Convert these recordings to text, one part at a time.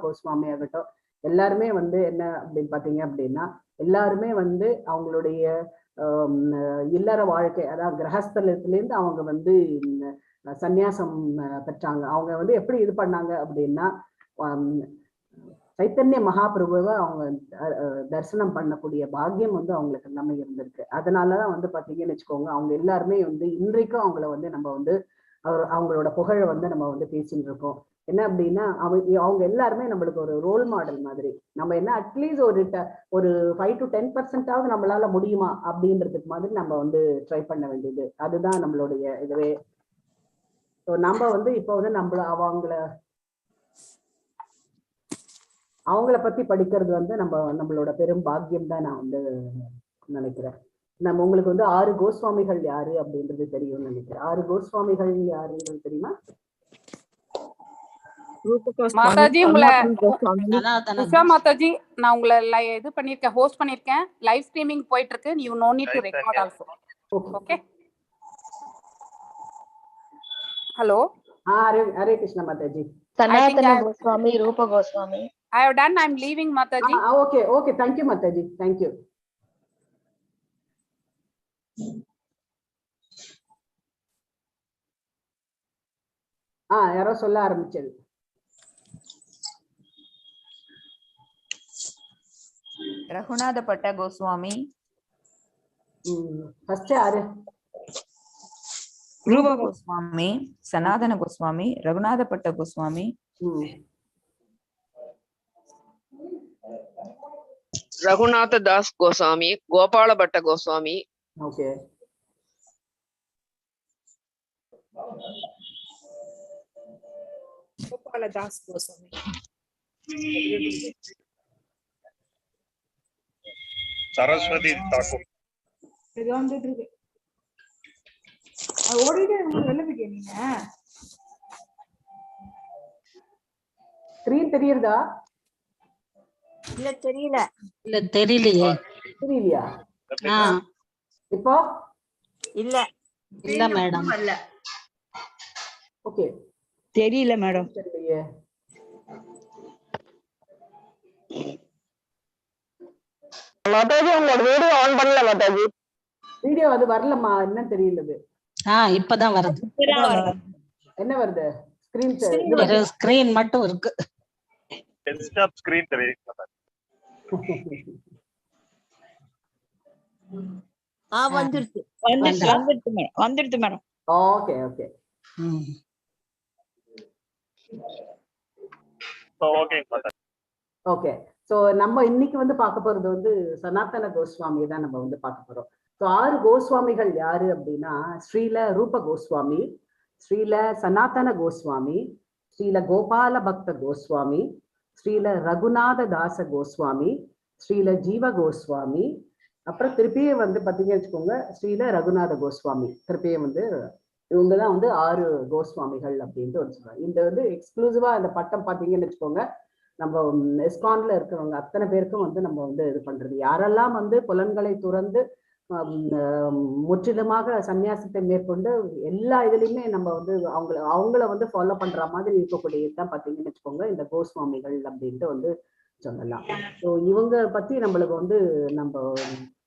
கோஸ்வாமி ஆகட்டும், எல்லாருமே வந்து என்ன அப்படின்னு பாத்தீங்க அப்படின்னா எல்லாருமே வந்து அவங்களுடைய இல்லற வாழ்க்கை, அதாவது கிரகஸ்தலத்திலேருந்து அவங்க வந்து சந்நியாசம் பெற்றாங்க. அவங்க வந்து எப்படி இது பண்ணாங்க அப்படின்னா சைத்தன்ய மகாபிரபுவை அவங்க தரிசனம் பண்ணக்கூடிய பாக்கியம் வந்து அவங்களுக்கு எல்லாமே இருந்திருக்கு. அதனாலதான் வந்து பாத்தீங்கன்னு வச்சுக்கோங்க, அவங்க எல்லாருமே வந்து இன்றைக்கும் அவங்கள வந்து நம்ம வந்து அவங்களோட புகழை வந்து நம்ம வந்து பேசிட்டு இருக்கோம். என்ன அப்படின்னா அவங்க எல்லாருமே நம்மளுக்கு ஒரு ரோல் மாடல் மாதிரி. நம்ம என்ன அட்லீஸ்ட் ஒரு 5 to 10% நம்மளால முடியுமா அப்படின்றதுக்கு மாதிரி நம்ம வந்து ட்ரை பண்ண வேண்டியது. அதுதான் நம்மளுடைய இதுவே. நம்ம வந்து இப்போ வந்து அவங்கள பத்தி படிக்கிறது வந்து நம்மளோட பெரும் பாக்கியம் தான் நான் வந்து நினைக்கிறேன். நம்ம உங்களுக்கு வந்து 6 கோஸ்வாமிகள் யாரு அப்படின்றது தெரியும்னு நினைக்கிறேன். 6 கோஸ்வாமிகள் யாருன்றது தெரியுமா? மாதாஜி உஷா மாதாஜி, நான் உங்களை இது பண்ணிருக்கேன், ஹோஸ்ட் பண்ணிருக்கேன். லைவ் ஸ்ட்ரீமிங் போயிட்டு இருக்கு. You know need to record also. Okay. Hello. Hare Krishna Mataji. Sanatana Goswami, Rupa Goswami. I have done. I'm leaving, Mataji. Okay. Thank you, Mataji. Thank you. யாரோ சொல்ல ஆரம்பிச்சது. ரகுநாதப்பட்ட கோஸ்வாமி. ஃபர்ஸ்ட் யாரு? ரூப கோஸ்வாமி, சனாதன கோஸ்வாமி, ரகுநாதப்பட்ட கோஸ்வாமி, ரகுநாத தாஸ் கோஸ்வாமி, கோபாலபட்ட கோஸ்வாமி. ஓகே. கோபாலதாஸ் கோஸ்வாமி, சரஸ்வதி தாக்கூர். இது வந்துட்டு இருக்கு. ஓடிட்டே வெளில போய்ட்டீங்க. ஸ்கிரீன் தெரியுதா? இல்ல தெரியல. தெரியலையா? இப்போ இல்ல மேடம். ஓகே, தெரியல மேடம். தெரியலையே. மாதாஜி உங்களோட வீடியோ ஆன் பண்ணல மாதாஜி. வீடியோ அது வரலமா, என்ன தெரியலது. இப்பதான் வருது. என்ன வருது? ஸ்கிரீன் மட்டும் இருக்கு. டெஸ்க்டாப் ஸ்கிரீன் தெரியுது. வந்துருச்சு மேடம். ஓகே. ஓகே. சோ நம்ம இன்னைக்கு வந்து பார்க்க போறது வந்து சனாதன கோஸ்வாமி தான் நம்ம வந்து பார்க்க போறோம். ஸோ 6 கோஸ்வாமிகள் யாரு அப்படின்னா ஸ்ரீல ரூப கோஸ்வாமி, ஸ்ரீல சனாதன கோஸ்வாமி, ஸ்ரீல கோபால பக்த கோஸ்வாமி, ஸ்ரீல ரகுநாத தாச கோஸ்வாமி, ஸ்ரீல ஜீவ கோஸ்வாமி, அப்புறம் திருப்பியே வந்து பார்த்தீங்கன்னு வச்சுக்கோங்க ஸ்ரீல ரகுநாத கோஸ்வாமி. திருப்பியே வந்து இவங்கதான் வந்து 6 கோஸ்வாமிகள் அப்படின்ட்டு ஒரு சொல்றாங்க. இந்த வந்து எக்ஸ்க்ளூசிவா இந்த பட்டம் பார்த்தீங்கன்னு வச்சுக்கோங்க, நம்ம எஸ்கான்ல இருக்கிறவங்க அத்தனை பேருக்கும் வந்து நம்ம வந்து இது பண்றது. யாரெல்லாம் வந்து புலன்களை துறந்து முற்றிலுமாக சன்னியாசத்தை மேற்கொண்டு எல்லா இதுலயுமே நம்ம வந்து அவங்கள வந்து ஃபாலோ பண்ற மாதிரி இருக்கக்கூடியதான் பார்த்தீங்கன்னு வச்சுக்கோங்க இந்த கோஸ்வாமிகள் அப்படின்ட்டு வந்து சொல்லலாம். ஸோ இவங்க பத்தி நம்மளுக்கு வந்து நம்ம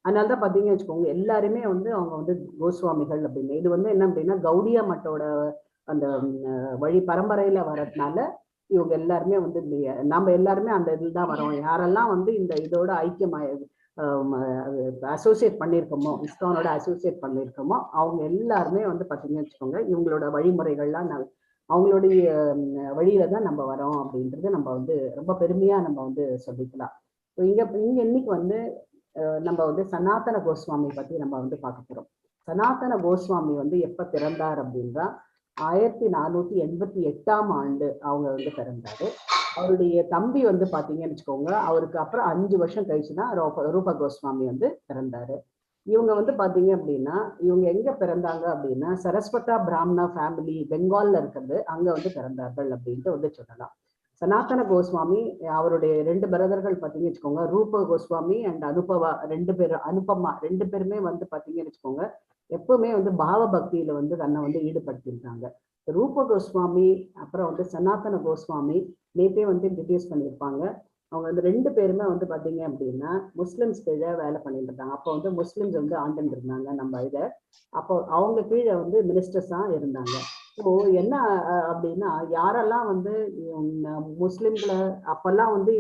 அதனாலதான் பார்த்தீங்கன்னு வச்சுக்கோங்க எல்லாருமே வந்து அவங்க வந்து கோஸ்வாமிகள் அப்படின்னு. இது வந்து என்ன அப்படின்னா கௌடியா மட்டோட அந்த வழி பரம்பரையில வர்றதுனால இவங்க எல்லாருமே வந்து நம்ம எல்லாருமே அந்த இதில் தான் வரோம். யாரெல்லாம் வந்து இந்த இதோட ஐக்கியமாய அசோசியேட் பண்ணியிருக்கோமோ, இஸ்கானோட அசோசியேட் பண்ணியிருக்கோமோ அவங்க எல்லாருமே வந்து பார்த்தீங்கன்னு வச்சுக்கோங்க இவங்களோட வழிமுறைகள்லாம் அவங்களுடைய வழியில தான் நம்ம வரோம் அப்படின்றது நம்ம வந்து ரொம்ப பெருமையா நம்ம வந்து சொல்லிக்கலாம். இங்க இன்னைக்கு வந்து நம்ம வந்து சனாதன கோஸ்வாமி பத்தி நம்ம வந்து பார்க்க போறோம். சனாதன கோஸ்வாமி வந்து எப்ப பிறந்தார் அப்படின்னா 1488 ஆண்டு அவங்க வந்து பிறந்தாரு. அவருடைய தம்பி வந்து பாத்தீங்கன்னு வச்சுக்கோங்க அவருக்கு அப்புறம் 5 வருஷம் கழிச்சுதான் ரூப கோஸ்வாமி வந்து பிறந்தாரு. இவங்க வந்து பாத்தீங்க அப்படின்னா இவங்க எங்க பிறந்தாங்க அப்படின்னா சரஸ்வதா பிராமணா ஃபேமிலி பெங்கால்ல இருக்கிறது, அங்க வந்து பிறந்தார்கள் அப்படின்ட்டு வந்து சொல்லலாம். சனாதன கோஸ்வாமி அவருடைய 2 பிரதர்கள் பாத்தீங்கன்னு வச்சுக்கோங்க ரூப கோஸ்வாமி அண்ட் அனுபமா 2 பேருமே வந்து பாத்தீங்கன்னு வச்சுக்கோங்க எப்பவுமே வந்து பாவ பக்தியில வந்து தன்னை வந்து ஈடுபடுத்தியிருக்காங்க. ரூப கோஸ்வாமி அப்புறம் வந்து சனாதன கோஸ்வாமி நேற்றே வந்து இன்ட்ரடியூஸ் பண்ணியிருப்பாங்க. அவங்க வந்து 2 பேருமே வந்து பாத்தீங்க அப்படின்னா முஸ்லிம்ஸ் கீழே வேலை பண்ணிட்டு இருந்தாங்க. அப்போ வந்து முஸ்லிம்ஸ் வந்து ஆண்டுட்டு இருந்தாங்க நம்ம இதை. அப்போ அவங்க கீழே வந்து மினிஸ்டர்ஸா இருந்தாங்க. ஸோ என்ன அப்படின்னா யாரெல்லாம் வந்து முஸ்லிம்களை அப்பெல்லாம் வந்து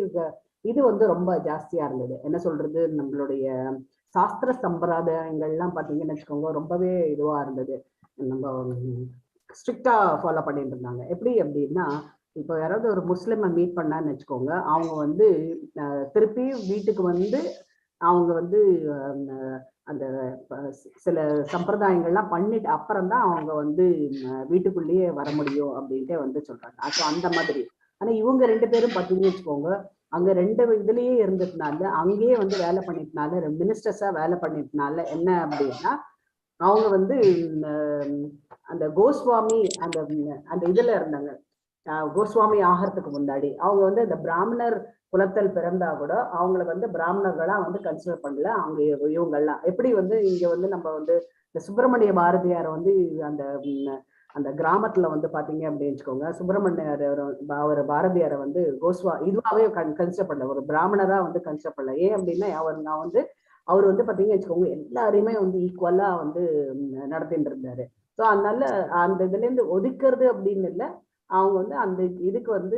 இது வந்து ரொம்ப ஜாஸ்தியா இருந்தது. என்ன சொல்றது, நம்மளுடைய சாஸ்திர சம்பிரதாயங்கள்லாம் பாத்தீங்கன்னு வச்சுக்கோங்க ரொம்பவே இதுவா இருந்தது. நம்ம ஸ்ட்ரிக்டா ஃபாலோ பண்ணிட்டு இருந்தாங்க. எப்படி அப்படின்னா இப்போ யாராவது ஒரு முஸ்லிமை மீட் பண்ணான்னு வச்சுக்கோங்க, அவங்க வந்து திருப்பி வீட்டுக்கு வந்து அவங்க வந்து அந்த சில சம்பிரதாயங்கள்லாம் பண்ணிட்டு அப்புறம் தான் அவங்க வந்து வீட்டுக்குள்ளேயே வர முடியும் அப்படின்ட்டு வந்து சொல்றாங்க. அப்போ அந்த மாதிரி. ஆனா இவங்க 2 பேரும் பார்த்தீங்கன்னு வச்சுக்கோங்க, அங்க 2 இதுலயே இருந்ததுனால அங்கேயே வந்து வேலை பண்ணிட்டனால மினிஸ்டர்ஸா வேலை பண்ணிட்டனால என்ன அப்படின்னா அவங்க வந்து அந்த கோஸ்வாமி அந்த அந்த இதுல இருந்தாங்க. கோஸ்வாமி ஆகிறதுக்கு முன்னாடி அவங்க வந்து அந்த பிராமணர் குலத்தில் பிறந்தா கூட அவங்கள வந்து பிராமணர்களா வந்து கன்சிடர் பண்ணல. அவங்க இவங்கெல்லாம் எப்படி வந்து இங்க வந்து நம்ம வந்து இந்த சுப்பிரமணிய பாரதியார் வந்து அந்த அந்த கிராமத்துல வந்து பாத்தீங்க அப்படின்னு வச்சுக்கோங்க, சுப்பிரமணியர் அவர் பாரதியாரை வந்து இதுவாகவே கன்சிடர் பண்ணல, ஒரு பிராமணரா வந்து கன்சிடர் பண்ணல. ஏன் அப்படின்னா அவர் வந்து பாத்தீங்கன்னு வச்சுக்கோங்க எல்லாரையுமே வந்து ஈக்குவலா வந்து நடத்திட்டு இருந்தாரு. ஸோ அதனால அந்த இதுல இருந்து ஒதுக்குறது அப்படின்னு இல்லை, அவங்க வந்து அந்த இதுக்கு வந்து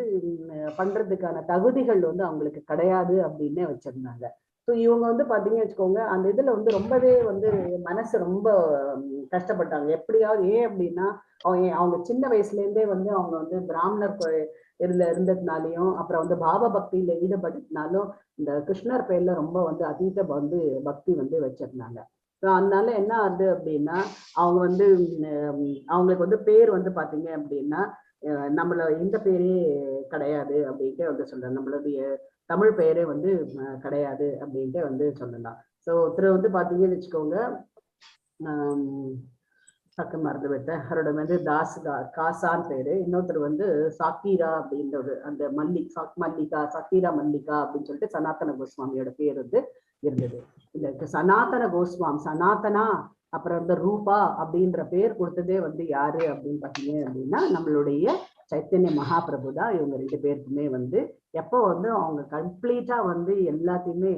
பண்றதுக்கான தகுதிகள் வந்து அவங்களுக்கு கிடையாது அப்படின்னே வச்சிருந்தாங்க. ஸோ இவங்க வந்து பாத்தீங்கன்னு வச்சுக்கோங்க அந்த இதுல வந்து ரொம்பவே வந்து மனசு ரொம்ப கஷ்டப்பட்டாங்க. எப்படியாவது ஏன் அப்படின்னா அவங்க சின்ன வயசுல இருந்தே வந்து அவங்க வந்து பிராமணர் இருந்ததுனாலையும் அப்புறம் வந்து பாபா பக்தியில ஈடுபட்டதுனாலும் இந்த கிருஷ்ணர் பேர்ல ரொம்ப வந்து அதீத வந்து பக்தி வந்து வச்சிருந்தாங்க. ஸோ அதனால என்ன ஆகுது அப்படின்னா அவங்க வந்து அவங்களுக்கு வந்து பேர் வந்து பாத்தீங்க அப்படின்னா நம்மள இந்த பேரே கிடையாது அப்படின்ட்டு வந்து சொல்றாங்க. நம்மளுடைய தமிழ் பெயரே வந்து கிடையாது அப்படின்ட்டு வந்து சொல்லலாம். ஸோ ஒருத்தர் வந்து பாத்தீங்கன்னு வச்சுக்கோங்க பக்கம் மறந்து விட்டேன், அவரோட வந்து காசான் பேரு. இன்னொருத்தர் வந்து சாக்கீரா அப்படின்ற அந்த மல்லிகா சக்கீரா மல்லிகா அப்படின்னு சொல்லிட்டு சனாதன கோஸ்வாமியோட பேர் வந்து இருந்தது. இந்த சனாதன சனாதனா அப்புறம் வந்து ரூபா அப்படின்ற பேர் கொடுத்ததே வந்து யாரு அப்படின்னு பாத்தீங்க அப்படின்னா நம்மளுடைய சைத்தன்ய மகாபிரபு தான். இவங்க 2 பேருக்குமே வந்து எப்போ வந்து அவங்க கம்ப்ளீட்டா வந்து எல்லாத்தையுமே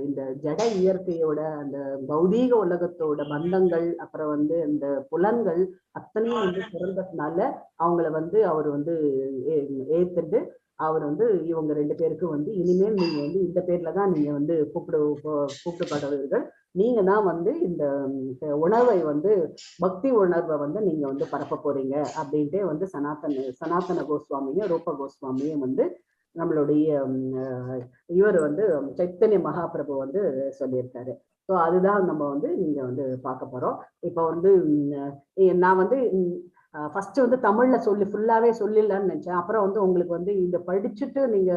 இந்த ஜட இயற்கையோட அந்த பௌதீக உலகத்தோட பந்தங்கள் அப்புறம் வந்து இந்த புலன்கள் அத்தனையும் வந்து பிறந்ததுனால அவங்கள வந்து அவர் வந்து ஏத்துட்டு அவர் வந்து இவங்க 2 பேருக்கும் வந்து இனிமேல் நீங்க வந்து இந்த பேர்ல தான் நீங்க வந்து கூப்பிடப்படுவீர்கள், நீங்க தான் வந்து இந்த உணர்வை வந்து பக்தி உணர்வை வந்து நீங்க வந்து பரப்ப போறீங்க அப்படின்ட்டே வந்து சனாதன கோஸ்வாமியும் ரூப கோஸ்வாமியும் வந்து நம்மளுடைய இவர் வந்து சைத்தன்ய மகாபிரபு வந்து சொல்லியிருக்காரு. ஸோ அதுதான் நம்ம வந்து நீங்க வந்து பார்க்க போறோம். இப்போ வந்து நான் வந்து ஃபர்ஸ்ட் வந்து தமிழ்ல ஃபுல்லாவே சொல்லிடலான்னு நினைச்சேன். அப்புறம் வந்து உங்களுக்கு வந்து இந்த படிச்சுட்டு நீங்க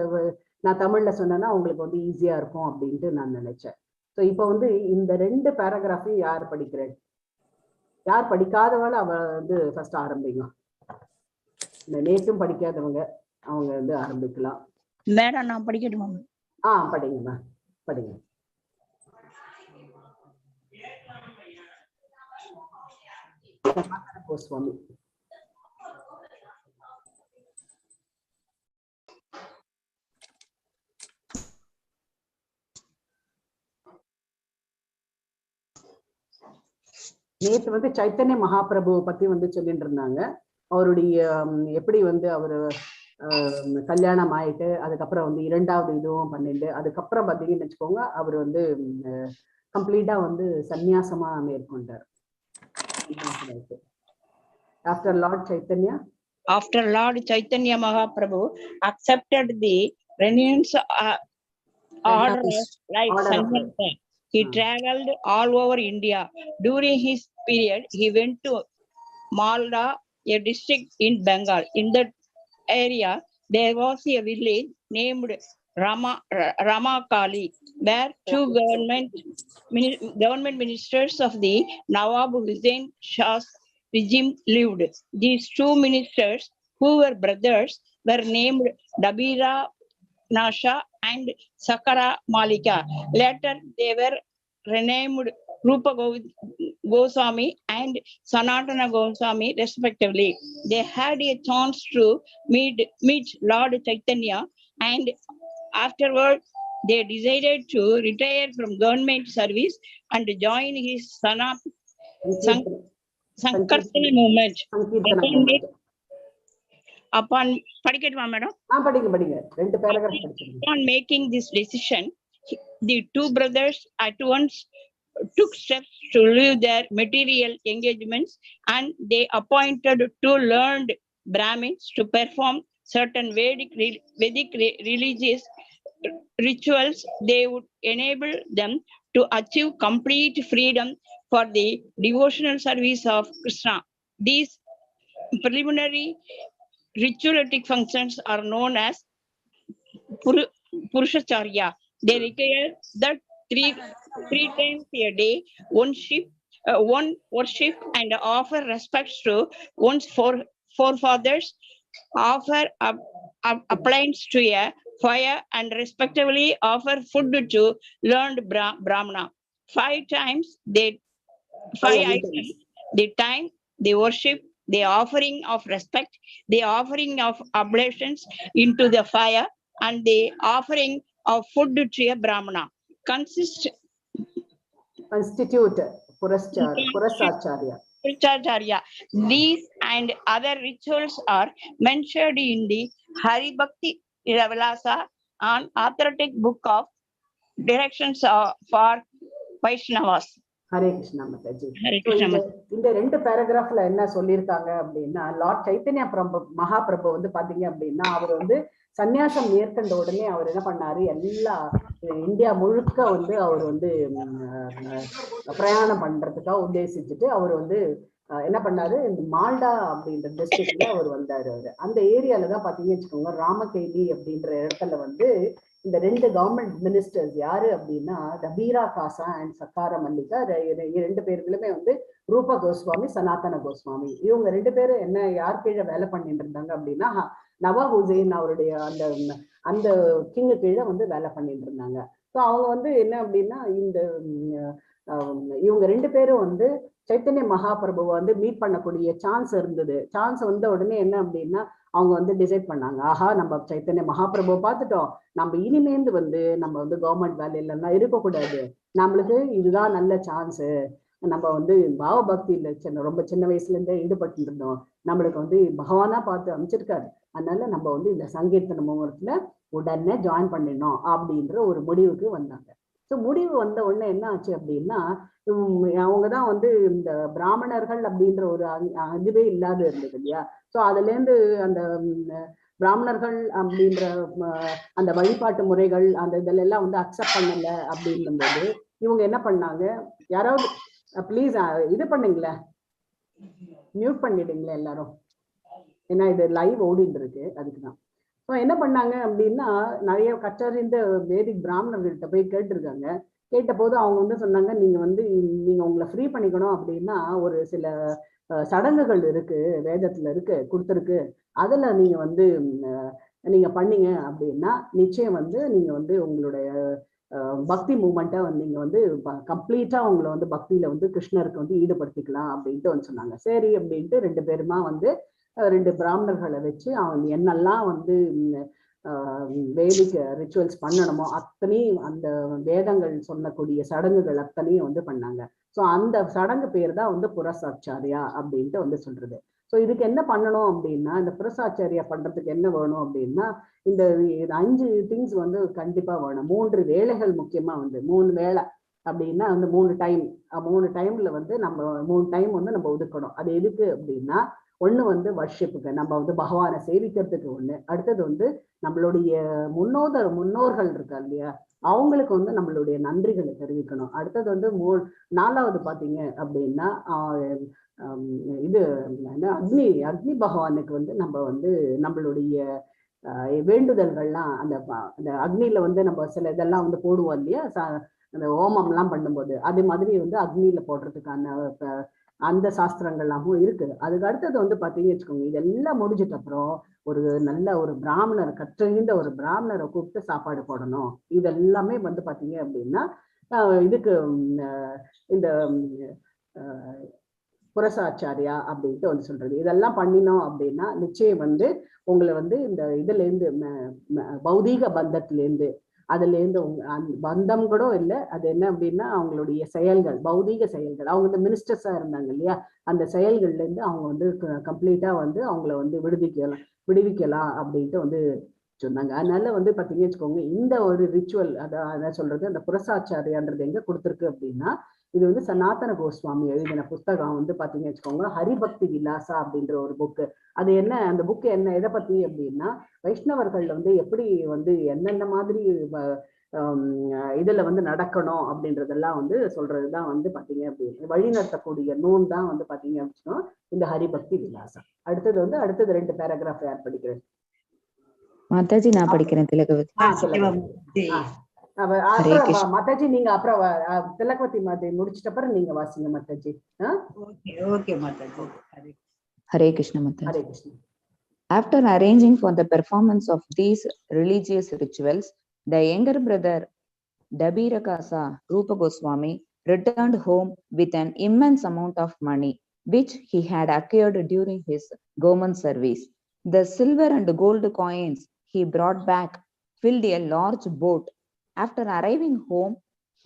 நான் தமிழ்ல சொன்னேன்னா உங்களுக்கு வந்து ஈஸியா இருக்கும் அப்படின்ட்டு நான் நினைச்சேன். ஸோ இப்போ வந்து இந்த 2 பேராகிராஃபையும் யார் படிக்கிறேன், யார் படிக்காதவங்க அவ வந்து ஃபர்ஸ்ட் ஆரம்பிங்க. இந்த நேற்றும் படிக்காதவங்க அவங்க வந்து ஆரம்பிக்கலாம். மேடம் நான் படிக்கட்டுமா? படிங்கம்மா, படிங்க. கோஸ்வாமி. நேற்று வந்து சைத்தன்ய மகாபிரபு பத்தி வந்து சொல்லிட்டு இருந்தாங்க. அவருடைய எப்படி வந்து அவரு கல்யாணம் ஆயிட்டு அதுக்கப்புறம் வந்து 2வது இதுவும் பண்ணிட்டு அதுக்கப்புறம் பாத்தீங்கன்னு வச்சுக்கோங்க அவர் வந்து கம்ப்ளீட்டா வந்து சந்நியாசமா மேற்கொண்டார். After Lord Chaitanya Mahaprabhu accepted the renounced order of life sannyasa, he traveled all over India. During his period, he went to Malda, a district in Bengal. In that area, there was a village named Ramakali, where 2 government ministers of the Nawab Hussain Shah's regime lived. These 2 ministers, who were brothers, were named Dabira Nasha and Sakara Malika. Later, they were renamed Goswami and Sanatana Goswami respectively. They had a chance to meet Lord Chaitanya, and afterward they decided to retire from government service and join his Sankirtana movement. Upon making this decision, the two brothers at once took steps to leave their material engagements, and they appointed two learned Brahmins to perform certain Vedic religious rituals. They would enable them to achieve complete freedom for the devotional service of Krishna. These preliminary ritualistic functions are known as Purushacharya. They require that three times a day, one worship and offer respects to one's forefathers, offer appliance to a fire, and respectively offer food to learned Brahmana. 5 items, the time, the worship, the offering of respect, the offering of oblations into the fire, and the offering of food to a Brahmana constitute Purusacharya. These and other rituals are mentioned in the Hari Bhakti Ravilasa, an authentic book of directions for Vaishnavas. Hare Krishna Mataji. இந்த 2 பேராகிராஃப்ல என்ன சொல்லியிருக்காங்க அப்படின்னா, Lord Chaitanya Mahaprabhu வந்து பாத்தீங்க அப்படின்னா, அவர் வந்து சன்னியாசம் மேற்கொண்ட உடனே அவர் என்ன பண்ணாரு, எல்லா இந்தியா முழுக்க வந்து அவர் வந்து பிரயாணம் பண்றதுக்காக உத்தேசிச்சுட்டு அவர் வந்து என்ன பண்ணாரு, இந்த மால்டா அப்படின்ற டிஸ்ட்ரிக்ட்ல அவர் வந்தாரு. அவரு அந்த ஏரியாலதான் பாத்தீங்கன்னு வச்சுக்கோங்க, ராமகேலி அப்படின்ற இடத்துல வந்து இந்த 2 கவர்மெண்ட் மினிஸ்டர்ஸ் யாரு அப்படின்னா, வீரா காசா அண்ட் சக்கார மல்லிகா, 2 பேர்களுமே வந்து ரூபா கோஸ்வாமி, சனாதன கோஸ்வாமி, இவங்க 2 பேரும் என்ன யார் கீழே வேலை பண்ணிட்டு இருந்தாங்க அப்படின்னா, நவாப் ஹுசைன் அவருடைய அந்த கிங்கு கீழே வந்து வேலை பண்ணிட்டு இருந்தாங்க. ஸோ அவங்க வந்து என்ன அப்படின்னா, இவங்க 2 பேரும் வந்து சைத்தன்ய மகாபிரபுவை வந்து மீட் பண்ணக்கூடிய சான்ஸ் இருந்தது. சான்ஸ் வந்த உடனே என்ன அப்படின்னா, அவங்க வந்து டிசைட் பண்ணாங்க, ஆஹா நம்ம சைத்தன்ய மகாபிரபுவை பார்த்துட்டோம், நம்ம இனிமேந்து வந்து நம்ம வந்து கவர்மெண்ட் வேலையிலலாம் இருக்கக்கூடாது, நம்மளுக்கு இதுதான் நல்ல சான்ஸு, நம்ம வந்து பாவ பக்தியில ரொம்ப சின்ன வயசுல இருந்தே ஈடுபட்டு இருந்தோம், நம்மளுக்கு வந்து பகவானா பார்த்து அமைச்சிருக்காரு, அதனால நம்ம வந்து இந்த சங்கீர்த்தன முகூர்த்தத்துல உடனே ஜாயின் பண்ணிடணும் அப்படின்ற ஒரு முடிவுக்கு வந்தாங்க. ஸோ முடிவு வந்த உடனே என்ன ஆச்சு அப்படின்னா, அவங்கதான் வந்து இந்த பிராமணர்கள் அப்படின்ற ஒரு இதுவே இல்லாத இருந்தது இல்லையா. ஸோ அதுல இருந்து அந்த பிராமணர்கள் அப்படின்ற அந்த வழிபாட்டு முறைகள் அந்த இதெல்லாம் வந்து அக்செப்ட் பண்ணல அப்படின்னும் போது இவங்க என்ன பண்ணாங்க, யாராவது ப்ளீஸ் இது பண்ணுங்களேன், மியூட் பண்ணிடுங்களேன் எல்லாரும், ஏன்னா இது லைவ் ஓடிட்டு இருக்கு, அதுக்குதான். ஸோ என்ன பண்ணாங்க அப்படின்னா, நிறைய கற்றறிந்த வேதிக் பிராமணர்கள்ட்ட போய் கேட்டிருக்காங்க. கேட்ட போது அவங்க வந்து சொன்னாங்க, நீங்க உங்களை ஃப்ரீ பண்ணிக்கணும் அப்படின்னா ஒரு சில சடங்குகள் இருக்கு, வேதத்துல இருக்கு, கொடுத்துருக்கு, அதுல நீங்க வந்து நீங்க பண்ணீங்க அப்படின்னா நிச்சயம் வந்து நீங்க வந்து உங்களுடைய பக்தி மூமெண்ட்டை நீங்க வந்து கம்ப்ளீட்டா உங்களை வந்து பக்தியில வந்து கிருஷ்ணருக்கு வந்து ஈடுபடுத்திக்கலாம் அப்படின்ட்டு வந்து சொன்னாங்க. சரி அப்படின்ட்டு 2 பேருமா வந்து 2 பிராமணர்களை வச்சு அவங்க என்னெல்லாம் வந்து வேதிக் ரிச்சுவல்ஸ் பண்ணணுமோ அத்தனையும் அந்த வேதங்கள் சொல்லக்கூடிய சடங்குகள் அத்தனையும் வந்து பண்ணாங்க. ஸோ அந்த சடங்கு பேர் தான் வந்து புரசாச்சாரியா அப்படின்ட்டு வந்து சொல்றது. ஸோ இதுக்கு என்ன பண்ணணும் அப்படின்னா, இந்த புரசாச்சாரியா பண்றதுக்கு என்ன வேணும் அப்படின்னா, இந்த 5 திங்ஸ் வந்து கண்டிப்பா வேணும். 3 வேளைகள் முக்கியமா வந்து 3 வேளை அப்படின்னா வந்து 3 டைம்ல வந்து நம்ம 3 டைம் வந்து நம்ம ஒதுக்கணும். அது எதுக்கு அப்படின்னா, ஒண்ணு வந்து வர்ஷிப்புக்கு, நம்ம வந்து பகவானை சேவிக்கிறதுக்கு ஒண்ணு, அடுத்தது வந்து நம்மளுடைய முன்னோர்கள் இருக்கா இல்லையா, அவங்களுக்கு வந்து நம்மளுடைய நன்றிகளை தெரிவிக்கணும், அடுத்தது வந்து 4வது பாத்தீங்க அப்படின்னா இது அக்னி பகவானுக்கு வந்து நம்ம வந்து நம்மளுடைய வேண்டுதல்கள்லாம் அந்த அக்னியில வந்து நம்ம சில இதெல்லாம் வந்து போடுவோம் இல்லையா, அந்த ஹோமம் எல்லாம் பண்ணும்போது, அதே மாதிரி வந்து அக்னியில போடுறதுக்கான அந்த சாஸ்திரங்கள்லாமும் இருக்கு. அதுக்கு அடுத்தது வந்து பாத்தீங்கன்னு வச்சுக்கோங்க, இதெல்லாம் முடிஞ்சிட்ட அப்புறம் ஒரு நல்ல ஒரு பிராமணர், கற்றறிந்த ஒரு பிராமணரை கூப்பிட்டு சாப்பாடு போடணும். இதெல்லாமே வந்து பாத்தீங்க அப்படின்னா இதுக்கு இந்த புரசாச்சாரியா அப்படின்ட்டு வந்து சொல்றது. இதெல்லாம் பண்ணினோம் அப்படின்னா நிச்சயம் வந்து உங்களை வந்து இந்த இதுல இருந்து பௌதீக பந்தத்திலேருந்து அதுல இருந்து பந்தம் கூட இல்லை, அது என்ன அப்படின்னா அவங்களுடைய செயல்கள், பௌதீக செயல்கள். அவங்க வந்து மினிஸ்டர்ஸா இருந்தாங்க இல்லையா, அந்த செயல்கள்ல இருந்து அவங்க வந்து கம்ப்ளீட்டா வந்து அவங்கள வந்து விடுவிக்கலாம் அப்படின்ட்டு வந்து சொன்னாங்க. அதனால வந்து பாத்தீங்கன்னு வச்சுக்கோங்க, இந்த ஒரு ரிச்சுவல் அதான் சொல்றது, அந்த புரசாச்சாரியான்றது எங்க கொடுத்துருக்கு அப்படின்னா, இது வந்து சனாதன கோஸ்வாமி எழுதின புஸ்தகம் வந்து பாத்தீங்கன்னு வச்சுக்கோங்க, ஹரிபக்தி விலாசா அப்படின்ற ஒரு புக்கு. அது என்ன, அந்த புக்கு என்ன எதை பத்தி அப்படின்னா, வைஷ்ணவர்கள் வந்து எப்படி வந்து என்னென்ன மாதிரி இதுல வந்து நடக்கணும் அப்படின்றதெல்லாம் வந்து சொல்றதுதான் வந்து பாத்தீங்க அப்படின்னு வழிநடத்தக்கூடிய நூல் தான் வந்து பாத்தீங்க அப்படின்னா இந்த ஹரிபக்தி விலாசம். அடுத்தது 2 பேராகிராஃப் யார் படிக்கிறேன்? மாதாஜி நான் படிக்கிறேன். திலகவதி. மாதாஜி நீங்க அப்புறம் திலகவதி மாதாஜி முடிச்சிட்ட அப்புறம் நீங்க வாசிங்க Mataji. Hare Krishna Mataji. Hare Krishna. After arranging for the performance of these religious rituals, the younger brother Dabirakasa Rupa Goswami returned home with an immense amount of money which he had acquired during his government service. The silver and gold coins he brought back filled a large boat. After arriving home,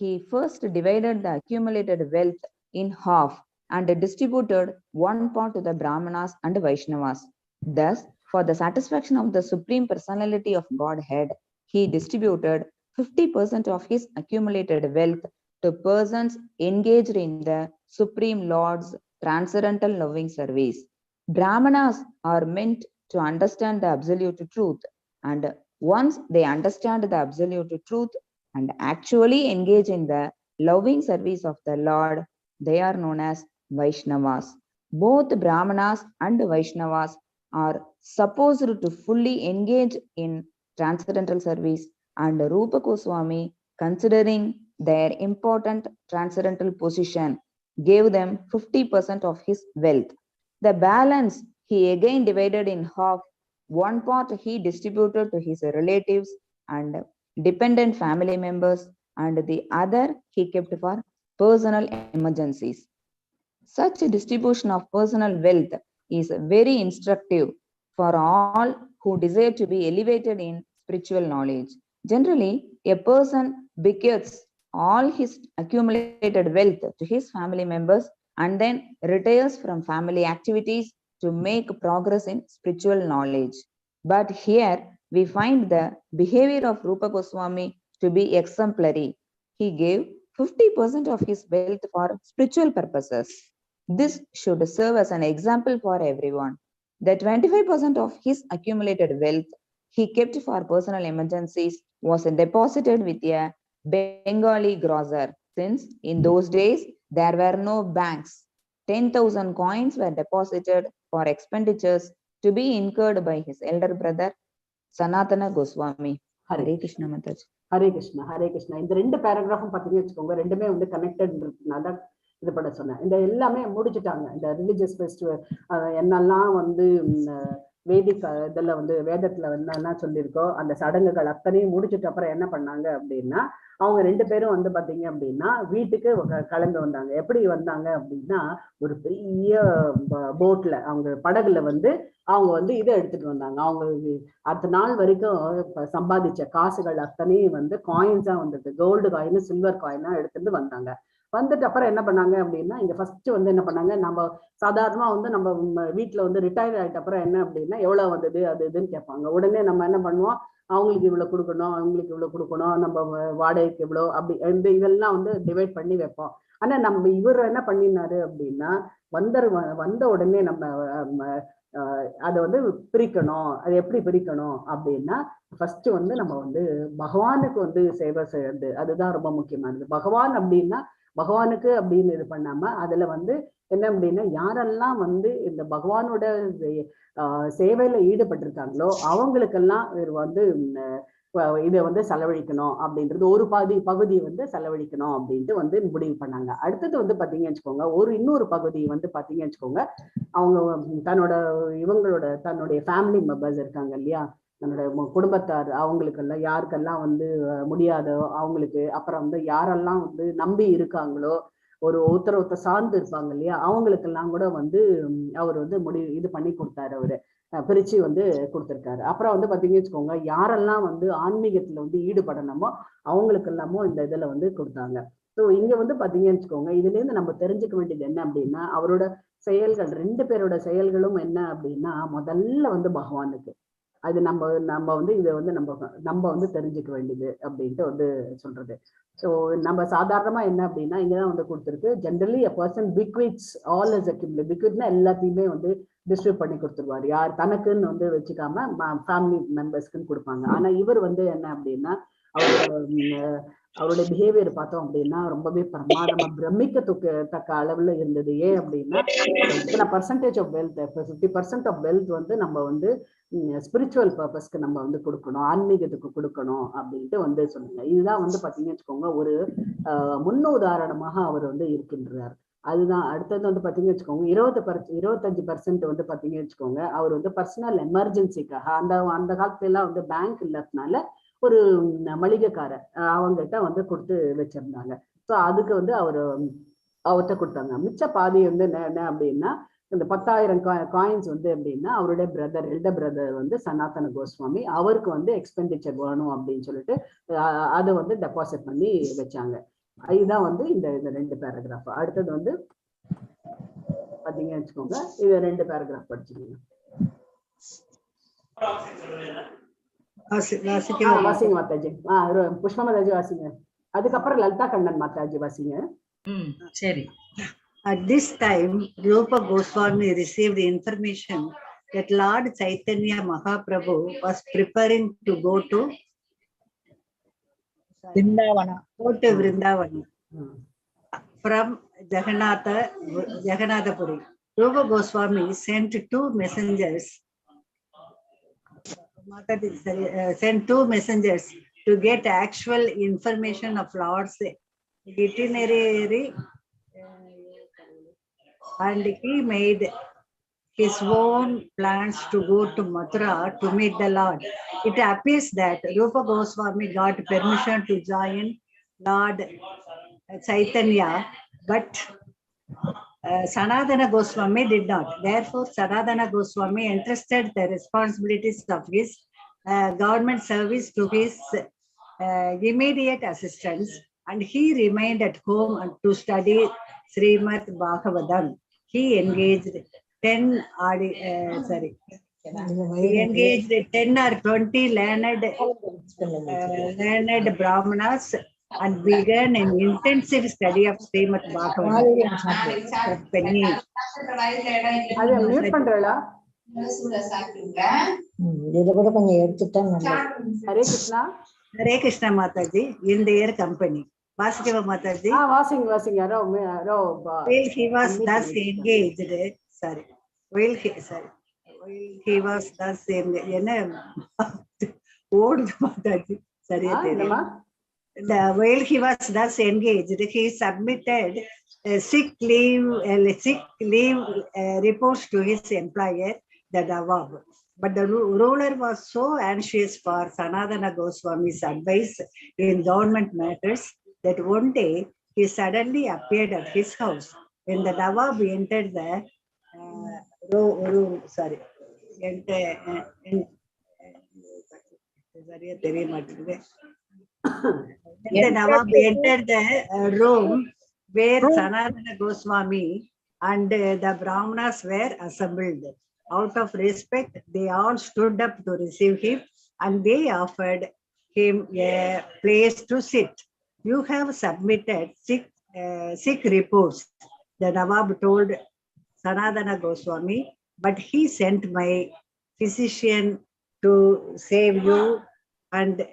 he first divided the accumulated wealth in half and distributed one part to the Brahmanas and Vaishnavas. Thus, for the satisfaction of the Supreme Personality of Godhead, he distributed 50% of his accumulated wealth to persons engaged in the Supreme Lord's transcendental loving service. Brahmanas are meant to understand the absolute truth, and once they understand the absolute truth and actually engage in the loving service of the Lord, they are known as Vaishnavas. Both Brahmanas and Vaishnavas are supposed to fully engage in transcendental service, and Rupa Goswami, considering their important transcendental position, gave them 50% of his wealth. The balance he again divided in half. One part he distributed to his relatives and dependent family members, and the other he kept for personal emergencies. Such a distribution of personal wealth is very instructive for all who desire to be elevated in spiritual knowledge. Generally, a person bequeaths all his accumulated wealth to his family members and then retires from family activities to make progress in spiritual knowledge. But here we find the behavior of Rupa Goswami to be exemplary. He gave 50% of his wealth for spiritual purposes. This should serve as an example for everyone. The 25% of his accumulated wealth he kept for personal emergencies was deposited with a Bengali grocer, since in those days there were no banks. 10,000 coins were deposited for expenditures to be incurred by his elder brother Sanatana Goswami. Hare Krishna Mataji. Hare Krishna, Hare Krishna. இந்த 2 பேராகிராஃபும் பார்த்தீங்கன்னு வச்சுக்கோங்க, ரெண்டுமே வந்து connected இருக்குனால இது பண்ண சொன்னேன். இந்த எல்லாமே முடிச்சுட்டாங்க. இந்த ரிலிஜியஸ் ஃபெஸ்டிவல் என்னெல்லாம் வந்து வேதிக் இதில் வந்து வேதத்துல என்னென்ன சொல்லியிருக்கோ அந்த சடங்குகள் அத்தனையும் முடிச்சுட்டு அப்புறம் என்ன பண்ணாங்க அப்படின்னா, அவங்க 2 பேரும் வந்து பாத்தீங்க அப்படின்னா வீட்டுக்கு கிளம்பி வந்தாங்க. எப்படி வந்தாங்க அப்படின்னா, ஒரு பெரிய போட்ல, அவங்க படகுல வந்து அவங்க வந்து இதை எடுத்துட்டு வந்தாங்க. அவங்க அடுத்த நாள் வரைக்கும் சம்பாதிச்ச காசுகள் அத்தனையும் வந்து காயின்ஸா வந்தது, கோல்டு காயின் சில்வர் காயினா எடுத்துட்டு வந்தாங்க. வந்துட்டு அப்புறம் என்ன பண்ணாங்க அப்படின்னா, இங்க ஃபர்ஸ்ட் வந்து என்ன பண்ணாங்க, நம்ம சாதாரணமா வந்து நம்ம வீட்டுல வந்து ரிட்டையர் ஆயிட்ட அப்புறம் என்ன அப்படின்னா எவ்வளவு வந்தது அது இதுன்னு கேட்பாங்க. உடனே நம்ம என்ன பண்ணுவோம், அவங்களுக்கு இவ்வளவு கொடுக்கணும், அவங்களுக்கு இவ்வளவு கொடுக்கணும், நம்ம வாடகைக்கு இவ்வளவு, அப்படி இதெல்லாம் வந்து டிவைட் பண்ணி வைப்போம். ஆனா நம்ம இவர் என்ன பண்ணினாரு அப்படின்னா, வந்த உடனே நம்ம அதை வந்து பிரிக்கணும். அது எப்படி பிரிக்கணும் அப்படின்னா, ஃபர்ஸ்ட் வந்து நம்ம வந்து பகவானுக்கு வந்து சேவை செய்யறது, அதுதான் ரொம்ப முக்கியமானது. பகவான் அப்படின்னா பகவானுக்கு அப்படின்னு இது பண்ணாம, அதுல வந்து என்ன அப்படின்னா, யாரெல்லாம் வந்து இந்த பகவானோட சேவையில ஈடுபட்டிருக்காங்களோ அவங்களுக்கெல்லாம் இவர் வந்து இதை வந்து செலவழிக்கணும் அப்படின்றது, ஒரு பகுதி வந்து செலவழிக்கணும் அப்படின்ட்டு வந்து முடிவு பண்ணாங்க. அடுத்தது வந்து பாத்தீங்கன்னு வச்சுக்கோங்க, இன்னொரு பகுதி வந்து பாத்தீங்கன்னு வச்சுக்கோங்க, அவங்க தன்னுடைய ஃபேமிலி மெம்பர்ஸ் இருக்காங்க இல்லையா, தன்னோட குடும்பத்தார், அவங்களுக்கெல்லாம் யாருக்கெல்லாம் வந்து முடியாதோ அவங்களுக்கு, அப்புறம் வந்து யாரெல்லாம் வந்து நம்பி இருக்காங்களோ ஒருத்தர் சார்ந்து இருப்பாங்க இல்லையா, அவங்களுக்கெல்லாம் கூட வந்து அவர் வந்து இது பண்ணி கொடுத்தாரு. அவரு பிரிச்சு வந்து கொடுத்திருக்காரு. அப்புறம் வந்து பாத்தீங்கன்னு வச்சுக்கோங்க, யாரெல்லாம் வந்து ஆன்மீகத்துல வந்து ஈடுபடணுமோ அவங்களுக்கு எல்லாமோ இந்த இதுல வந்து கொடுத்தாங்க. ஸோ இங்க வந்து பாத்தீங்கன்னு வச்சுக்கோங்க, இதுல இருந்து நம்ம தெரிஞ்சுக்க வேண்டியது என்ன அப்படின்னா, அவரோட செயல்கள், 2 பேரோட செயல்களும் என்ன அப்படின்னா, முதல்ல வந்து பகவானுக்கு அது நம்ம வந்து இதை வந்து நம்ம வந்து தெரிஞ்சுக்க வேண்டியது அப்படின்ட்டு வந்து சொல்றது. ஸோ நம்ம சாதாரணமா என்ன அப்படின்னா, இங்கதான் வந்து கொடுத்துருக்கு, generally a person bequeaths all his accumulated, bequeathனா எல்லாத்தையுமே வந்து டிஸ்ட்ரிபியூட் பண்ணி கொடுத்துருவாரு. யார் தனக்குன்னு வந்து வச்சுக்காம ஃபேமிலி மெம்பர்ஸ்க்குன்னு கொடுப்பாங்க. ஆனா இவர் வந்து என்ன அப்படின்னா, அவருடைய பிஹேவியர் பார்த்தோம் அப்படின்னா ரொம்பவே பிரமாதமா பிரமிக்கத்தக்க அளவுல இருந்தது. ஏன் அப்படின்னா, இத்தனை percentage of wealth, 50% of wealth வந்து நம்ம வந்து ஸ்பிரிச்சுவல் பர்பஸ்க்கு நம்ம வந்து கொடுக்கணும், ஆன்மீகத்துக்கு கொடுக்கணும் அப்படின்ட்டு வந்து சொன்னீங்க. இதுதான் வந்து பாத்தீங்கன்னு வச்சுக்கோங்க, ஒரு முன்னுதாரணமாக அவர் வந்து இருக்கின்றார். அதுதான். அடுத்தது வந்து பாத்தீங்கன்னு வச்சுக்கோங்க, 25% வந்து பாத்தீங்கன்னு வச்சுக்கோங்க, அவர் வந்து பர்சனல் எமர்ஜென்சிக்காக, அந்த காலத்துல எல்லாம் வந்து பேங்க் இல்லாதனால ஒரு மளிகைக்காரர் அவங்ககிட்ட வந்து கொடுத்து வச்சிருந்தாங்க. ஸோ அதுக்கு வந்து அவர்கிட்ட கொடுத்தாங்க. மிச்ச பாதி வந்து என்ன அப்படின்னா, இந்த 10,000 காயின்ஸ் வந்து அப்படின்னா அவருடைய எல்டர் பிரதர் வந்து சனாதன கோஸ்வாமி, அவருக்கு வந்து எக்ஸ்பெண்டிச்சர் வேணும் அப்படின்னு சொல்லிட்டு அதை வந்து டெபாசிட் பண்ணி வச்சாங்க. இதுதான் வந்து இந்த 2 பேராகிராஃப். அடுத்தது வந்து பாத்தீங்கன்னு வச்சுக்கோங்க, இது 2 பேராகிராஃப் படிச்சுக்கோங்க. வாசிங்க மாதாஜி. புஷ்பா மாதாஜி வாசிங்க. அதுக்கப்புறம் லலிதா கண்ணன் மாதாஜி வாசிங்க. சரி. At this time, Rupa Goswami received information that Lord Chaitanya Mahaprabhu was preparing to go to Vrindavana from Jagannathapuri. Rupa Goswami sent two messengers to get actual information of Lord's itinerary, and he made his own plans to go to Mathura to meet the Lord. It appears that Rupa Goswami got permission to join Lord Chaitanya, but Sanatana Goswami did not. Therefore, Sanatana Goswami entrusted the responsibilities of his government service to his immediate assistants, and he remained at home to study Srimad Bhagavatam. He engaged 10 or 20 learned Brahmanas and began an intensive study of Srimad Bhagavatam. Hare Krishna. Hare Krishna Mataji, in their company. Vasikeva Mataji. Vasing. While he was thus engaged, while he was thus engaged, while he was thus engaged, he submitted sick leave reports to his employer, the Nawab. But the ruler was so anxious for Sanatana Goswami's advice in government matters that one day he suddenly appeared at his house. When the Nawab entered the room, the Nawab entered the room where Sanatana Goswami and the Brahmanas were assembled. Out of respect, they all stood up to receive him, and they offered him a place to sit. You have submitted sick reports, the Nawab told Sanatana Goswami, but he sent my physician to save you, and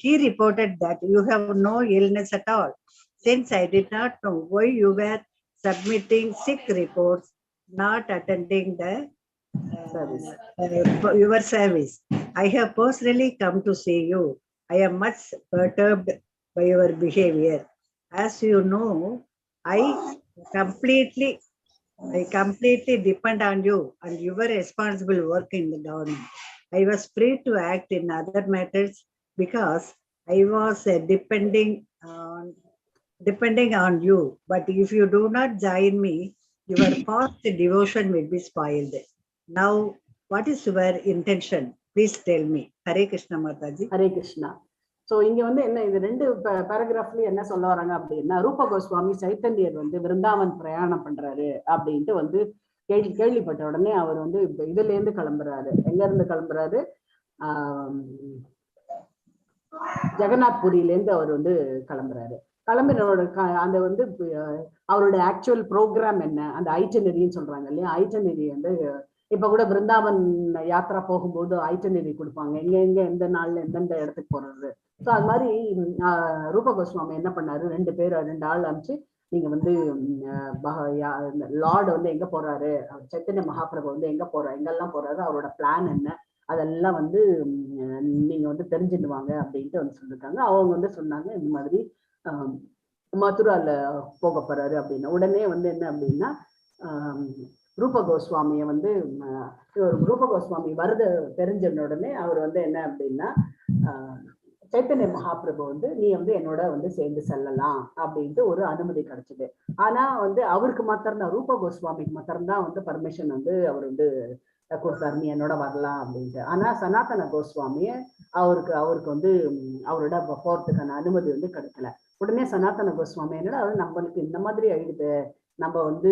he reported that you have no illness at all. Since I did not know why you were submitting sick reports, not attending the your service, I have personally come to see you. I am much perturbed by your behavior. As you know, I completely depend on you and your responsible work in the government. I was free to act in other matters because I was depending on depending on you. But if you do not join me, your past devotion will be spoiled. Now, what is your intention? Please tell me. Hare Krishna Mataji. Hare Krishna. So இங்க வந்து என்ன இது ரெண்டு பேராகிராஃப்லயும் என்ன சொல்ல வராங்க அப்படின்னா, ரூப கோஸ்வாமி சைத்தன்யர் வந்து விருந்தாவன் பிரயாணம் பண்றாரு அப்படின்ட்டு வந்து கேள்விப்பட்ட உடனே அவர் வந்து இதுல இருந்து கிளம்புறாரு. எங்க இருந்து கிளம்புறாரு? ஜெகநாத் புரியில இருந்து அவர் வந்து கிளம்புறாரு. கிளம்பினோட அந்த வந்து அவரோட ஆக்சுவல் ப்ரோக்ராம் என்ன, அந்த ஐட்டனரின்னு சொல்றாங்க இல்லையா, ஐட்டனரி வந்து இப்ப கூட பிருந்தாவன் யாத்திரா போகும்போது ஐட்டனரி கொடுப்பாங்க, எங்க எங்க எந்த நாள்ல எந்தெந்த இடத்துக்கு போறது. ஸோ அது மாதிரி ரூப கோஸ்வாமி என்ன பண்ணாரு, 2 ஆள் அனுப்பிச்சு, நீங்க வந்து லார்டு வந்து எங்க போறாரு, சைத்தன்ய மகாபிரபு வந்து எங்க போறாரு, எங்கெல்லாம் போறாரு, அவரோட பிளான் என்ன, அதெல்லாம் வந்து நீங்க வந்து தெரிஞ்சுடுவாங்க அப்படின்ட்டு வந்து சொல்லியிருக்காங்க. அவங்க வந்து சொன்னாங்க இந்த மாதிரி மதுரால போக போறாரு அப்படின்னா. உடனே வந்து என்ன அப்படின்னா, ரூப கோஸ்வாமியை வந்து ரூப கோஸ்வாமி வருது தெரிஞ்ச உடனே அவர் வந்து என்ன அப்படின்னா, சைத்தன்ய மகாபிரபு வந்து நீ வந்து என்னோட வந்து சேர்ந்து செல்லலாம் அப்படின்ட்டு ஒரு அனுமதி கிடைச்சது. ஆனா வந்து அவருக்கு மாத்திரம்தான், ரூப கோஸ்வாமிக்கு மாத்திரம்தான் வந்து பர்மிஷன் வந்து அவர் வந்து கொடுத்தாரு, நீ என்னோட வரலாம் அப்படின்ட்டு. ஆனா சனாதன கோஸ்வாமிய அவருக்கு வந்து அவரோட போறதுக்கான அனுமதி வந்து கிடைக்கல. உடனே சனாதன கோஸ்வாமி என்னடா நம்மளுக்கு இந்த மாதிரி ஆயிடுது, நம்ம வந்து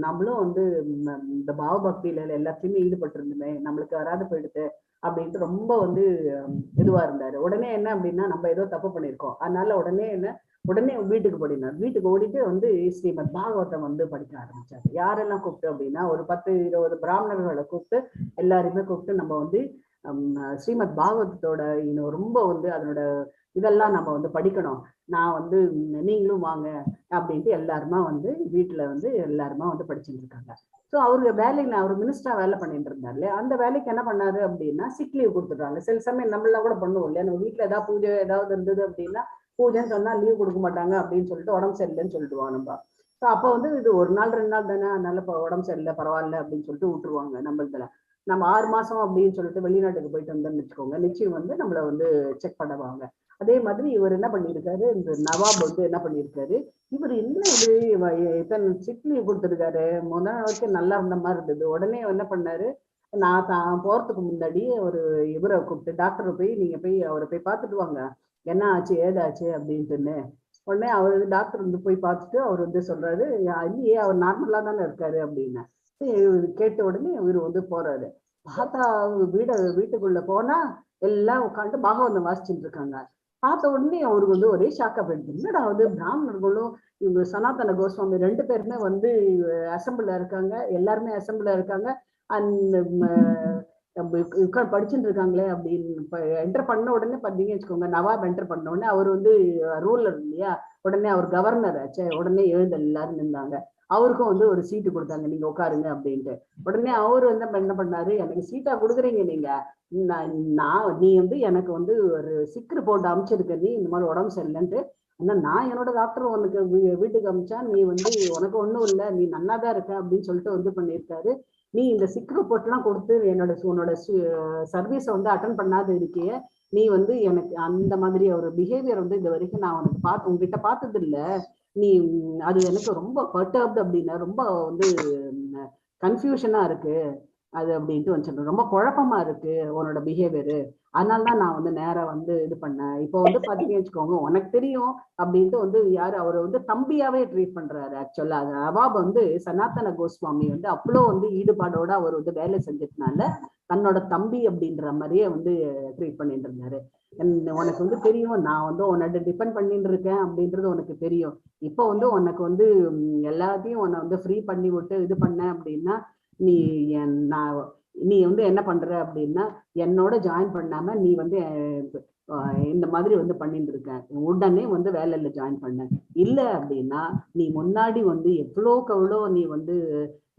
நம்மளும் வந்து இந்த பாவபக்தியில எல்லாத்தையுமே ஈடுபட்டு இருந்தோமே, நம்மளுக்கு வராது போயிடுது அப்படின்ட்டு ரொம்ப வந்து இதுவா இருந்தாரு. உடனே என்ன அப்படின்னா, நம்ம ஏதோ தப்பு பண்ணியிருக்கோம், அதனால உடனே வீட்டுக்கு போடினார். வீட்டுக்கு ஓடிட்டு வந்து ஸ்ரீமத் பாகவதம் வந்து படிக்க ஆரம்பிச்சாரு. யாரெல்லாம் கூப்பிட்டு அப்படின்னா, ஒரு 10-20 பிராமணர்களை கூப்பிட்டு எல்லாருமே கூப்பிட்டு நம்ம வந்து ஸ்ரீமத் பாகவதத்தோட இன்னும் ரொம்ப வந்து அதனோட இதெல்லாம் நம்ம வந்து படிக்கணும், நான் வந்து நீங்களும் வாங்க அப்படின்ட்டு எல்லாருமா வந்து வீட்டுல வந்து எல்லாருமா வந்து படிச்சுட்டு இருக்காங்க. ஸோ அவருக்கு வேலைக்கு, அவர் மினிஸ்டரா வேலை பண்ணிட்டு இருந்தாரு இல்லையா, அந்த வேலைக்கு என்ன பண்ணாரு அப்படின்னா சிக் லீவ் கொடுத்துட்டாங்க. சில சமயம் நம்மளாம் கூட பண்ணுவோம் இல்லையா, நம்ம வீட்டுல ஏதாவது பூஜை ஏதாவது இருந்தது அப்படின்னா, பூஜைன்னு சொன்னா லீவ் கொடுக்க மாட்டாங்க அப்படின்னு சொல்லிட்டு உடம்பு சரியில்லைன்னு சொல்லிடுவோம் நம்ம. ஸோ அப்போ வந்து இது 1 நாள் 2 நாள் தானே, அதனால இப்போ உடம்பு சரியில்லை பரவாயில்ல அப்படின்னு சொல்லிட்டு விட்டுருவாங்க. நம்மளதுல நம்ம 6 மாசம் அப்படின்னு சொல்லிட்டு வெளிநாட்டுக்கு போயிட்டு வந்தோம்னு வச்சுக்கோங்க, நிச்சயம் வந்து நம்மள வந்து செக் பண்ணுவாங்க. அதே மாதிரி இவர் என்ன பண்ணியிருக்காரு, இந்த நவாப் வந்து என்ன பண்ணியிருக்காரு, இவர் என்ன இது இத்தனை சிக் லீவ் கொடுத்துருக்காரு, முதல் நாள் வரைக்கும் நல்லா இருந்த மாதிரி இருந்தது. உடனே என்ன பண்ணாரு, நான் தான் போறதுக்கு முன்னாடி ஒரு இவரை கூப்பிட்டு, டாக்டரை போய் நீங்க போய் அவரை போய் பார்த்துட்டு வாங்க, என்ன ஆச்சு ஏதாச்சு அப்படின்ட்டுன்னு. உடனே அவர் டாக்டர் வந்து போய் பார்த்துட்டு அவர் வந்து சொல்றாரு, இல்லையே அவர் நார்மலா தானே இருக்காரு அப்படின்னு. கேட்ட உடனே இவர் வந்து போறாரு. பார்த்தா வீட்டுக்குள்ள போனா எல்லாம் உட்காந்து பாகவதம் வாசிச்சுட்டு இருக்காங்க. பார்த்த உடனே அவருக்கு வந்து ஒரே ஷாக்கா போயிடுது, என்னடா வந்து பிராமணர்களும் இவங்க சனாதன கோஸ்வாமி 2 பேருமே வந்து அசம்பிளா இருக்காங்க, எல்லாருமே அசம்பிளா இருக்காங்க, உட்காந்து படிச்சுட்டு இருக்காங்களே அப்படின்னு என்டர் பண்ண உடனே பார்த்தீங்கன்னு வச்சுக்கோங்க, நவாப் என்டர் பண்ண உடனே அவர் வந்து ரூலர் இல்லையா, உடனே அவர் கவர்னர் ஆச்சு, உடனே எழுந்து எல்லாரும் நின்றாங்க. அவருக்கும் வந்து ஒரு சீட்டு கொடுத்தாங்க, நீங்க உட்காருங்க அப்படின்ட்டு. உடனே அவரு வந்து என்ன பண்ணாரு, எனக்கு சீட்டா கொடுக்குறீங்க நீங்க, நீ வந்து எனக்கு வந்து ஒரு சிக்கு போட்டு அமிச்சிருக்க, நீ இந்த மாதிரி உடம்பு சரியில்லைன்ட்டு, ஆனா நான் என்னோட டாக்டர் உனக்கு வீட்டுக்கு அமிச்சா நீ வந்து உனக்கு ஒன்றும் இல்லை, நீ நல்லாதான் இருக்க அப்படின்னு சொல்லிட்டு வந்து பண்ணியிருக்காரு. நீ இந்த சிக்கு ரிப்போர்ட்லாம் கொடுத்து உன்னோட சர்வீஸை வந்து அட்டன் பண்ணாத இருக்கிய, நீ வந்து எனக்கு அந்த மாதிரி ஒரு பிஹேவியர் வந்து இது வரைக்கும் நான் உனக்கு உங்ககிட்ட பார்த்தது இல்லை, நீ அது எனக்கு ரொம்ப பர்டர்ப்டு அப்படின்னா, ரொம்ப வந்து கன்ஃபியூஷனா இருக்கு அது அப்படின்ட்டு வந்து சொல்றேன், ரொம்ப குழப்பமா இருக்கு உன்னோட பிஹேவியரு, அதனாலதான் நான் வந்து நேரா வந்து இது பண்ணேன். இப்போ வந்து பாத்தீங்கன்னு வச்சுக்கோங்க, உனக்கு தெரியும் அப்படின்ட்டு வந்து யாரு அவரை வந்து தம்பியாவே ட்ரீட் பண்றாரு. ஆக்சுவலா நவாப் வந்து சனாதன கோஸ்வாமி வந்து அவ்வளோ வந்து ஈடுபாடோட அவர் வந்து வேலை செஞ்சதுனால தன்னோட தம்பி அப்படின்ற மாதிரியே வந்து ட்ரீட் பண்ணிட்டு இருந்தாரு. உனக்கு வந்து தெரியும், நான் வந்து உன்னை டிபெண்ட் பண்ணிட்டு இருக்கேன் அப்படின்றது உனக்கு தெரியும். இப்போ வந்து உனக்கு வந்து எல்லாத்தையும் உன்னை வந்து ஃப்ரீ பண்ணி விட்டு இது பண்ண அப்படின்னா, நீ வந்து என்ன பண்ற அப்படின்னா, என்னோட ஜாயின் பண்ணாம நீ வந்து இந்த மாதிரி வந்து பண்ணிட்டு இருக்க, உடனே வந்து வேலையில ஜாயின் பண்ண இல்ல அப்படின்னா, நீ முன்னாடி வந்து எவ்வளோக்கு எவ்வளோ நீ வந்து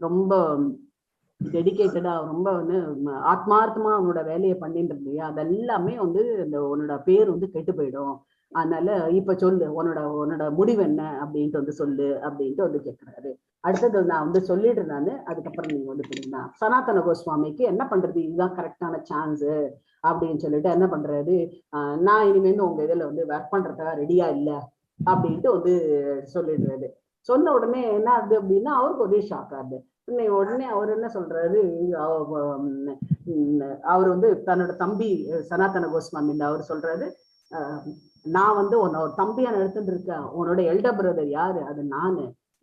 ரொம்ப டெடிகேட்டடா ரொம்ப வந்து ஆத்மார்த்தமா அவனோட வேலையை பண்ணிட்டு இருந்தியா, அதெல்லாமே வந்து இந்த உன்னோட பேர் வந்து கெட்டு போயிடும். அதனால இப்ப சொல்லு, உன்னோட முடிவு என்ன அப்படின்ட்டு வந்து சொல்லு அப்படின்ட்டு வந்து கேட்கிறாரு. அடுத்தது நான் வந்து சொல்லிடுறேன் நானு, அதுக்கப்புறம் நீங்க வந்து சொல்லுங்க. சனாதன கோஸ்வாமிக்கு என்ன பண்றது, இதுதான் கரெக்டான சான்ஸ் அப்படின்னு சொல்லிட்டு என்ன பண்றாரு, நான் இனிமேல் உங்க இதுல வந்து ஒர்க் பண்றதுக்காக ரெடியா இல்லை அப்படின்ட்டு வந்து சொல்லிடுறாரு. சொன்ன உடனே என்ன ஆகுது அப்படின்னா அவருக்கு ஒரே ஷாக் ஆகுது. உடனே அவர் என்ன சொல்றாரு, அவர் வந்து தன்னோட தம்பி சனாதன கோஸ்வாமி அவர் சொல்றாரு, நான் வந்து உன்னை ஒரு தம்பியா எடுத்துட்டு இருக்கேன், உன்னோட எல்டர் பிரதர் யாரு, அது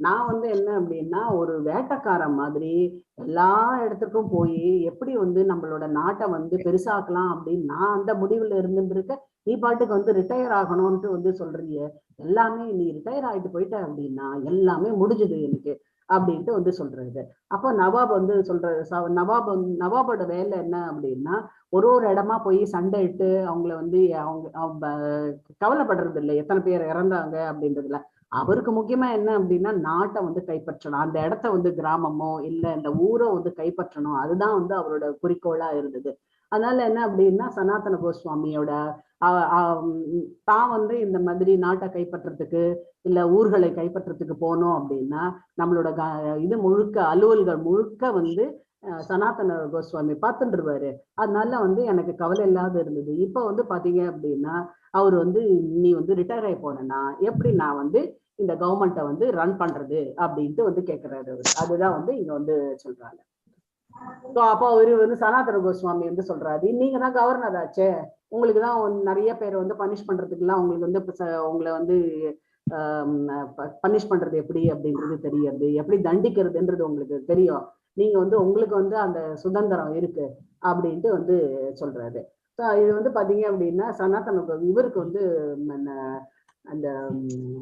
நான் வந்து என்ன அப்படின்னா ஒரு வேட்டைக்காரன் மாதிரி எல்லா இடத்துக்கும் போய் எப்படி வந்து நம்மளோட நாட்டை வந்து பெருசாக்கலாம் அப்படின்னு நான் அந்த முடிவுல இருந்துட்டு இருக்க. நீ பாட்டுக்கு வந்து ரிட்டையர் ஆகணும்ட்டு வந்து சொல்றீங்க, எல்லாமே நீ ரிட்டையர் ஆகிட்டு போயிட்ட அப்படின்னா எல்லாமே முடிஞ்சுது எனக்கு அப்படின்ட்டு வந்து சொல்றாரு. அப்போ நவாப் வந்து சொல்றாரு, நவாபோட வேலை என்ன அப்படின்னா ஒரு இடமா போய் சண்டை இட்டு அவங்கள வந்து அவங்க கவலைப்படுறது இல்லை எத்தனை பேர் இறந்தாங்க அப்படின்றதுல. அவருக்கு முக்கியமா என்ன அப்படின்னா நாட்டை வந்து கைப்பற்றணும், அந்த இடத்த வந்து கிராமமோ இல்ல இந்த ஊரை வந்து கைப்பற்றணும், அதுதான் வந்து அவரோட குறிக்கோளா இருந்தது. அதனால என்ன அப்படின்னா சனாதன கோஸ்வாமியோட தான் வந்து இந்த மாதிரி நாட்டை கைப்பற்றதுக்கு இல்ல ஊர்களை கைப்பற்றதுக்கு போனோம் அப்படின்னா நம்மளோட இது முழுக்க அலுவல்கள் முழுக்க வந்து சனாதன கோஸ்வாமி பார்த்துட்டுருவாரு. அதனால வந்து எனக்கு கவலை இல்லாத இருந்தது. இப்ப வந்து பாத்தீங்க அப்படின்னா அவர் வந்து நீ வந்து ரிட்டையர் ஆகி போனா எப்படி நான் வந்து இந்த கவர்மெண்ட்டை வந்து ரன் பண்றது அப்படின்ட்டு வந்து கேட்கிறாரு. அதுதான் வந்து இங்க வந்து சொல்றாங்க. அப்போ அவரு வந்து சனாதன கோஸ்வாமி வந்து சொல்றாரு, நீங்க தான் கவர்னர் ஆச்சே, உங்களுக்கு தான் நிறைய பேர் வந்து பனிஷ் பண்றதுக்குலாம் உங்களுக்கு வந்து உங்களை வந்து பனிஷ் பண்றது எப்படி அப்படின்றது தெரியாது, எப்படி தண்டிக்கிறதுன்றது உங்களுக்கு தெரியும், நீங்க வந்து உங்களுக்கு வந்து அந்த சுதந்திரம் இருக்கு அப்படின்ட்டு வந்து சொல்றாரு. இது வந்து பாத்தீங்க அப்படின்னா சனாதன இவருக்கு வந்து அந்த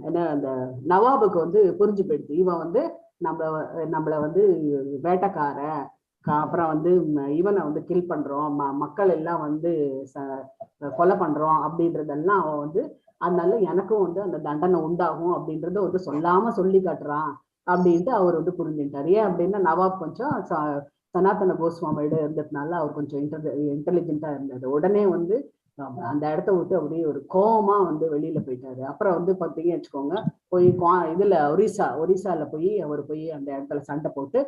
என்ன அந்த நவாபுக்கு வந்து புரிஞ்சு போயிடுச்சு, இவன் வந்து நம்மள வந்து வேட்டைக்கார, அப்புறம் வந்து இவனை வந்து கில் பண்றோம், மக்கள் எல்லாம் வந்து கொலை பண்றோம் அப்படின்றதெல்லாம் அவன் வந்து அதனால எனக்கும் வந்து அந்த தண்டனை உண்டாகும் அப்படின்றத வந்து சொல்லாம சொல்லி காட்டுறான் அப்படின்ட்டு அவர் வந்து புரிஞ்சுட்டாரு. ஏன் அப்படின்னா நவாப் கொஞ்சம் சனாதன கோஸ்வாமியோட இருந்ததுனால அவர் கொஞ்சம் இன்டெலிஜென்ட்டா இருந்தது. உடனே வந்து அந்த இடத்த விட்டு அப்படியே ஒரு கோவமா வந்து வெளியில போயிட்டாரு. அப்புறம் வந்து பாத்தீங்கன்னு வச்சுக்கோங்க, போய் இதுல ஒரிசால போய் அவர் போய் அந்த இடத்துல சண்டை போட்டு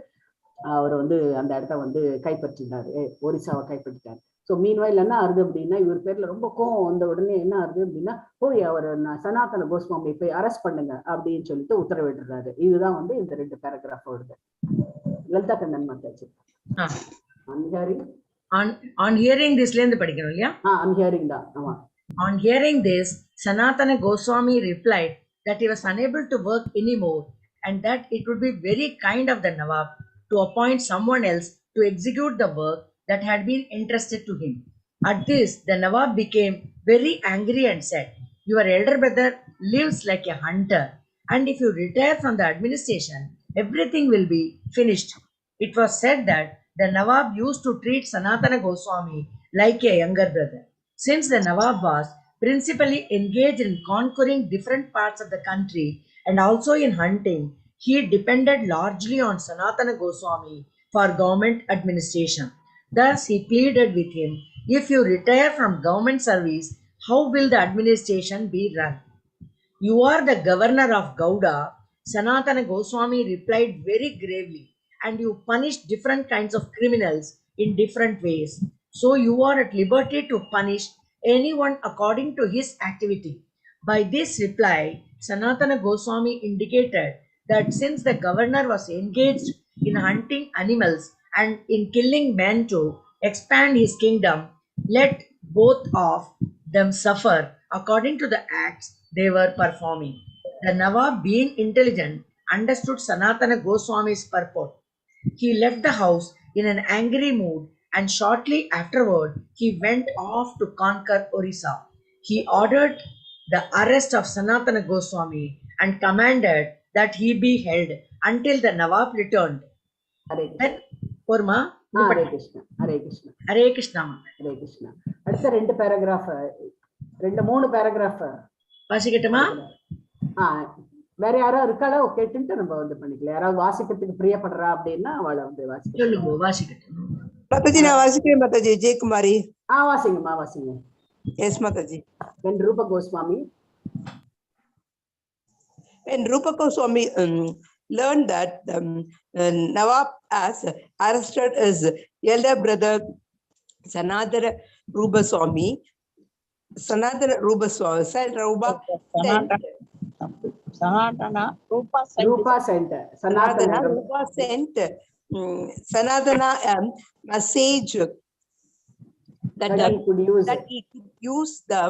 அவர் வந்து அந்த இடத்த வந்து கைப்பற்றினாரு, ஒரிசாவை கைப்பற்றிட்டாரு. ஸோ மீன்வாயில் என்ன ஆகுது அப்படின்னா இவர் பேர்ல ரொம்ப கோவம் வந்த உடனே என்ன ஆகுது அப்படின்னா போய் அவர் சனாதன கோஸ்வாமி போய் அரெஸ்ட் பண்ணுங்க அப்படின்னு சொல்லிட்டு உத்தரவிடுறாரு. இதுதான் வந்து இந்த 2 பேராகிராஃப் வருது. Lalitha Kannan Mataji. On hearing this, I'm hearing that. On hearing this, Sanatana Goswami replied that he was unable to work anymore and that it would be very kind of the Nawab to appoint someone else to execute the work that had been entrusted to him. At this, the Nawab became very angry and said, "Your elder brother lives like a hunter, and if you retire from the administration, everything will be finished." It was said that the Nawab used to treat Sanatana Goswami like a younger brother. Since the Nawab was principally engaged in conquering different parts of the country and also in hunting, he depended largely on Sanatana Goswami for government administration. Thus, he pleaded with him, "If you retire from government service, how will the administration be run?" "You are the governor of Gauda," Sanatana Goswami replied very gravely, "and you punish different kinds of criminals in different ways. So you are at liberty to punish anyone according to his activity." By this reply, Sanatana Goswami indicated that since the governor was engaged in hunting animals and in killing men to expand his kingdom, let both of them suffer according to the acts they were performing. The Nawab, being intelligent, understood Sanatana Goswami's purport. He left the house in an angry mood and shortly afterward he went off to conquer Orissa. He ordered the arrest of Sanatana Goswami and commanded that he be held until the Nawab returned. Then, Porma, Hare Krishna, Hare Krishna, Hare Krishna, Hare Krishna. அடுத்த 2 paragraph 3 paragraph வாசிக்கட்டுமா? வேற யாராவது இருக்காளோ கேட்டுட்டு நம்ம வந்து பண்ணிக்கலாம். யாராவது வாசிக்கிறதுக்கு பிரியப்படுறா அப்படின்னா அவளை வந்து வாசிக்கட்டும். மாதாஜி நான் வாசிக்கிறேன். மாதாஜி ஜெயக்குமாரி. வாசிங்கம்மா வாசிங்க. Yes Mataji. When Rupa Goswami learned that Nawab has arrested his elder brother Sanatana Rupaswamy. Sanatana, Rupa sent. Rupa sent. Sanatana, Sanatana. Rupa sent Sanatana message that he could use the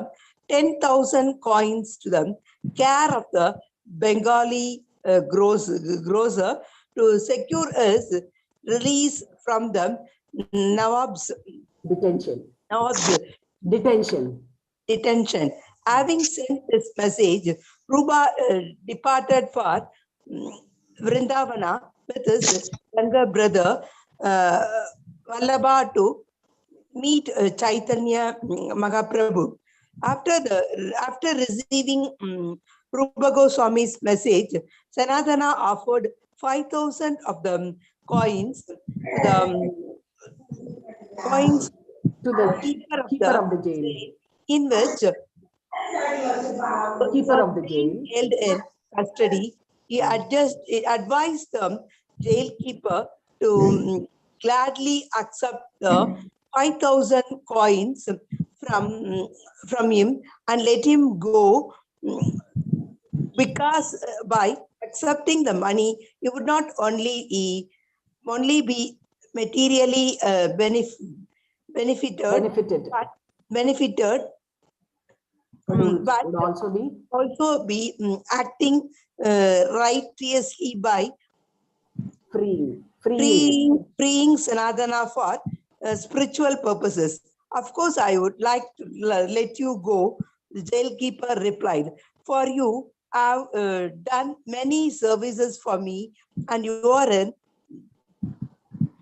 10,000 coins to the care of the Bengali grocer to secure his release from the Nawab's detention. Having sent this message, Rupa departed for Vrindavana with his younger brother Vallabha to meet Chaitanya Mahaprabhu. After receiving Rupa Goswami's message, Sanatana offered 5,000 of the coins to the keeper of the jail, in which keeper of the jail held in custody. He advised the jail keeper to gladly accept the 5,000 coins from him and let him go, because by accepting the money, he would not only be materially benefited, but would also be acting righteously by freeing Sanatana for spiritual purposes. Of course, I would like to let you go. The jailkeeper replied, "For you have done many services for me, and you are in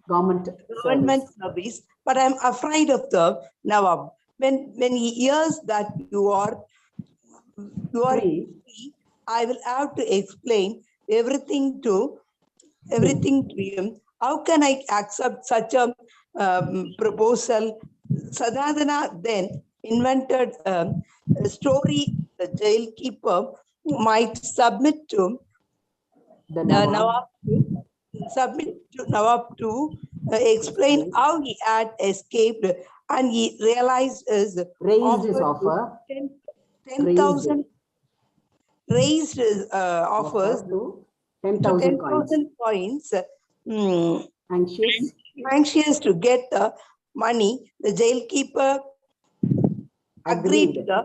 government service, but I'm afraid of the Nawab. When he hears that you are free, I will have to explain everything to him. How can I accept such a proposal?" Sanatana then invented a story the jailkeeper might submit to the Nawab to explain how he had escaped, and he realized his offer. 10,000 raised his offers to 10,000 coins. Anxious to get the money, the jailkeeper agreed to the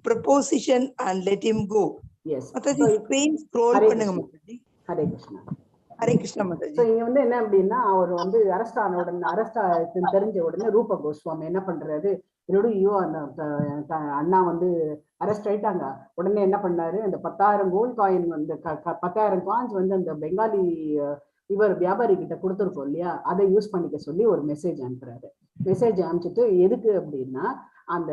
proposition and let him go. Yes. Screen scroll பண்ணுங்க Mataji. Hare Krishna. Hare Krishna Mataji. So இங்க வந்து என்ன அப்படின்னா, அவர் வந்து arrest தெரிஞ்ச உடனே ரூப கோஸ்வாமி என்ன பண்றாரு, ஐயோ அந்த அண்ணா வந்து அரெஸ்ட் ஆயிட்டாங்க. உடனே என்ன பண்ணாரு, அந்த 10,000 கோல்ட் காயின் வந்து 10,000 காயின்ஸ் வந்து அந்த பெங்காலி இவர் வியாபாரி கிட்ட கொடுத்துருக்கோம் இல்லையா, அதை யூஸ் பண்ணிக்க சொல்லி ஒரு மெசேஜ் அனுப்புறாரு. மெசேஜ் அனுப்பிச்சிட்டு எதுக்கு அப்படின்னா, அந்த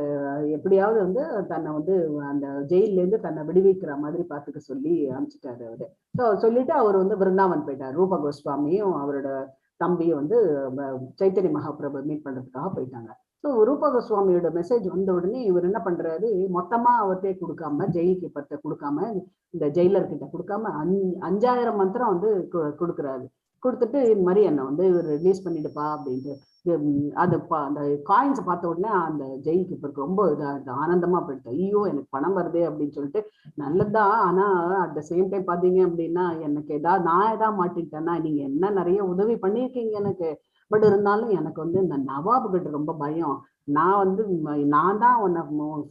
எப்படியாவது வந்து தன்னை வந்து அந்த ஜெயில இருந்து தன்னை விடுவிக்கிற மாதிரி பார்த்துக்க சொல்லி அனுப்பிச்சிட்டாரு அவரு. ஸோ சொல்லிட்டு அவர் வந்து பிருந்தாவன் போயிட்டார். ரூப கோஸ்வாமியும் அவரோட தம்பியும் வந்து சைத்தன்ய மகாபிரபு மீட் பண்றதுக்காக போயிட்டாங்க. ஸோ ரூப கோஸ்வாமியோட மெசேஜ் வந்த உடனே இவர் என்ன பண்றாரு, மொத்தமா அவர்கிட்ட கொடுக்காம, ஜெயில் கீப்பர்கிட்ட கொடுக்காம, இந்த ஜெயிலர் கிட்ட கொடுக்காம 5,000 மந்திரம் வந்து கொடுக்குறாரு. கொடுத்துட்டு இந்த மாதிரி என்னை வந்து ரிலீஸ் பண்ணிடுப்பா அப்படின்ட்டு. அந்த காயின்ஸை பார்த்த உடனே அந்த ஜெயில் கீப்பருக்கு ரொம்ப ஆனந்தமா போயிட்டு, ஐயோ எனக்கு பணம் வருது அப்படின்னு சொல்லிட்டு, நல்லதுதான், ஆனா அட் த சேம் டைம் பாத்தீங்க அப்படின்னா எனக்கு நான் ஏதாவது மாட்டிக்கிட்டேன்னா, நீங்க என்ன நிறைய உதவி பண்ணியிருக்கீங்க எனக்கு, பட் இருந்தாலும் எனக்கு வந்து இந்த நவாபு கிட்ட ரொம்ப பயம். நான் தான் உன்னை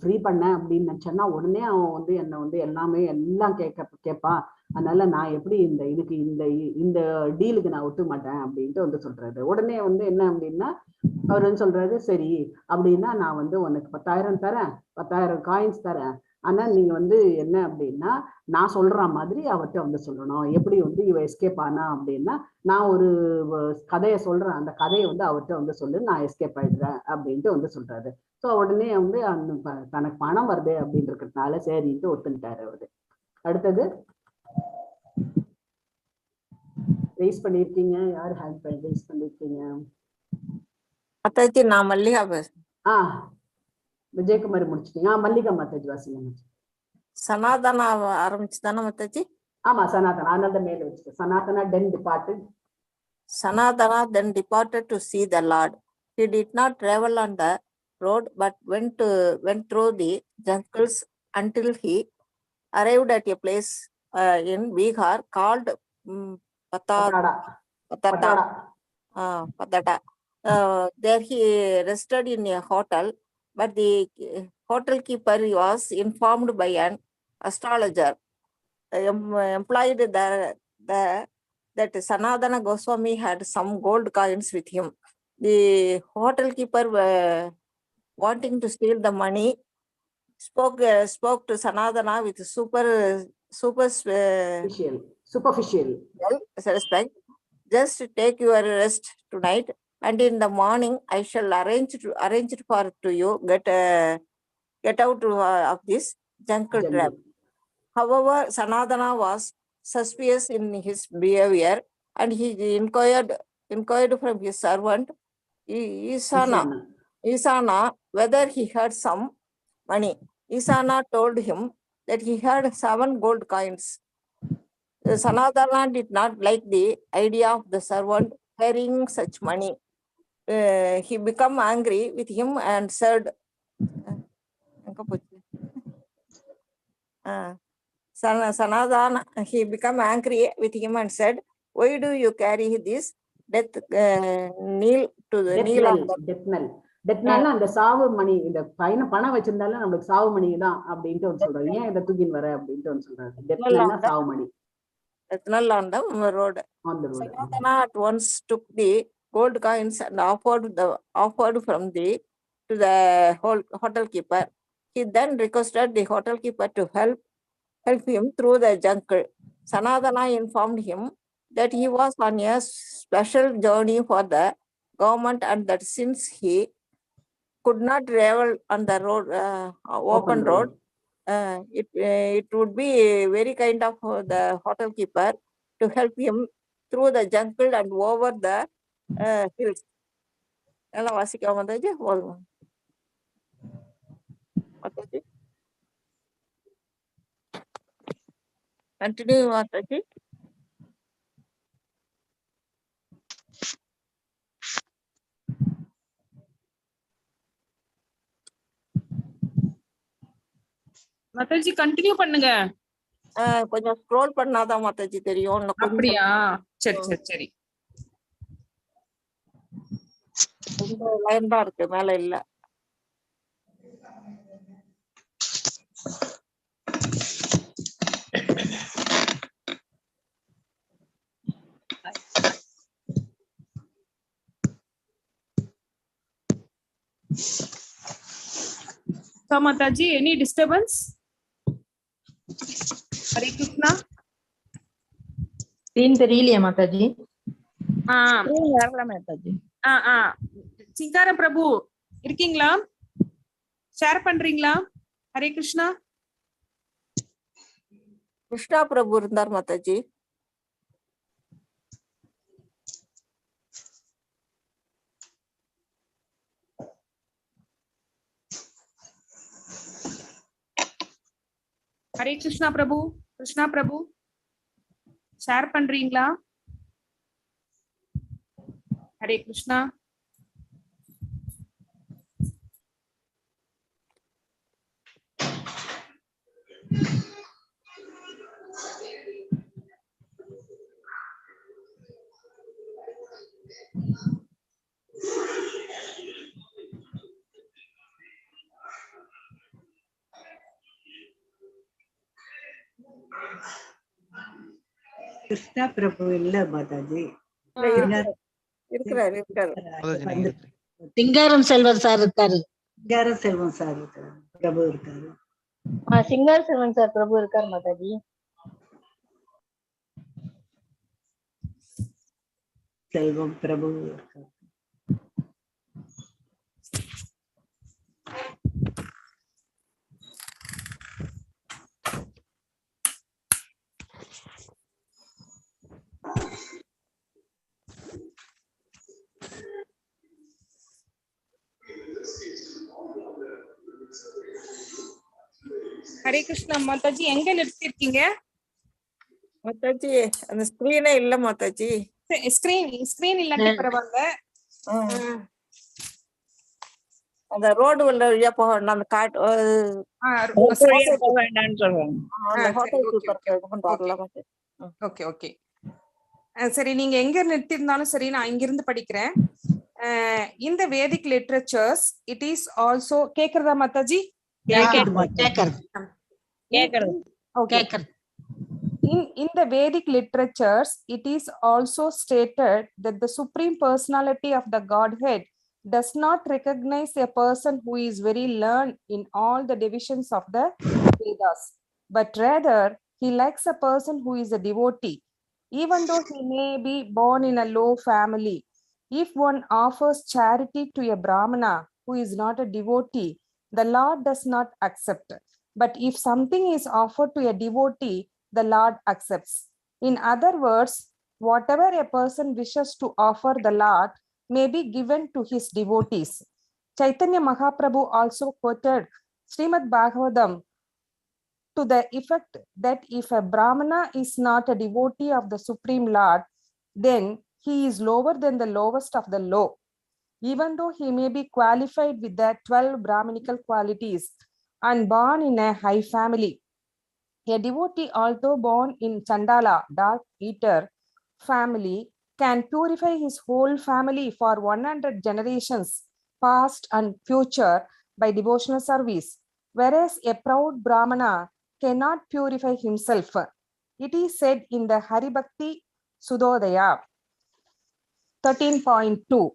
ஃப்ரீ பண்ணேன் அப்படின்னு நினைச்சேன்னா உடனே அவன் வந்து என்னை வந்து எல்லாம் கேட்பான். அதனால நான் எப்படி இந்த டீலுக்கு நான் ஒத்துக்க மாட்டேன் அப்படின்ட்டு வந்து சொல்றாரு. உடனே வந்து என்ன அப்படின்னா, அவர் வந்து சொல்றாரு, சரி அப்படின்னா நான் வந்து உனக்கு 10,000 தரேன், 10,000 காயின்ஸ் தரேன். ஆனா நீங்க வந்து என்ன அப்படின்னா, நான் சொல்ற மாதிரி அவர்கிட்ட வந்து சொல்லணும். எப்படி வந்து இவ எஸ்கேப் ஆனா அப்படின்னா, நான் ஒரு கதையை சொல்றேன், அந்த கதையை வந்து அவர்கிட்ட வந்து சொல்லு, நான் எஸ்கேப் ஆயிடுறேன் அப்படின்ட்டு வந்து சொல்றாரு. ஸோ உடனே வந்து தனக்கு பணம் வருது அப்படின்றதுனால சரின்ட்டு ஒத்துக்கிட்டாரு அவரு. அடுத்தது ரைஸ் பண்ணிருக்கீங்க, யார் ஹேண்ட் ரைஸ் பண்ணிருக்கீங்க? மாதாஜி நான் மல்லிகா பேசுறேன். விஜயகுமாரி முடிச்சிட்டீங்க. மல்லிகா மாதாஜி வாசிங்க. சனாதனா ஆரம்பிச்சு தானே மாதாஜி? ஆமா, சனாதனா. அதனால மேல வச்சுக்கோ. Sanatana then departed. Sanatana then departed to see the Lord. He did not travel on the road but went through the jungles until he arrived at a place in Bihar called Patata. There he rested in a hotel, but the hotel keeper was informed by an astrologer employed that Sanatana Goswami had some gold coins with him. The hotel keeper, wanting to steal the money, spoke to Sanatana with superficial respect. Just take your rest tonight, and in the morning I shall arrange for to you get out of this jungle trap. However, Sanatana was suspicious in his behavior, and he inquired from his servant Isana whether he had some money. Isana told him that he had 7 gold coins. Sanatana did not like the idea of the servant carrying such money. He became angry with him and said, Sanatana, he became angry with him and said, why do you carry this death knell to the death knell அந்த சாவு மணி, இந்த பணம் வச்சிருந்தாலும் நமக்கு சாவு மணி தான் அப்படின்ட்டு வந்து சொல்றாரு. ஏன் இதை தூக்கின்னு வர அப்படின்ட்டு வந்து சொல்றாரு. death knell சாவு மணி. Death knell on the road. Sanatana at once took the gold coins and offered from to the hotel keeper. He then requested the hotel keeper to help him through the jungle. Sanatana informed him that he was on a special journey for the government, and that since he could not travel on the road, open road, it would be very kind of the hotel keeper to help him through the jungle and over the hills. Continue, Mataji. Mataji continue பண்ணுங்க. கொஞ்சம் scroll பண்ணாதான் மாதாஜி தெரியும். அப்படியா? சரி சரி சரி. இந்த line தான் இருக்கு, மேல இல்ல. So Mataji, any disturbance? Hare Krishna. Screen தெரியலையா மாதாஜி? screen வரல மாதாஜி. சிங்கார பிரபு இருக்கீங்களா? ஷேர் பண்றீங்களா? ஹரே கிருஷ்ணா. கிருஷ்ணா பிரபு இருந்தார் மாதாஜி. ஹரே கிருஷ்ணா பிரபு, கிருஷ்ணா பிரபு ஷேர் பண்றீங்களா? ஹரே கிருஷ்ணா. கிருஷ்ணா பிரபு இல்ல மாதாஜி. இருக்கிறாரு. சிங்காரம் செல்வன் சார் இருக்காரு. சிங்காரம் செல்வம் சார் இருக்காரு. பிரபு இருக்காரு. சிங்கார செல்வன் சார் பிரபு இருக்காரு மாதாஜி. செல்வம் பிரபு இருக்காரு. ஹரே கிருஷ்ணா. மாதாஜி எங்க நிறுத்திருக்கீங்க? மாதாஜி அந்த ஸ்கிரீனே இல்ல மாதாஜி. ஸ்கிரீன் இல்லாட்டி பரவாயில்ல. அந்த ரோடு உள்ள வழியா போகணும் அந்த காட்டு ஓகே ஓகே சரி, நீங்க எங்க நிறுத்திருந்தாலும் சரி, நான் இங்கிருந்து படிக்கிறேன். இந்த Vedic literatures it is also கேக்குறதா மாதாஜி? In the Vedic literatures, it is also stated that the Supreme Personality of the Godhead does not recognize a person who is very learned in all the divisions of the Vedas, but rather he likes a person who is a devotee, even though he may be born in a low family. If one offers charity to a Brahmana who is not a devotee, the Lord does not accept. But if something is offered to a devotee, the Lord accepts. In other words, whatever a person wishes to offer the Lord may be given to his devotees. Chaitanya Mahaprabhu also quoted Srimad Bhagavatam to the effect that if a Brahmana is not a devotee of the Supreme Lord, then he is lower than the lowest of the low, even though he may be qualified with the 12 Brahminical qualities and born in a high family. A devotee, although born in Chandala, dark eater family, can purify his whole family for 100 generations, past and future, by devotional service, whereas a proud Brahmana cannot purify himself. It is said in the Haribhakti Sudodaya 13.2.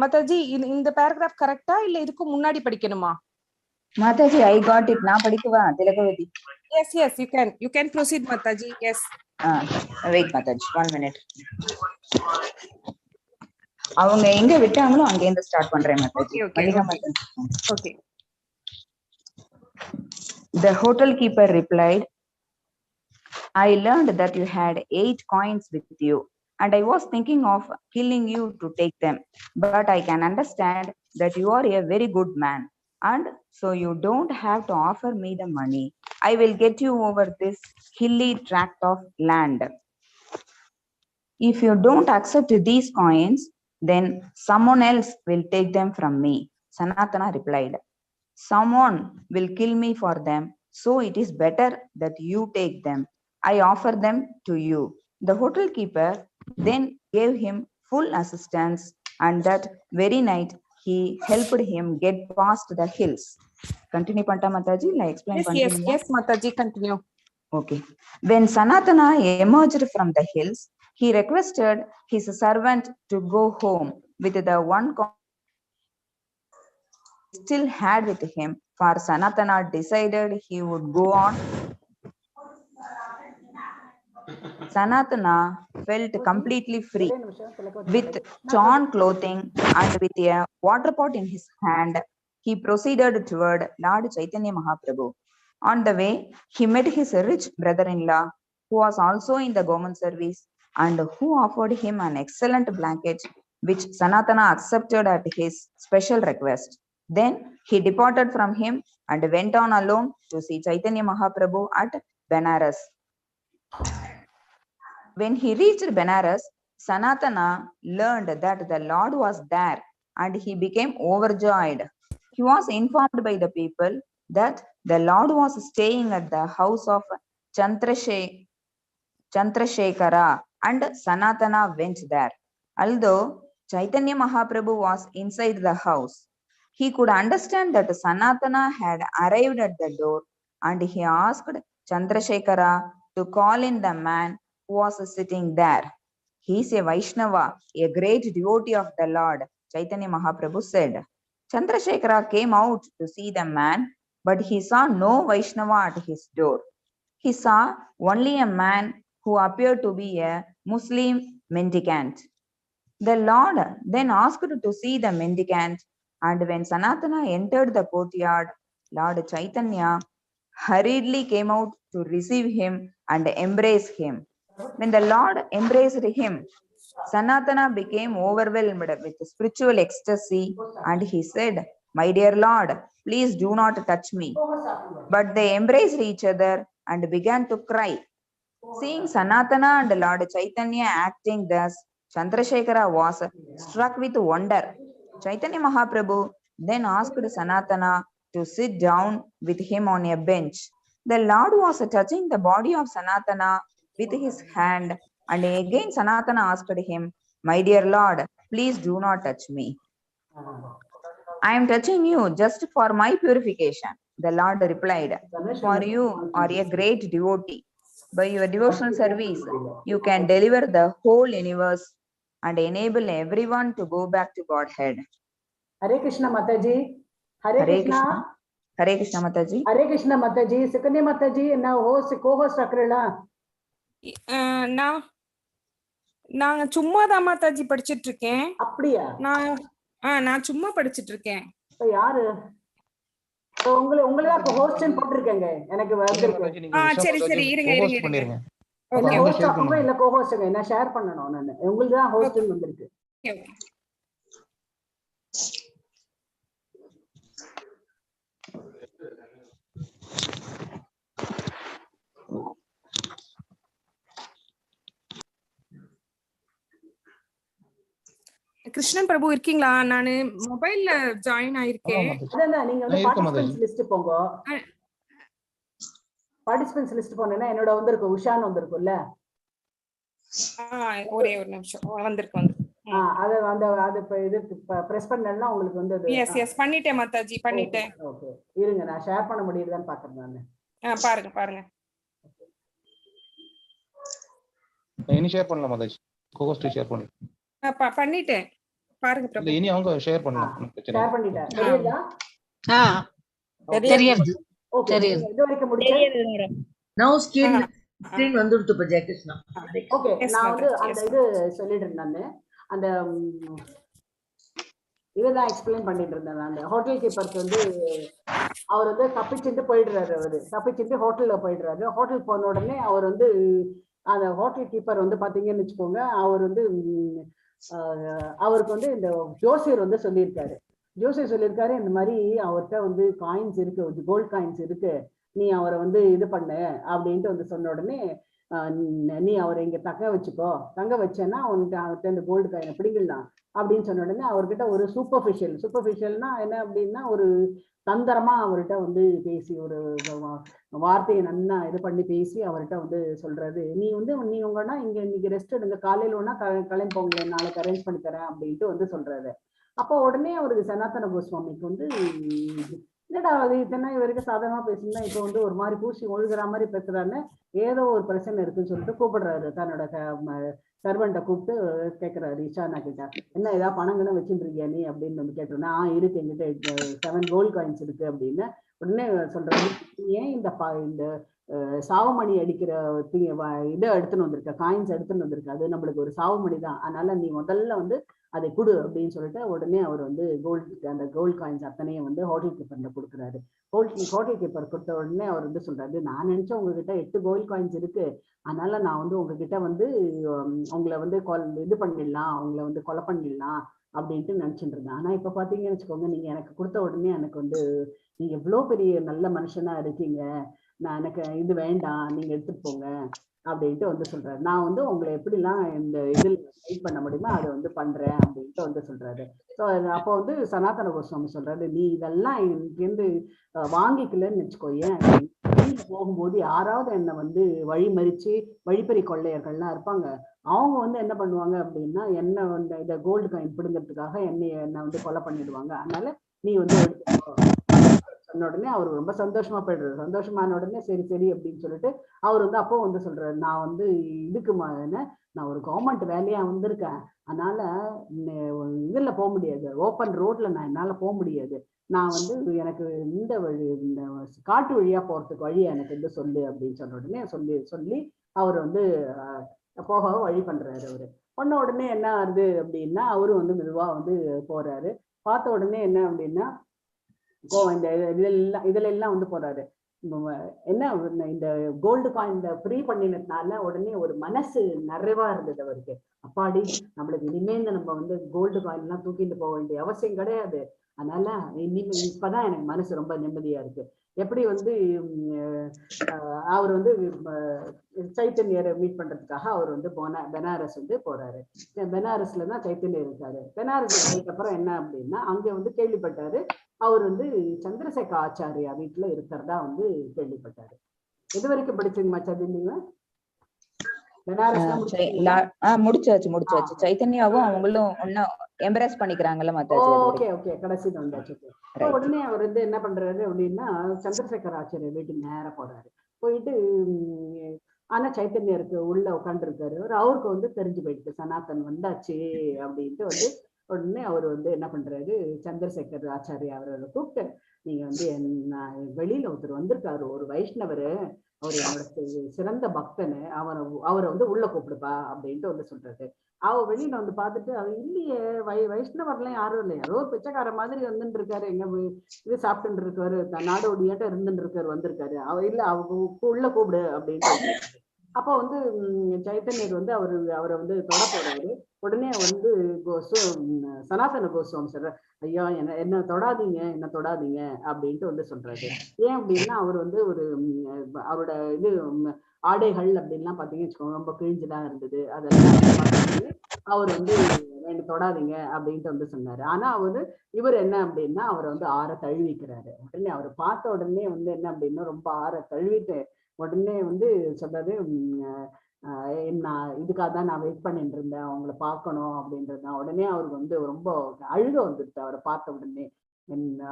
Mataji, இந்த paragraph correct-ஆ இல்ல இதுக்கு முன்னாடி படிக்கணுமா? Mataji, I got it. Na padikkuva Tilakavati. Yes, you can proceed, Mataji. Yes. Wait, Mataji, 1 minute. அவங்க எங்க விட்டாங்களோ அங்க இருந்து start பண்றேன் Mataji. Okay. The hotel keeper replied, I learned that you had 8 coins with you, and I was thinking of killing you to take them. But I can understand that you are a very good man, and so you don't have to offer me the money. I will get you over this hilly tract of land. If you don't accept these coins, then someone else will take them from me. Sanatana replied, someone will kill me for them, so it is better that you take them. I offer them to you. The hotel keeper then gave him full assistance, and that very night he helped him get past the hills. Continue Panta Mataji, I explain. Yes, Mataji, continue. Okay. When Sanatana emerged from the hills, he requested his servant to go home with the one coin he still had with him, for Sanatana decided he would go on. Sanatana felt completely free, with torn clothing and with a water pot in his hand. He proceeded toward Lord Chaitanya Mahaprabhu. On the way, he met his rich brother-in-law, who was also in the government service, and who offered him an excellent blanket, which Sanatana accepted at his special request. Then he departed from him and went on alone to see Chaitanya Mahaprabhu at Benares. When he reached Benares, Sanatana learned that the Lord was there, and he became overjoyed. He was informed by the people that the Lord was staying at the house of Chandrasekhara, and Sanatana went there. Although Chaitanya Mahaprabhu was inside the house, he could understand that Sanatana had arrived at the door, and he asked Chandrasekhara to call in the man who was sitting there. He is a Vaishnava, a great devotee of the Lord, Chaitanya Mahaprabhu said. Chandrasekhara came out to see the man, but he saw no Vaishnava at his door. He saw only a man who appeared to be a Muslim mendicant. The Lord then asked to see the mendicant, and when Sanatana entered the courtyard, Lord Chaitanya hurriedly came out to receive him and embrace him. When the Lord embraced him, Sanatana became overwhelmed with spiritual ecstasy, and he said, my dear Lord, please do not touch me. But they embraced each other and began to cry. Seeing Sanatana and Lord Chaitanya acting thus, Chandrasekhara was struck with wonder. Chaitanya Mahaprabhu then asked Sanatana to sit down with him on a bench. The Lord was touching the body of Sanatana with his hand, and again Sanatana asked him, "My dear Lord, please do not touch me. I am touching you just for my purification." The Lord replied, "For you are a great devotee. By your devotional service, you can deliver the whole universe and enable everyone to go back to Godhead." Hare Krishna Mataji. Hare Krishna. Hare Krishna Mataji. Hare Krishna Mataji. Sikane Mataji, now host, co-host akrela. நான் சும்மா தான் மாதாஜி படிச்சிட்டு இருக்கேன். அப்படியா? நான் சும்மா படிச்சிட்டு இருக்கேன். யாரு உங்களே ஹோஸ்ட்னு போட்டுருக்கேங்க. எனக்கு வந்திருக்கு. சரி சரி இருங்க இருங்க. ஓகே ஹோஸ்ட் அப்பவே இல்ல கோ-ஹோஸ்ட்ங்க. நான் ஷேர் பண்ணனும். நான் உங்களுக்கு தான் ஹோஸ்ட்னு வந்திருக்கு. ஓகே. கிருஷ்ணன் பிரபு இருக்கீங்களா? நானு மொபைல்ல ஜாயின் ஆயிருக்கேன். அதான் நீங்க வந்து பார்ட்டிசிபென்ட்ஸ் லிஸ்ட் போங்க. பார்ட்டிசிபென்ட்ஸ் லிஸ்ட் போனேன்னா என்னோட வந்திருக்கு, உஷான்னு வந்திருக்கும்ல. ஒரே ஒரு நிமிஷம் வந்திருக்கு. அது இது பிரஸ் பண்ணேன்னா உங்களுக்கு வந்து அது எஸ் பண்ணிட்டேன் மாதாஜி பண்ணிட்டேன். ஓகே இருங்க நான் ஷேர் பண்ண முடியுதான்னு பாக்குறேன் நான். பாருங்க. இனி ஷேர் பண்ணலாம் மாதாஜி. கோகோஸ்ட் ஷேர் பண்ணு. பண்ணிட்டேன். பாருங்க பிரபு. இனி அவங்க ஷேர் பண்ணலாம். ஷேர் பண்ணிட்டேன். தெரியுதா? தெரியுது. ஓகே இது வரைக்கும் முடிச்சேன். நவ ஸ்கிரீன் வந்துடுது பா ஜெயகிருஷ்ணா. ஓகே நான் வந்து அந்த இது சொல்லிட்டு இருந்தேன். அந்த இதெல்லாம் எக்ஸ்பிளைன் பண்ணிட்டு இருந்தேன். அந்த ஹோட்டல் கீப்பருக்கு வந்து அவர் வந்து தப்பிச்சுட்டு போயிடுறாரு. தப்பிச்சுட்டு ஹோட்டல்ல போயிடுறாரு. ஹோட்டல் போன உடனே அவர் வந்து அந்த ஹோட்டல் கீப்பர் வந்து பாத்தீங்கன்னு வச்சுக்கோங்க, அவர் வந்து அவருக்கு வந்து இந்த ஜோசியர் வந்து சொல்லியிருக்காரு. இந்த மாதிரி அவர்கிட்ட வந்து காயின்ஸ் இருக்கு, கோல்டு காயின்ஸ் இருக்கு, நீ அவரை வந்து இது பண்ணு அப்படின்ட்டு வந்து சொன்ன உடனே நீ அவரை இங்க தங்க வச்சேன்னா அவர்கிட்ட இந்த கோல்டு காயினை பிடிக்கலாம் அப்படின்னு சொன்ன உடனே அவர்கிட்ட ஒரு சூப்பர்ஃபிஷியல்னா என்ன அப்படின்னா ஒரு தந்திரமா அவர்கிட்ட வந்து பேசி ஒரு வார்த்தையை நல்லா இது பண்ணி பேசி அவர்கிட்ட வந்து சொல்றாரு, நீ உங்கன்னா இங்க இன்னைக்கு ரெஸ்ட் எடுங்க, காலையில ஒன்னா கிளம்பி போங்க, நாளைக்கு அரேஞ்ச் பண்ணி தரேன் அப்படின்ட்டு வந்து சொல்றாரு. அப்போ உடனே அவருக்கு சனாதன கோஸ்வாமிக்கு வந்து என்னடா அது இத்தனை வரைக்கும் சாதாரணமா பேசுனா இப்போ வந்து ஒரு மாதிரி பூசி ஒழுகுற மாதிரி பேசுறான்னு ஏதோ ஒரு பிரச்சனை இருக்குன்னு சொல்லிட்டு கூப்பிடுறாரு. தன்னோட சர்வெண்ட்டை கூப்பிட்டு கேட்கிறாரு இஷானா கிட்ட, என்ன ஏதாவது பணங்கன்னு வச்சுருக்கியா நீ அப்படின்னு வந்து கேட்டோன்னா, இருக்கு எங்கிட்ட 7 கோல்டு காயின்ஸ் இருக்கு அப்படின்னு. உடனே சொல்றாரு, ஏன் இந்த சாவமணி அடிக்கிற இதை எடுத்துன்னு வந்திருக்க, காயின்ஸ் எடுத்துன்னு வந்திருக்க, அது நம்மளுக்கு ஒரு சாவமணி தான், அதனால நீ முதல்ல வந்து அதை கொடு அப்படின்னு சொல்லிட்டு உடனே அவர் வந்து அந்த கோல்டு காயின்ஸ் அத்தனையும் வந்து ஹோட்டல் கீப்பர்ல கொடுக்குறாரு. ஹோட்டல் கீப்பர் கொடுத்த உடனே அவர் வந்து சொல்றாரு, நான் நினைச்சேன் உங்ககிட்ட 8 கோல்டு காயின்ஸ் இருக்கு, அதனால நான் வந்து உங்ககிட்ட வந்து உங்களை வந்து இது பண்ணிடலாம், உங்களை வந்து கொலை பண்ணிடலாம் அப்படின்ட்டு நினைச்சிட்டு இருந்தேன். ஆனா இப்ப பாத்தீங்கன்னு வச்சுக்கோங்க, நீங்க எனக்கு கொடுத்த உடனே எனக்கு வந்து நீங்க எவ்வளவு பெரிய நல்ல மனுஷனா இருக்கீங்க, நான் எனக்கு இது வேண்டாம், நீங்க எடுத்துட்டு போங்க அப்படின்ட்டு வந்து சொல்றாரு. நான் வந்து உங்களை எப்படிலாம் இந்த இதில் கைட் பண்ண முடியுமோ அதை வந்து பண்றேன் அப்படின்ட்டு வந்து சொல்றாரு. ஸோ அப்போ வந்து சனாதன கோஸ்வாமி சொல்றாரு, நீ இதெல்லாம் இங்கேருந்து வாங்கிக்கலன்னு வச்சுக்கோயேன், போகும்போது யாராவது என்னை வந்து வழிமறிச்சு வழிப்பறி கொள்ளையர்கள்லாம் இருப்பாங்க, அவங்க வந்து என்ன பண்ணுவாங்க அப்படின்னா என்ன வந்து இதை கோல்டு காயின் பிடுங்கிறதுக்காக என்னை வந்து கொலை பண்ணிடுவாங்க, அதனால நீ வந்து சொன்ன உடனே அவர் ரொம்ப சந்தோஷமா போயிடுறாரு. சந்தோஷமான உடனே சரி சரி அப்படின்னு சொல்லிட்டு அவர் வந்து அப்போ வந்து சொல்றாரு, நான் வந்து இதுக்கு நான் ஒரு கவர்மெண்ட் வேலையா வந்திருக்கேன், அதனால இதுல போக முடியாது, ஓப்பன் ரோட்ல நான் என்னால போக முடியாது, நான் வந்து எனக்கு இந்த வழி இந்த காட்டு வழியா போறதுக்கு வழி எனக்கு வந்து சொல்லு அப்படின்னு சொன்ன உடனே சொல்லி அவர் வந்து போக வழி பண்றாரு. அவரு பண்ண உடனே என்ன ஆகுது அப்படின்னா அவரும் வந்து மெதுவா வந்து போறாரு. பார்த்த உடனே என்ன அப்படின்னா இந்த இதுல எல்லாம் வந்து போறாரு. என்ன இந்த கோல்டு காயின் ஃப்ரீ பண்ணினதுனால உடனே ஒரு மனசு நிறைவா இருந்தது அவருக்கு. அப்பாடி நம்மளுக்கு இனிமே நம்ம வந்து கோல்டு காயின் எல்லாம் தூக்கிட்டு போக வேண்டிய அவசியம் கிடையாது, அதனால இனிமே இப்பதான் எனக்கு மனசு ரொம்ப நிம்மதியா இருக்கு. எப்படி வந்து அவர் வந்து சைத்தன்யரை மீட் பண்றதுக்காக அவர் வந்து பெனாரஸ் வந்து போறாரு. பெனாரஸ்ல தான் சைத்தன்யர் இருக்காரு. பெனாரஸ் அதுக்கப்புறம் என்ன அப்படின்னா அங்க வந்து கேள்விப்பட்டாரு அவர் வந்து சந்திரசேகர ஆச்சாரியா வீட்டுல இருக்கிறதா வந்து கேள்விப்பட்டாரு. எது வரைக்கும் படிச்சீங்க மச்சாதி நீங்க? முடிச்சாச்சு. சைத்தன்யாவும் அவங்களும் ஒன்னும் எம்பரேஸ் பண்ணிக்கிறாங்கல்ல மாதாஜி. ஓகே ஓகே, கடைசி வந்தாச்சு. உடனே அவர் வந்து என்ன பண்றாரு அப்படின்னா சந்திரசேகர ஆச்சாரிய வீட்டுக்கு நேரம் போறாரு. போயிட்டு ஆனா சைத்தன்யருக்கு உள்ள உட்காந்துருக்காரு. அவருக்கு வந்து தெரிஞ்சு போயிடுது சனாதன் வந்தாச்சு அப்படின்ட்டு வந்து உடனே அவர் வந்து என்ன பண்றாரு சந்திரசேகர் ஆச்சாரியா அவரை கூப்பிட்டு நீங்க வந்து வெளியில ஒருத்தர் வந்திருக்காரு, ஒரு வைஷ்ணவர், அவர் என்னோட சிறந்த பக்தனு, அவரை வந்து உள்ள கூப்பிடுப்பா அப்படின்ட்டு வந்து சொல்றாரு. அவ வெளியில வந்து பார்த்துட்டு அவர் இல்லையே வைஷ்ணவர்லாம் யாரும் இல்லை, ஏதோ பிச்சைக்கார மாதிரி வந்துட்டு இருக்காரு, எங்க இது சாப்பிட்டு இருக்காரு, நாடோடியாட்ட இருந்துட்டு இருக்காரு, வந்திருக்காரு, அவ இல்ல அவங்க உள்ள கூப்பிடு அப்படின்ட்டு. அப்போ வந்து சைத்தன்யர் வந்து அவரை வந்து தொட போறாரு. உடனே வந்து சனாதன கோஸ்வாமி சொல்ற, ஐயா என்ன தொடாதீங்க, என்ன தொடாதீங்க அப்படின்ட்டு வந்து சொல்றாரு. ஏன் அப்படின்னா அவர் வந்து ஒரு அவரோட இது ஆடைகள் அப்படின்லாம் பார்த்தீங்கன்னு வச்சுக்கோங்க ரொம்ப கிழிஞ்சுதான் இருந்தது. அதெல்லாம் அவர் வந்து என்ன தொடாதீங்க அப்படின்ட்டு வந்து சொன்னாரு. ஆனா இவர் என்ன அப்படின்னா அவரை வந்து ஆற தழுவிக்கிறாரு. உடனே அவர் பார்த்த உடனே வந்து என்ன அப்படின்னா ரொம்ப ஆற தழுவிட்டு உடனே வந்து சொல்றது நான் இதுக்காக தான் நான் வெயிட் பண்ணிட்டு இருந்தேன், அவங்களை பார்க்கணும் அப்படின்றது தான். உடனே அவருக்கு வந்து ரொம்ப அழுக வந்துடுச்சு அவரை பார்த்த உடனே.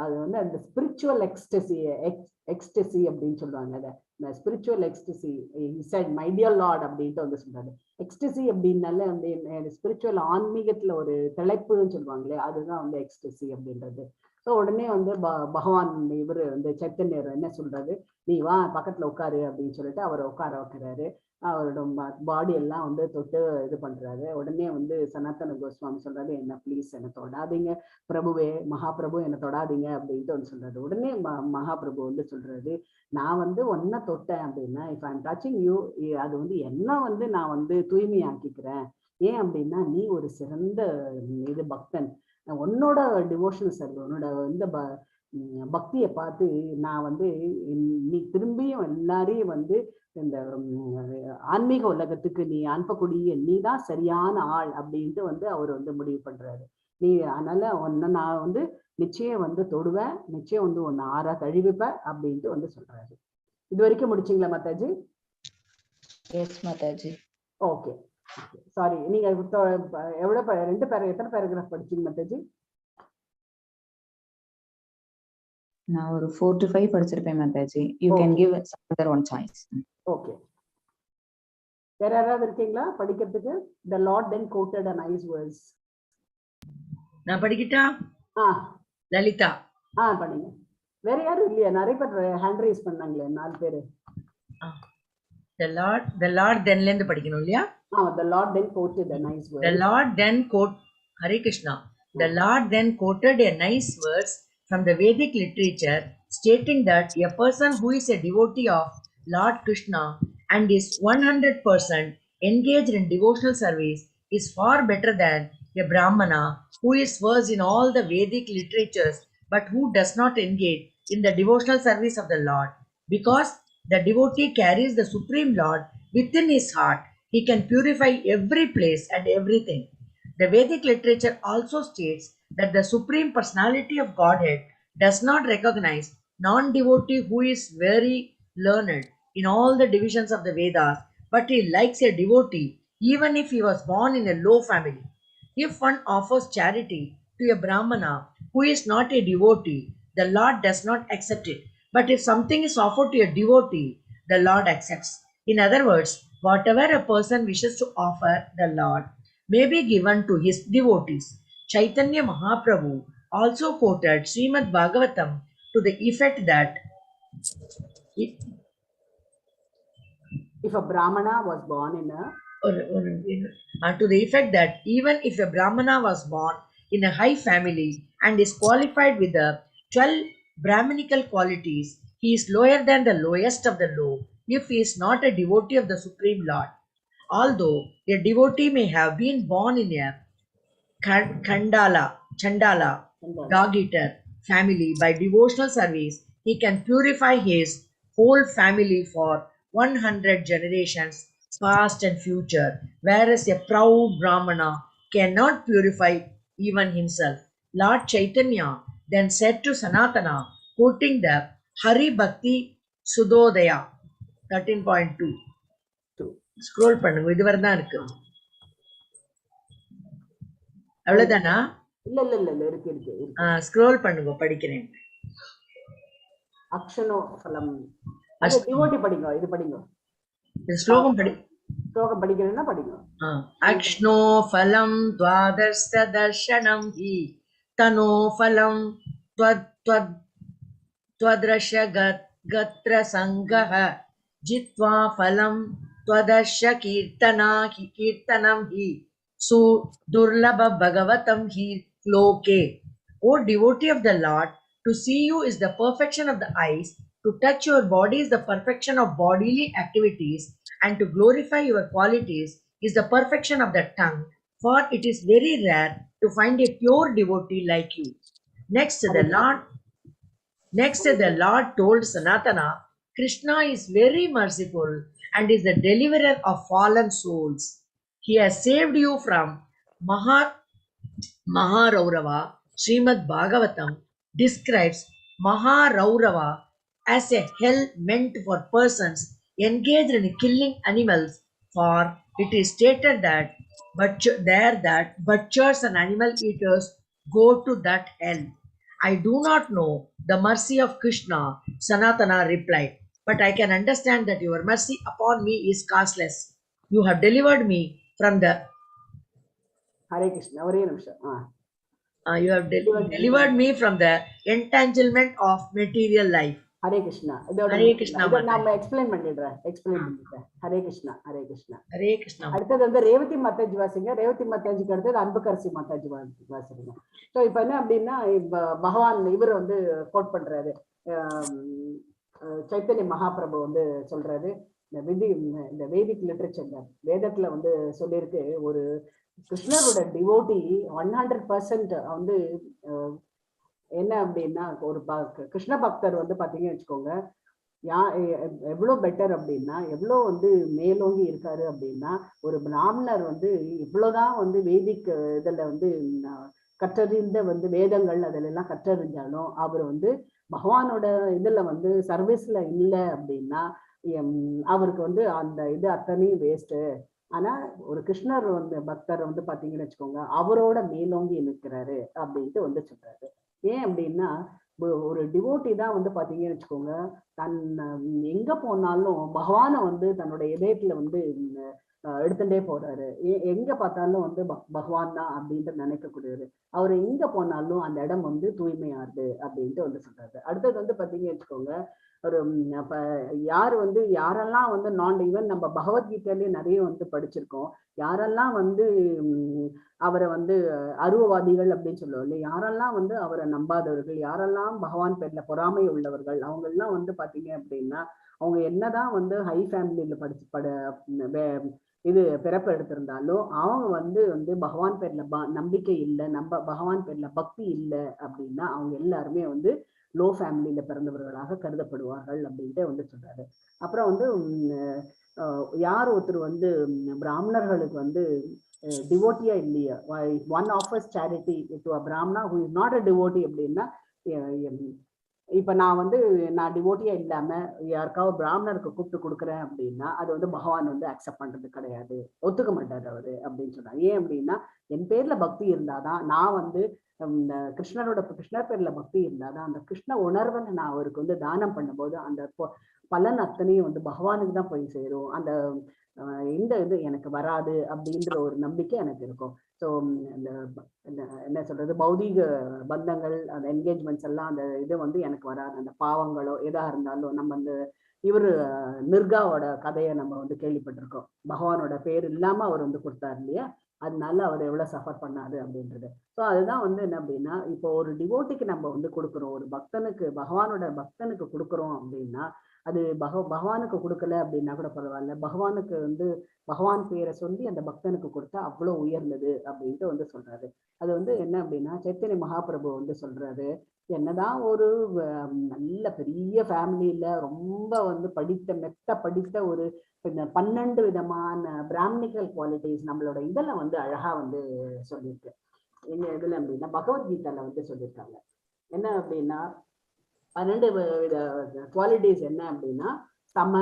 அது வந்து அந்த ஸ்பிரிச்சுவல் எக்ஸ்டசி அப்படின்னு சொல்லுவாங்க. அதை இந்த spiritual ecstasy my dear Lord அப்படின்ட்டு வந்து சொல்றாரு. எக்ஸ்டசி அப்படின்னால வந்து ஸ்பிரிச்சுவல் ஆன்மீகத்துல ஒரு திளைப்புன்னு சொல்லுவாங்களே, அதுதான் வந்து எக்ஸ்டசி அப்படின்றது. ஸோ உடனே வந்து பகவான் இவர் வந்து சைத்தன்யர் என்ன சொல்றாரு, நீ வா பக்கத்துல உட்காரு அப்படின்னு சொல்லிட்டு அவரை உட்கார வைக்கிறாரு. அவரோட பாடி எல்லாம் வந்து தொட்டு இது பண்றாரு. உடனே வந்து சனாதன கோஸ்வாமி சொல்றாரு, என்ன ப்ளீஸ் என்ன தொடாதீங்க பிரபுவே, மகாபிரபு என்ன தொடாதீங்க அப்படின்ட்டு வந்து சொல்றாரு. உடனே மகாபிரபு வந்து சொல்றாரு, நான் வந்து ஒன்ன தொட்டேன் அப்படின்னா if I am touching you, அது வந்து என்ன வந்து நான் வந்து தூய்மையாக்கிக்கிறேன். ஏன் அப்படின்னா நீ ஒரு சிறந்த இது பக்தன், உன்னோட டிவோஷன் சர்வ், உன்னோட இந்த பக்தியை பார்த்து நான் வந்து நீ திரும்பியும் எல்லாரையும் வந்து இந்த ஆன்மீக உலகத்துக்கு நீ அனுப்பக்கூடிய நீ தான் சரியான ஆள் அப்படின்ட்டு வந்து அவர் வந்து முடிவு பண்றாரு. நீ அதனால உன்னை நான் வந்து நிச்சயம் வந்து தொடுவேன், நிச்சயம் வந்து உன்னை ஆறா தழுவிப்பேன் அப்படின்ட்டு வந்து சொல்றாரு. இது வரைக்கும் முடிச்சிங்களா மாதாஜி? எஸ் மாதாஜி. ஓகே, சாரி, நீங்க எவ்வளவு எத்தனை பேராகிராஃப் படிச்சீங்க மாதாஜி? நான் ஒரு 4 to 5 படிச்சிருப்பேன் மாதாஜி. You can give another one choice. ஓகே, வேற யாராவது இருக்கீங்களா படிக்கிறதுக்கு? The Lord then quoted a nice verse. நான் படிக்கிட்டா? லலிதா பண்ணுங்க. வேற யாரும் இல்லையா? நிறைய பேர் ஹேண்ட் ரைஸ் பண்ணாங்களே, 4 பேரு. The Lord then ல இருந்து படிக்கணும் இல்லையா? The Lord then quoted a nice verse. The Lord then Hare Krishna. The Lord then quoted a nice verse from the Vedic literature stating that a person who is a devotee of Lord Krishna and is 100% engaged in devotional service is far better than a Brahmana who is versed in all the Vedic literatures but who does not engage in the devotional service of the Lord. Because the devotee carries the Supreme Lord within his heart, he can purify every place and everything. The Vedic literature also states that the Supreme Personality of Godhead does not recognize non-devotee who is very learned in all the divisions of the Vedas, but he likes a devotee even if he was born in a low family. If one offers charity to a Brahmana who is not a devotee, the Lord does not accept it. But if something is offered to a devotee, the Lord accepts. In other words, whatever a person wishes to offer the Lord may be given to his devotees. Chaitanya Mahaprabhu also quoted Srimad Bhagavatam to the effect that if a Brahmana was born in a to the effect that even if a Brahmana was born in a high family and is qualified with the 12 Brahminical qualities, he is lower than the lowest of the low if he is not a devotee of the Supreme Lord. Although a devotee may have been born in a Chandala dog eater family by devotional service, he can purify his whole family for 100 generations past and future, whereas a proud Brahmana cannot purify even himself. Lord Chaitanya then said to Sanatana, quoting the Hari Bhakti Sudodaya 13.2. Scroll பண்ணுங்க, இதுவரை தான் இருக்கு. அவ்வளவுதானா? இல்ல இருக்கு. Scroll பண்ணுங்க, படிக்கிறேன். அக்ஷனோ ஃபலம். அது டிவோட்டி படிங்க, இது படிங்க. ஸ்லோகம் படிக்கிறேன்னா படிங்க. அக்ஷ்ணோ ஃபலம் த்வாதஸ்த தர்ஷனம் ஹி தனோ ஃபலம் த்வத்ரஷ கத்ர சங்கஹ ஜித்வா ஃபலம் த்வதர்ஷ கீர்த்தனம் ஹி சு துர்லப பகவதம் ஹி லோகே. O devotee of the Lord, to see you is the perfection of the eyes, to touch your body is the perfection of bodily activities, and to glorify your qualities is the perfection of the tongue, for it is very rare to find a pure devotee like you. Next, the Lord told Sanatana, Krishna is very merciful and is the deliverer of fallen souls. He has saved you from Maharaurava. Srimad Bhagavatam describes Maharaurava as a hell meant for persons engaged in killing animals, for it is stated that butchers and animal eaters go to that hell. I do not know the mercy of Krishna, Sanatana replied, but I can understand that your mercy upon me is causeless. You have delivered me from the Hare Krishna. Orey nimisham. You have delivered me from the entanglement of material life. Hare Krishna. Hare Krishna. நான் explain பண்ணிடுறேன். Hare Krishna. Hare Krishna. அடுத்தது வந்து ரேவதி மாதாஜி வாசிங்க. ரேவதி மாதாஜிக்கு அடுத்தது அன்புக்கரசி மாதாஜி வாசிங்க. So இப்போ என்ன அப்படின்னா, பகவான் இவர் வந்து கோட் பண்றாரு, சைத்தன்ய மகாபிரபு வந்து சொல்றாரு, இந்த வேதிக் லிட்ரேச்சர் வேதத்துல வந்து சொல்லியிருக்கு, ஒரு கிருஷ்ணரோட டிவோட்டி 100% வந்து என்ன அப்படின்னா, ஒரு கிருஷ்ண பக்தர் வந்து பாத்தீங்கன்னு வச்சுக்கோங்க, எவ்வளவு பெட்டர் அப்படின்னா, எவ்வளவு வந்து மேலோங்கி இருக்காரு அப்படின்னா, ஒரு பிராமணர் வந்து இவ்வளவுதான் வந்து வேதிக் இதுல வந்து கற்றறிந்த வந்து வேதங்கள் அதுல எல்லாம் கற்றறிஞ்சாலும் அவர் வந்து பகவானோட இதுல வந்து சர்வீஸ்ல இல்லை அப்படின்னா அவருக்கு வந்து அந்த இது அத்தனையும் வேஸ்ட். ஆனா ஒரு கிருஷ்ணர் வந்து பக்தர் வந்து பாத்தீங்கன்னு வச்சுக்கோங்க, அவரோட மேலோங்கி நிற்கிறாரு அப்படின்ட்டு வந்து சொல்றாரு. ஏன் அப்படின்னா, ஒரு டிவோட்டி தான் வந்து பாத்தீங்கன்னு வச்சுக்கோங்க, எங்க போனாலும் பகவானை வந்து தன்னோட இதயத்துல வந்து எடுத்துட்டே போறாரு. எங்க பார்த்தாலும் வந்து பகவான் தான் அப்படின்ட்டு நினைக்கக்கூடியது. அவர் எங்க போனாலும் அந்த இடம் வந்து தூய்மையாருது அப்படின்ட்டு வந்து சொல்றாரு. அடுத்தது வந்து பாத்தீங்கன்னு வச்சுக்கோங்க, ஒரு யார் வந்து யாரெல்லாம் வந்து ஈவன் நம்ம பகவத்கீதையிலேயே நிறைய வந்து படிச்சிருக்கோம், யாரெல்லாம் வந்து அவரை வந்து அருவவாதிகள் அப்படின்னு சொல்லுவோம் இல்லையா, யாரெல்லாம் வந்து அவரை நம்பாதவர்கள், யாரெல்லாம் பகவான் பேர்ல பொறாமை உள்ளவர்கள், அவங்க எல்லாம் வந்து பாத்தீங்க அப்படின்னா, அவங்க என்னதான் வந்து ஹை ஃபேமிலியில இது பிறப்பு எடுத்திருந்தாலும் அவங்க வந்து பகவான் பேர்ல நம்பிக்கை இல்லை, பகவான் பேர்ல பக்தி இல்லை அப்படின்னா அவங்க எல்லாருமே வந்து லோ ஃபேமிலியில பிறந்தவர்களாக கருதப்படுவார்கள் அப்படின்ட்டு வந்து சொல்றாரு. அப்புறம் வந்து யார் ஒருத்தர் வந்து பிராமணர்களுக்கு வந்து டிவோட்டியா இல்லையா, one offers charity to a Brahmana who is not a devotee அப்படின்னா, இப்ப நான் டிவோட்டியா இல்லாம யாருக்காவது பிராமணருக்கு கூப்பிட்டு கொடுக்குறேன் அப்படின்னா அது வந்து பகவான் வந்து அக்செப்ட் பண்றது கிடையாது, ஒத்துக்க மாட்டாரு அவரு அப்படின்னு சொன்னாங்க. ஏன் அப்படின்னா, என் பேர்ல பக்தி இருந்தாதான், நான் வந்து கிருஷ்ணர் பேர்ல பக்தி இருந்தாதான் அந்த கிருஷ்ண உணர்வை நான் அவருக்கு வந்து தானம் பண்ணும்போது அந்த பலன் அத்தனையும் வந்து பகவானுக்கு தான் போய் சேரும், அந்த இந்த இது எனக்கு வராது அப்படின்ற ஒரு நம்பிக்கை எனக்கு இருக்கும். ஸோ இந்த என்ன சொல்றது, பௌதீக பந்தங்கள் அந்த என்கேஜ்மெண்ட்ஸ் எல்லாம் அந்த இது வந்து எனக்கு வராது, அந்த பாவங்களோ எதா இருந்தாலும். நம்ம அந்த இவரு மிர்காவோட கதையை நம்ம வந்து கேள்விப்பட்டிருக்கோம், பகவானோட பேர் இல்லாம அவர் வந்து கொடுத்தாரு இல்லையா, அதனால அவர் எவ்வளவு சஃபர் பண்ணாரு அப்படின்றது. ஸோ அதுதான் வந்து என்ன அப்படின்னா, இப்போ ஒரு டிவோட்டிக்கு நம்ம வந்து கொடுக்குறோம், ஒரு பக்தனுக்கு பகவானோட பக்தனுக்கு கொடுக்குறோம் அப்படின்னா அது பகவானுக்கு கொடுக்கல அப்படின்னா கூட பரவாயில்ல, பகவானுக்கு வந்து பகவான் பேரை சொல்லி அந்த பக்தனுக்கு கொடுத்தா அவ்வளவு உயர்ந்தது அப்படின்ட்டு வந்து சொல்றாரு. அது வந்து என்ன அப்படின்னா சைத்தன்ய மகாபிரபு வந்து சொல்றாரு, என்னதான் ஒரு நல்ல பெரிய ஃபேமிலியில ரொம்ப வந்து மெத்த படித்த ஒரு 12 விதமான பிராமணிக்கல் குவாலிட்டிஸ் நம்மளோட இதெல்லாம் வந்து அழகா வந்து சொல்லியிருக்கு. எங்க இதுல அப்படின்னா பகவத்கீதால வந்து சொல்லியிருக்காங்க. என்ன அப்படின்னா 12 குவாலிட்டிஸ் என்ன அப்படின்னா சம,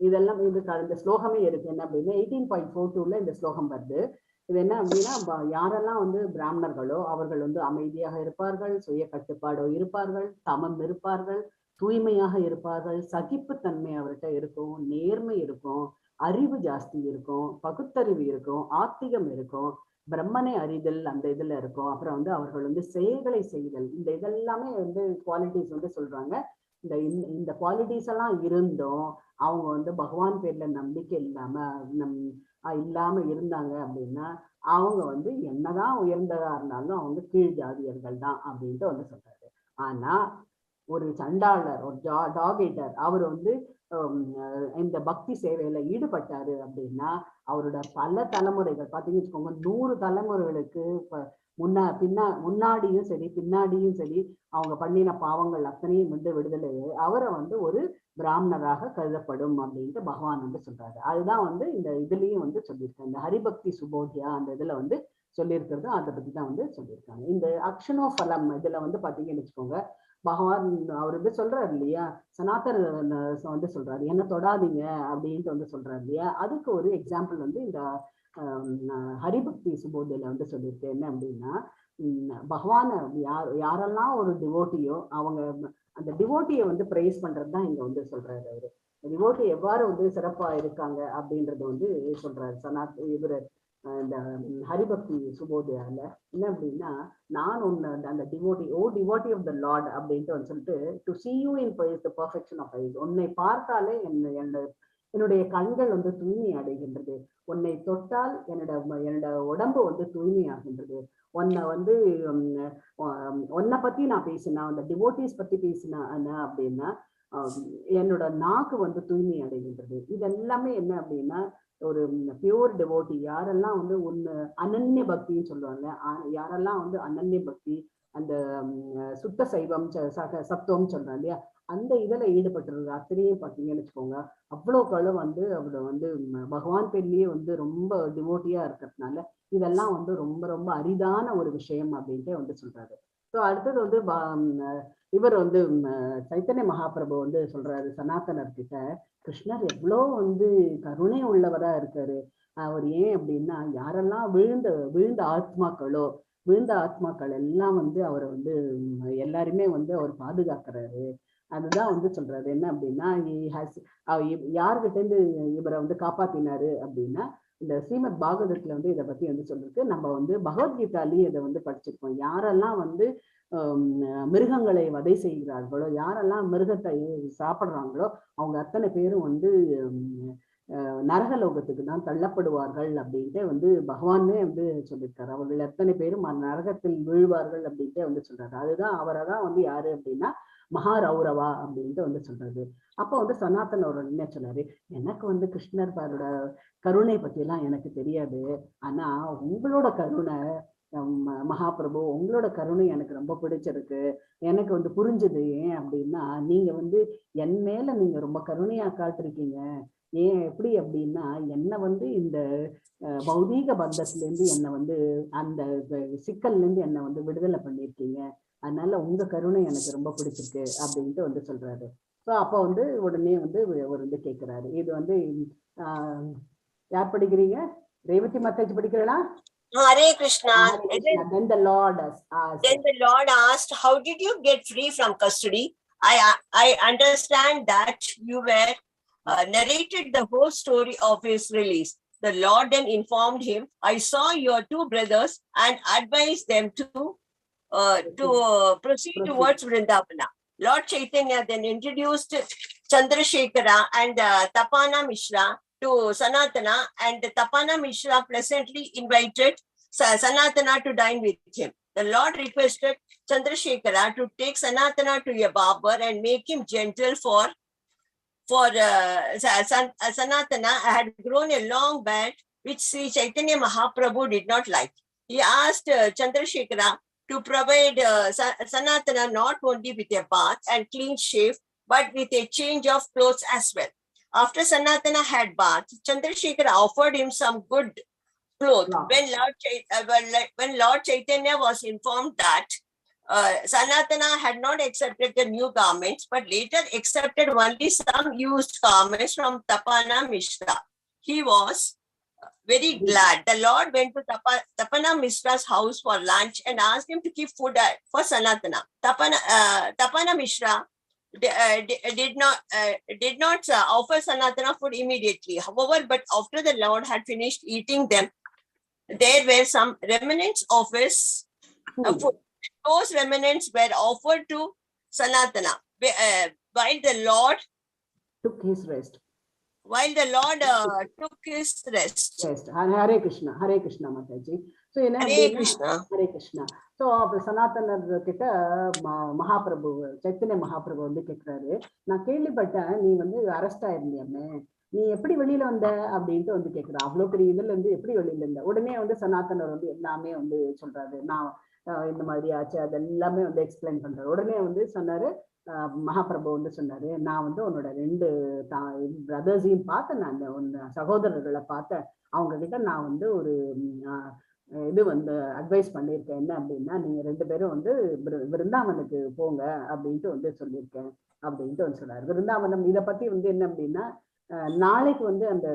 இதெல்லாம் இது இந்த ஸ்லோகமே இருக்கு. என்ன அப்படின்னா 18.42ல இந்த ஸ்லோகம் வருது. இது என்ன அப்படின்னா யாரெல்லாம் வந்து பிராமணர்களோ அவர்கள் வந்து அமைதியாக இருப்பார்கள், சுய கட்டுப்பாடோ இருப்பார்கள், சமம் இருப்பார்கள், தூய்மையாக இருப்பார்கள், சகிப்புத்தன்மை அவர்கிட்ட இருக்கும், நேர்மை இருக்கும், அறிவு ஜாஸ்தி இருக்கும், பகுத்தறிவு இருக்கும், ஆத்திகம் இருக்கும், பிரம்மனை அறிதல் அந்த இதுல இருக்கும். அப்புறம் வந்து அவர்கள் வந்து செயல்களை செய்தல், இந்த இதெல்லாமே வந்து குவாலிட்டிஸ் வந்து சொல்றாங்க. இந்த குவாலிட்டிஸ் எல்லாம் இருந்தும் அவங்க வந்து பகவான் பேர்ல நம்பிக்கை இல்லாம இருந்தாங்க அப்படின்னா அவங்க வந்து என்னதான் உயர்ந்ததா இருந்தாலும் அவங்க கீழ் ஜாதியர்கள் தான் அப்படின்ட்டு வந்து சொல்றாரு. ஆனா ஒரு சண்டாளர், ஒரு டாக் ஈட்டர், அவர் வந்து இந்த பக்தி சேவையில ஈடுபட்டாரு அப்படின்னா அவரோட பல தலைமுறைகள் பார்த்தீங்கன்னு வச்சுக்கோங்க, 100 தலைமுறைகளுக்கு முன்னாடியும் சரி பின்னாடியும் சரி அவங்க பண்ணின பாவங்கள் அத்தனையும் வந்து விடுதலை அவரை வந்து ஒரு பிராமணராக கருதப்படும் அப்படின்ட்டு பகவான் வந்து சொல்றாரு. அதுதான் வந்து இந்த இதுலயும் வந்து சொல்லியிருக்காங்க. இந்த ஹரிபக்தி சுபோதியா அந்த இதுல வந்து சொல்லியிருக்கிறது அதை பத்தி தான் வந்து சொல்லியிருக்காங்க. இந்த அக்ஷனோ பலம் இதுல வந்து பாத்தீங்கன்னு வச்சுக்கோங்க, பகவான் அவர் வந்து சொல்றாரு இல்லையா, சனாதன வந்து சொல்றாரு என்ன தொடாதீங்க அப்படின்ட்டு வந்து சொல்றாரு இல்லையா. அதுக்கு ஒரு எக்ஸாம்பிள் வந்து இந்த ஹரிபக்தி சுபோதியில வந்து சொல்லியிருக்கு. என்ன அப்படின்னா பகவான யாரெல்லாம் ஒரு டிவோட்டியோ அவங்க அந்த டிவோட்டியை வந்து பிரைஸ் பண்றது தான் இங்க வந்து சொல்றாரு. அவரு டிவோட்டி எவ்வாறு வந்து சிறப்பா இருக்காங்க அப்படின்றது வந்து சொல்றாரு இவரு இந்த ஹரிபக்தி சுபோதியால. என்ன அப்படின்னா நான் அந்த devotee devotee of the lord அப்படின்ட்டு வந்து சொல்லிட்டு to see you in the perfection of eyes, உன்னை பார்த்தாலே என்னுடைய கண்கள் வந்து தூய்மை அடைகின்றது, உன்னை தொட்டால் என்னோட உடம்பு வந்து தூய்மை ஆகின்றது, உன்னை வந்து உன்னை பத்தி நான் பேசினா அந்த டிவோட்டிஸ் பத்தி பேசினா அப்படின்னா என்னோட நாக்கு வந்து தூய்மை அடைகின்றது. இது எல்லாமே என்ன அப்படின்னா ஒரு பியூர் டிவோட்டி யாரெல்லாம் வந்து அனன்ய பக்தின்னு சொல்லுவாங்க, யாரெல்லாம் வந்து அனன்ய பக்தி அந்த சுத்த சைவம் சத்துவம் சொல்றாங்க இல்லையா, அந்த இதுல ஈடுபட்டுருக்கு அத்தனையும் பார்த்தீங்கன்னு வச்சுக்கோங்க, அவ்வளோக்களும் வந்து அவரை வந்து பகவான் பேர்லயே வந்து ரொம்ப டிவோட்டியா இருக்கிறதுனால இதெல்லாம் வந்து ரொம்ப ரொம்ப அரிதான ஒரு விஷயம் அப்படின்ட்டு வந்து சொல்றாரு. ஸோ அடுத்தது வந்து இவர் வந்து சைத்தன்ய மகாபிரபு வந்து சொல்றாரு சனாதனர் கிட்ட, கிருஷ்ணர் எவ்வளோ வந்து கருணை உள்ளவரா இருக்காரு, அவர் ஏன் அப்படின்னா யாரெல்லாம் விழுந்த ஆத்மாக்கள் எல்லாம் வந்து அவரை வந்து எல்லாருமே வந்து அவர் பாதுகாக்கிறாரு. அதுதான் வந்து சொல்றாரு. என்ன அப்படின்னா யாருகிட்ட இருந்து இவரை வந்து காப்பாத்தினாரு அப்படின்னா இந்த ஸ்ரீமத் பாகவதத்துல வந்து இதை பத்தி வந்து சொல்லிருக்கு. நம்ம வந்து பகவத்கீதாலையும் இதை வந்து படிச்சிருக்கோம். யாரெல்லாம் வந்து மிருகங்களை வதை செய்கிறார்களோ, யாரெல்லாம் மிருகத்தை சாப்பிடுறாங்களோ அவங்க அத்தனை பேரும் வந்து நரகலோகத்துக்கு தான் தள்ளப்படுவார்கள் அப்படின்ட்டு வந்து பகவானே வந்து சொல்லியிருக்காரு. அவர்கள் எத்தனை பேரும் நரகத்தில் வீழ்வார்கள் அப்படின்ட்டு வந்து சொல்றாரு. அதுதான் அவரை தான் வந்து யாரு அப்படின்னா மகாரௌரவா அப்படின்ட்டு வந்து சொல்றது. அப்போ வந்து சனாதன் அவர் என்ன சொன்னாரு, எனக்கு வந்து கிருஷ்ணர் பாரோட கருணை பத்தி எல்லாம் எனக்கு தெரியாது, ஆனா உங்களோட கருணை மகாபிரபு உங்களோட கருணை எனக்கு ரொம்ப பிடிச்சிருக்கு, எனக்கு வந்து புரிஞ்சது. ஏன் அப்படின்னா நீங்க வந்து என் மேல நீங்க ரொம்ப கருணையா காட்டிருக்கீங்க. ஏன் எப்படி அப்படின்னா என்னை வந்து இந்த பௌதீக பந்தத்துல இருந்து என்னை வந்து அந்த சிக்கல்ல இருந்து என்னை வந்து விடுதலை பண்ணியிருக்கீங்க, அதனால உங்க கருணை எனக்கு ரொம்ப பிடிச்சிருக்கு அப்படின்ட்டு வந்து சொல்றாரு. ஸோ அப்போ வந்து உடனே வந்து அவர் வந்து கேட்கிறாரு. இது வந்து யார் படிக்கிறீங்க? ரேவதி மாதாஜி படிக்கிறீங்களா? Hare Krishna. Then the Lord asked, how did you get free from custody? I understand that you were narrated the whole story of his release. The Lord then informed him, I saw your 2 brothers and advised them to proceed towards Vrindavana. Lord Chaitanya then introduced Chandrasekhara and Tapana Mishra to Sanatana, and Tapana Mishra pleasantly invited Sanatana to dine with him. The Lord requested Chandrasekhara to take Sanatana to a barber and make him gentle for for Sanatana had grown a long beard, which Sri Chaitanya Mahaprabhu did not like. He asked Chandrasekhara to provide Sanatana not only with a bath and clean shave, but with a change of clothes as well. After Sanatana had bath, Chandrasekhara offered him some good clothes. When Lord Chaitanya was informed that Sanatana had not accepted the new garments, but later accepted only some used garments from Tapana Mishra, he was very glad. The Lord went to Tapana Mishra's house for lunch and asked him to keep food for Sanatana. Tapana Mishra did not offer Sanatana food immediately. However, but after the Lord had finished eating them, there were some remnants of his food. Those remnants were offered to Sanatana while the Lord took his rest. While the Lord took his rest. Yes, Hare Krishna, Mataji. So, Hare Krishna. Hare Krishna. So, Sanatana kita Mahaprabhu, Chaitanya Mahaprabhu வந்து கேக்குறாரு, நான் கேள்விப்பட்டேன் நீ வந்து arrest ஆயிருந்தியாமே, நீ எப்படி வெளியில வந்த அப்படின்ட்டு வந்து கேக்குறா. அவ்வளவு பெரிய இதுல இருந்து எப்படி வெளியில இருந்த? உடனே வந்து சனாதனர் வந்து எல்லாமே வந்து சொல்றாரு, நான் இந்த மாதிரி ஆச்சு, அது எல்லாமே வந்து எக்ஸ்பிளைன் பண்றாரு. உடனே வந்து சொன்னாரு, மகாபிரபு வந்து சொன்னாரு, நான் வந்து உன்னோட 2 பிரதர்ஸையும் பார்த்தேன், நான் உன் சகோதரர்களை பார்த்தேன், அவங்க கிட்ட நான் வந்து ஒரு இது வந்து அட்வைஸ் பண்ணியிருக்கேன், என்ன அப்படின்னா நீங்க 2 பேரும் வந்து விருந்தாவனுக்கு போங்க அப்படின்ட்டு வந்து சொல்லியிருக்கேன் அப்படின்ட்டு வந்து சொல்றாரு. விருந்தாவனம் இதை பத்தி வந்து என்ன அப்படின்னா நாளைக்கு வந்து அந்த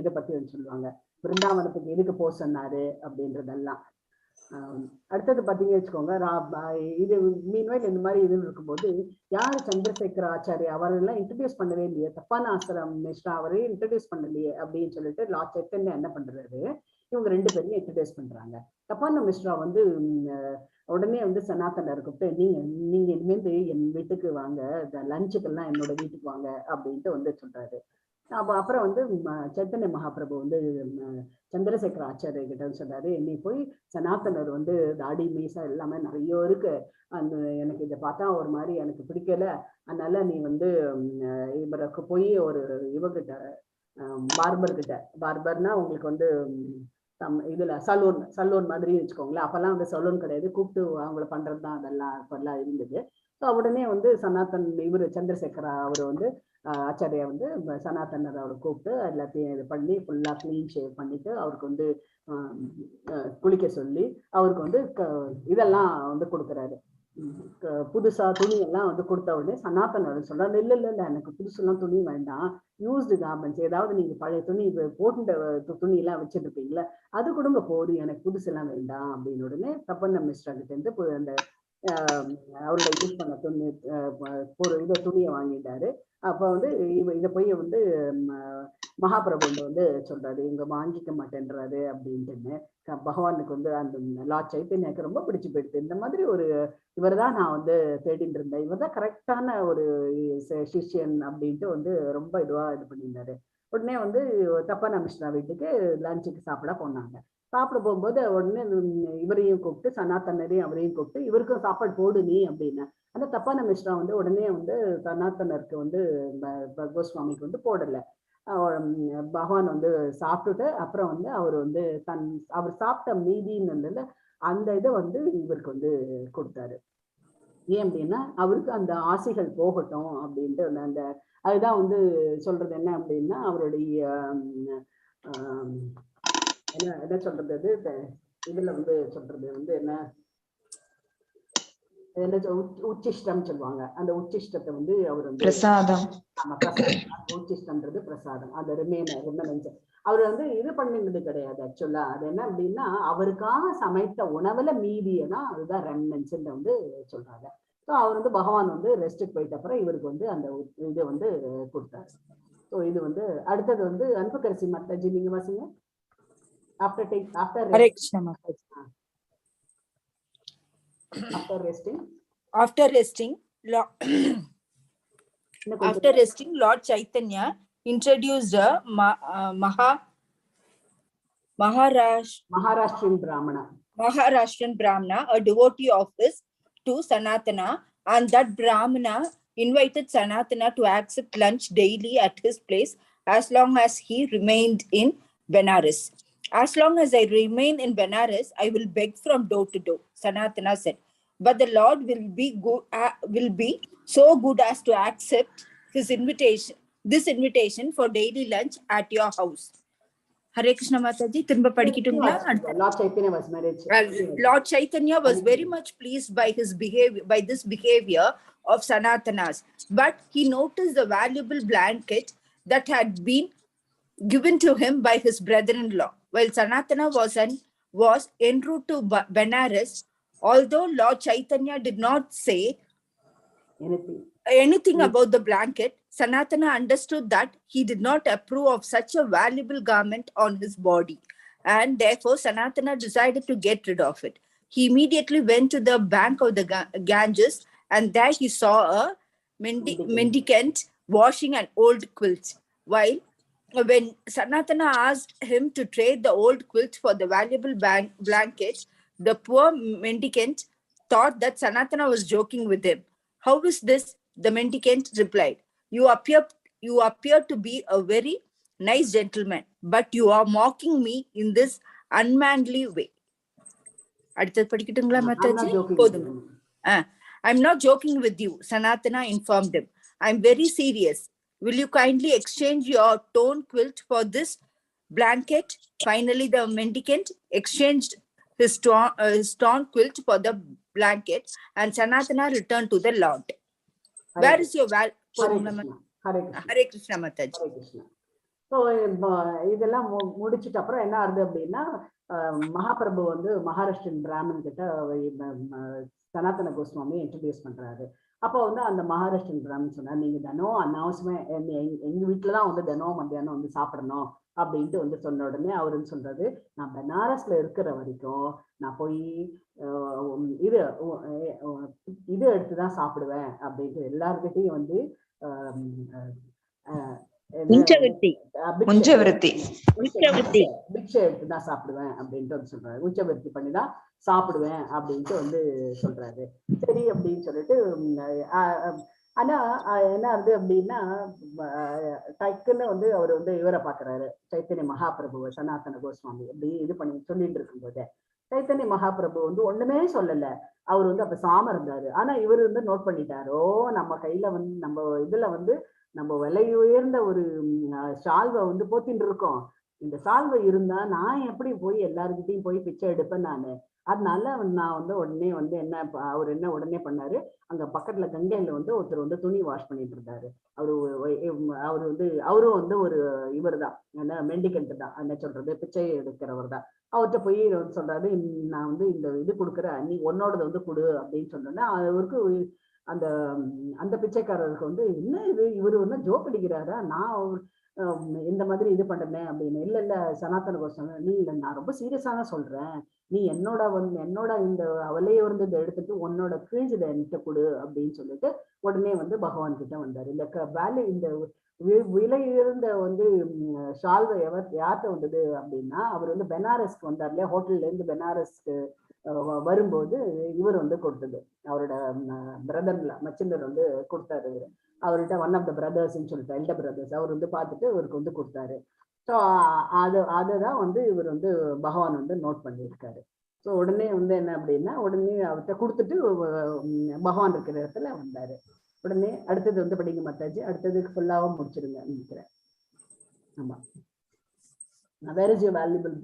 இதை பத்தி வந்து சொல்லுவாங்க, விருந்தாவனத்துக்கு எதுக்கு போக சொன்னாரு அப்படின்றதெல்லாம். அடுத்தது பார்த்தீங்க வச்சுக்கோங்க, இது மீன்வைல் இந்த மாதிரி இதுன்னு இருக்கும்போது யார் சந்திரசேகர ஆச்சாரியா அவரெல்லாம் இன்ட்ரடியூஸ் பண்ணவே இல்லையே, தப்பான ஆசிரம் மிஸ்ரா அவரையும் இன்ட்ரடியூஸ் பண்ணலையே அப்படின்னு சொல்லிட்டு லார்ட் சைத்தன்யா என்ன பண்றாரு, இவங்க 2 பேரையும் இன்ட்ரடியூஸ் பண்றாங்க. தப்பான மிஸ்ரா வந்து உடனே வந்து சனாதனர் கூப்பிட்டு நீங்க இனிமேல் என் வீட்டுக்கு வாங்க, லஞ்சுக்கெல்லாம் என்னோட வீட்டுக்கு வாங்க அப்படின்ட்டு வந்து சொல்றாரு. அப்புறம் வந்து சைத்தன்ய மகாபிரபு வந்து சந்திரசேகர ஆச்சாரிய கிட்ட சொல்றாரு, நீ போய் சனாதனர் வந்து தாடி மீசா எல்லாமே நிறைய இருக்கு, அந்த எனக்கு இதை பார்த்தா ஒரு மாதிரி எனக்கு பிடிக்கல, அதனால நீ வந்து இவருக்கு போய் ஒரு இவகிட்ட பார்பர்னா உங்களுக்கு வந்து இதுல சலூன் மாதிரி வச்சுக்கோங்களேன், அப்பெல்லாம் வந்து சலூன் கிடையாது, கூப்பிட்டு அவங்கள பண்றதுதான் அதெல்லாம் இப்பெல்லாம் இருந்தது. உடனே வந்து சனாதன் இவரு சந்திரசேகரா அவரு வந்து ஆச்சாரியா வந்து சனாதனர் அவரை கூப்பிட்டு எல்லாத்தையும் இது பண்ணி ஃபுல்லா கிளீன் ஷேவ் பண்ணிட்டு அவருக்கு வந்து குளிக்க சொல்லி அவருக்கு வந்து இதெல்லாம் வந்து கொடுக்குறாரு, புதுசா துணி எல்லாம் வந்து கொடுத்த உடனே சனாதனர் சொல்றாரு, இல்ல இல்ல இல்ல எனக்கு புதுசுலாம் துணி வேண்டாம், யூஸ்டு கார்மெண்ட்ஸ் ஏதாவது நீங்க பழைய துணி போட்டு துணி எல்லாம் வச்சுட்டு இருப்பீங்களா அது கொடுங்க போதும், எனக்கு புதுசு எல்லாம் வேண்டாம் அப்படின்னு. உடனே தப்பண்ண மிஸ்ரா கிட்ட இருந்து அந்த அவரோட யூஸ் பண்ண துணி ஒரு துணியை வாங்கிட்டாரு. அப்ப வந்து இதை போய் வந்து மகாபிரபு வந்து சொல்றாரு, இவங்க வாங்கிக்க மாட்டேன்றாரு அப்படின்ட்டுன்னு. பகவானுக்கு வந்து அந்த லார்ட் சைத்தன்யாக்கு ரொம்ப பிடிச்சு போயிடுது, இந்த மாதிரி ஒரு இவர் தான் நான் வந்து தேடிட்டு இருந்தேன், இவர் தான் கரெக்டான ஒரு சிஷ்யன் அப்படின்ட்டு வந்து ரொம்ப இதுவா இது பண்ணியிருந்தாரு. உடனே வந்து தப்பான மிஸ்ரா வீட்டுக்கு லஞ்சுக்கு சாப்பிட போனாங்க. சாப்பிட போகும்போது உடனே இவரையும் கூப்பிட்டு சனாதனரையும் அவரையும் கூப்பிட்டு இவருக்கும் சாப்பாடு போடு நீ அப்படின்னு. அந்த தப்பான மிஸ்ரா வந்து உடனே வந்து சனாதனருக்கு வந்து கோஸ்வாமிக்கு வந்து போடல. பகவான் வந்து சாப்பிட்டுட்டு அப்புறம் வந்து அவர் வந்து அவர் சாப்பிட்ட மீதின்னு அந்த இதை வந்து இவருக்கு வந்து கொடுத்தாரு. ஏன் அப்படின்னா அவருக்கு அந்த ஆசைகள் போகட்டும் அப்படின்ட்டு அந்த அதுதான் வந்து சொல்றது என்ன அப்படின்னா அவருடைய என்ன சொல்றது இதுல வந்து சொல்றது வந்து என்ன உச்சிஷ்டம் சொல்லுவாங்க, அந்த உச்சிஷ்டத்தை வந்து அவர் வந்து பிரசாதம், உச்சிஷ்டம்ன்றது பிரசாதம், அந்த ரிமைனன்ஸ் அவர் வந்து இது பண்ணினது கிடையாது. ஆக்சுவலா அது என்ன அப்படின்னா அவருக்காக சமைத்த உணவுல மீதியதான் அதுதான் ரெமினன்ஸ் வந்து சொல்றாங்க. ஸோ அவர் வந்து பகவான் வந்து ரெஸ்ட்டுக்கு போயிட்ட அப்புறம் இவருக்கு வந்து அந்த இது வந்து கொடுத்தாரு. ஸோ இது வந்து அடுத்தது வந்து அன்புக்கரசி மாதாஜி நீங்க வாசிங்க. After resting, Lord Chaitanya introduced a Maharashtrian Brahmana, a devotee of his, to Sanatana, and that Brahmana invited Sanatana to accept lunch daily at his place as long as he remained in Benares. As long as I remain in Benares, I will beg from door to door, Sanatana said. But the Lord will be so good as to accept this invitation for daily lunch at your house. Hare Krishna Mataji, Lord Chaitanya was married. Lord Chaitanya was very much pleased by his behavior, by this behavior of Sanatana's, but he noticed the valuable blanket that had been given to him by his brother-in-law. While Sanatana was en route to Benares, although Lord Chaitanya did not say anything about the blanket, Sanatana understood that he did not approve of such a valuable garment on his body, and therefore Sanatana decided to get rid of it. He immediately went to the bank of the Ganges, and there he saw a mendicant washing an old quilt. When Sanatana asked him to trade the old quilt for the valuable blanket, the poor mendicant thought that Sanatana was joking with him. How is this? The mendicant replied. You appear to be a very nice gentleman, but you are mocking me in this unmanly way. I'm not joking with you, Sanatana informed him. I'm very serious. Will you kindly exchange your torn quilt for this blanket? Finally, the mendicant exchanged his torn quilt for the blanket, and Sanatana returned to the Lord. Where is your Hare Krishna Mataji. Hare Krishna. So இதெல்லாம் முடிச்சிட்ட அப்புறம் என்ன ஆகுது அப்படின்னா மகாபிரபு வந்து மகாராஷ்டிரன் பிராமன் கிட்ட சனாதன Goswami introduce பண்றாரு. அப்போ வந்து அந்த மகாராஷ்டிரன் பிராமன் சொன்னார், நீங்க தினம் அனாவசியமா எங்க வீட்டுலதான் வந்து தினம் மத்தியானம் வந்து சாப்பிடணும் அப்படின்ட்டு வந்து சொன்ன உடனே அவருன்னு சொல்றாரு, நான் பனாரஸ்ல இருக்கிற வரைக்கும் நான் போய் இது எடுத்துதான் சாப்பிடுவேன் அப்படின்ட்டு எல்லார்கிட்டையும் வந்து பிக்ஷை எடுத்துதான் சாப்பிடுவேன் அப்படின்ட்டு வந்து சொல்றாரு. உச்சவர்த்தி பண்ணிதான் சாப்பிடுவேன் அப்படின்ட்டு வந்து சொல்றாரு. சரி அப்படின்னு சொல்லிட்டு ஆனா என்ன ஆகுது அப்படின்னா டக்குன்னு வந்து அவர் வந்து இவரை பாக்குறாரு, சைத்தன்ய மகாபிரபுவை, சனாதன கோஸ்வாமி அப்படி இது பண்ணி சொல்லிட்டு இருக்கும்போது சைத்தன்ய மகாபிரபு வந்து ஒண்ணுமே சொல்லல. அவர் வந்து அப்ப சாம இருந்தாரு. ஆனா இவர் வந்து நோட் பண்ணிட்டாரோ, நம்ம கையில வந்து நம்ம இதுல வந்து நம்ம விலை உயர்ந்த ஒரு சால்வை வந்து போத்தின்னு இருக்கோம். இந்த சால்வை இருந்தா நான் எப்படி போய் எல்லாருக்கிட்டையும் போய் பிச்சை எடுப்பேன் நானு. அதனால நான் வந்து உடனே வந்து அவர் என்ன உடனே பண்ணாரு, அங்க பக்கத்துல கங்கையில வந்து ஒருத்தர் வந்து துணி வாஷ் பண்ணிட்டு இருந்தாரு. அவரும் வந்து ஒரு இவர் தான், என்ன மெண்டிகண்ட் தான், என்ன சொல்றது, பிச்சை எடுக்கிறவர் தான். அவர்கிட்ட போய் சொல்றாரு, நான் வந்து இந்த இது கொடுக்குறேன், நீ உன்னோடது வந்து கொடு அப்படின்னு சொன்னோன்னா அவருக்கு அந்த அந்த பிச்சைக்காரருக்கு வந்து என்ன இது, இவரு வந்து ஜோக் அடிக்கிறாரா, நான் இந்த மாதிரி இது பண்றேன் அப்படின்னு. இல்ல சனாதன கோஸ்வாமி, நீ இல்லை, நான் ரொம்ப சீரியஸா தான் சொல்றேன், நீ என்னோட இந்த அவலையை வந்து இதை எடுத்துட்டு உன்னோட கிழிஞ்சதை என்கிட்ட கொடு அப்படின்னு சொல்லிட்டு உடனே வந்து பகவான் கிட்ட வந்தாரு. இந்த விலை உயர்ந்த வந்து ஷால்வை யார்கிட்ட வந்தது அப்படின்னா, அவர் வந்து பெனாரஸ்க்கு வந்தார் இல்லையா, ஹோட்டல்ல இருந்து பெனாரஸ்க்கு வரும்போது இவர் வந்து கொடுத்தது, அவரோட பிரதர் மச்சினர் வந்து கொடுத்தாரு. அவர்கிட்ட ஒன் ஆஃப் த பிரதர்ஸ்ன்னு சொல்லிட்டு எல்டர் பிரதர்ஸ், அவர் வந்து பார்த்துட்டு இவருக்கு வந்து கொடுத்தாரு. ஸோ அதுதான் வந்து இவர் வந்து பகவான் வந்து நோட் பண்ணியிருக்காரு. ஸோ உடனே வந்து என்ன அப்படின்னா, உடனே அவர்கிட்ட கொடுத்துட்டு பகவான் இருக்கிற இடத்துல வந்தாரு. உடனே அடுத்தது வந்து படிங்க மாதாஜி, அடுத்ததுக்கு ஃபுல்லாவும் முடிச்சிருங்க நினைக்கிறேன். ஆமா, where is your valuable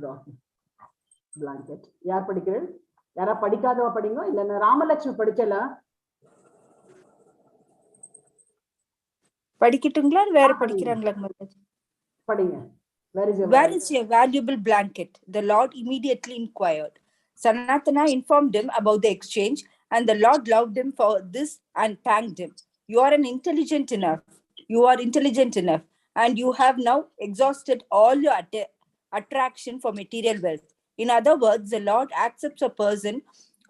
blanket. யார் படிக்கிறேன்? யாரா படிக்காதவா படிங்க, இல்லைன்னா ராமலட்சுமி படிச்சலாம் படிக்கட்டுங்களா, வேற படிக்கிறாங்களா மாதாஜி? படிங்க. Where is your valuable blanket? The Lord immediately inquired. Sanatana informed him about the exchange, and the Lord loved him for this and thanked him. You are intelligent enough, and you have now exhausted all your attraction for material wealth. In other words, the Lord accepts a person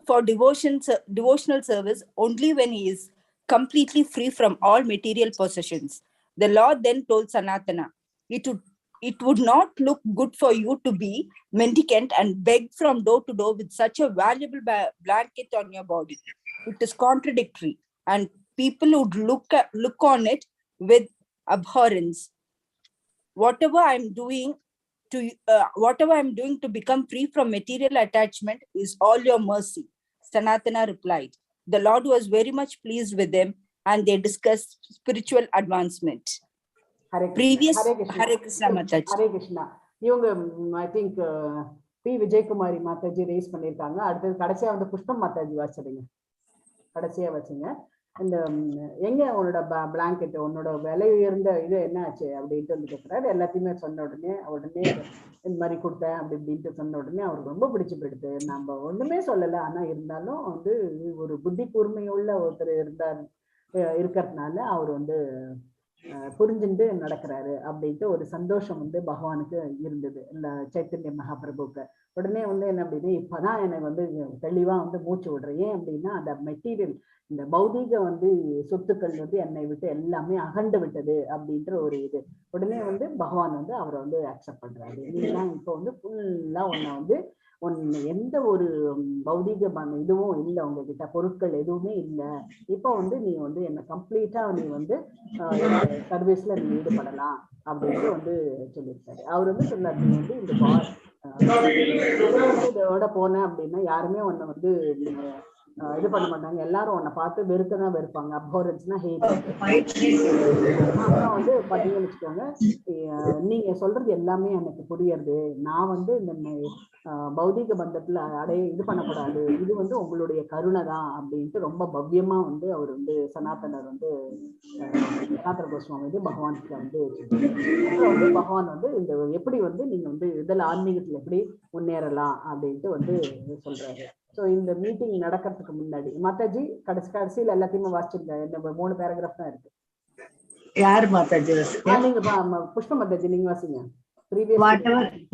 for devotional service only when he is completely free from all material possessions. The Lord then told Sanatana, it would not look good for you to be mendicant and beg from door to door with such a valuable blanket on your body. It is contradictory and people would look on it with abhorrence. Whatever I'm doing to become free from material attachment is all your mercy. Sanatana replied. The Lord was very much pleased with them, and they discussed spiritual advancement. Hare Krishna Mataji. Hare Krishna. இவங்க I think P Vijayakumari Mataji race பண்ணியிருக்காங்க. அடுத்தது கடைசியா வந்து புஷ்பம் மாதாஜி வாசிடுங்க. கடைசியா வச்சுங்க. இந்த எங்க உன்னோட பிளாங்கெட், உன்னோட விலை உயர்ந்த இது என்ன ஆச்சு அப்படின்ட்டு வந்து கேட்கிறாரு. எல்லாத்தையுமே சொன்ன உடனே இந்த மாதிரி கொடுத்தேன் அப்படி இப்படின்ட்டு சொன்ன உடனே அவருக்கு ரொம்ப பிடிச்சு போயிடுது. நம்ம ஒண்ணுமே சொல்லலை, ஆனா இருந்தாலும் வந்து ஒரு புத்தி கூர்மையுள்ள ஒருத்தர் இருக்கிறதுனால அவர் வந்து புரிஞ்சுட்டு நடக்கிறாரு அப்படின்ட்டு ஒரு சந்தோஷம் வந்து பகவானுக்கு இருந்தது, இந்த சைத்தன்ய மகாபிரபுக்கு. உடனே வந்து என்ன அப்படின்னு, இப்பதான் எனக்கு வந்து தெளிவா வந்து மூச்சு விடுறேன். ஏன் அப்படின்னா அந்த மெட்டீரியல், இந்த பௌதீக வந்து சொத்துக்கள் வந்து என்னை விட்டு எல்லாமே அகண்டு விட்டது அப்படின்ற ஒரு இது. உடனே வந்து பகவான் வந்து அவரை வந்து அக்செப்ட் பண்றாரு. நீலாம் இப்போ வந்து ஃபுல்லா உன்னை வந்து எந்த ஒரு பௌதீக இதுவும் இல்லை, உங்ககிட்ட பொருட்கள் எதுவுமே இல்லை. இப்போ வந்து நீ வந்து என்ன கம்ப்ளீட்டா நீ வந்து சர்வீஸ்ல நீ ஈடுபடலாம் அப்படின்ட்டு வந்து சொல்லியிருக்காரு. அவர் வந்து சொன்னார், நீ வந்து இந்த இதோட போன அப்படின்னா யாருமே உன்னை வந்து இது பண்ண மாட்டாங்க, எல்லாரும் உன்னை பார்த்து வெறுக்கதான் வெறுப்பாங்க. அப்ஹோரன்ஸ்னா ஹேட். அப்புறம் வந்து பார்த்தீங்கன்னு வச்சுக்கோங்க, நீங்க சொல்றது எல்லாமே எனக்கு புரியுது. நான் வந்து இந்த பௌதீக பந்தத்துல இது பண்ணக்கூடாது, இது வந்து உங்களுடைய கருணை தான் அப்படின்ட்டு ரொம்ப பவ்யமா வந்து அவர் வந்து சனாதனர் வந்து சனாதன கோஸ்வாமி வந்து பகவான்கிட்ட வந்து அப்புறம் வந்து பகவான் வந்து இந்த எப்படி வந்து நீங்க வந்து இதில் ஆன்மீகத்துல எப்படி முன்னேறலாம் அப்படின்ட்டு வந்து சொல்றாரு. ஸோ இந்த மீட்டிங் நடக்கிறதுக்கு முன்னாடி மாதாஜி கடைசியில் எல்லாத்தையுமே வாசிச்சிருக்காங்க. இந்த 3 பேராகிராஃப் தான் இருக்கு. யார் மாதாஜி? நீங்க புஷ்ப மாதாஜி நீங்க வாசிங்க.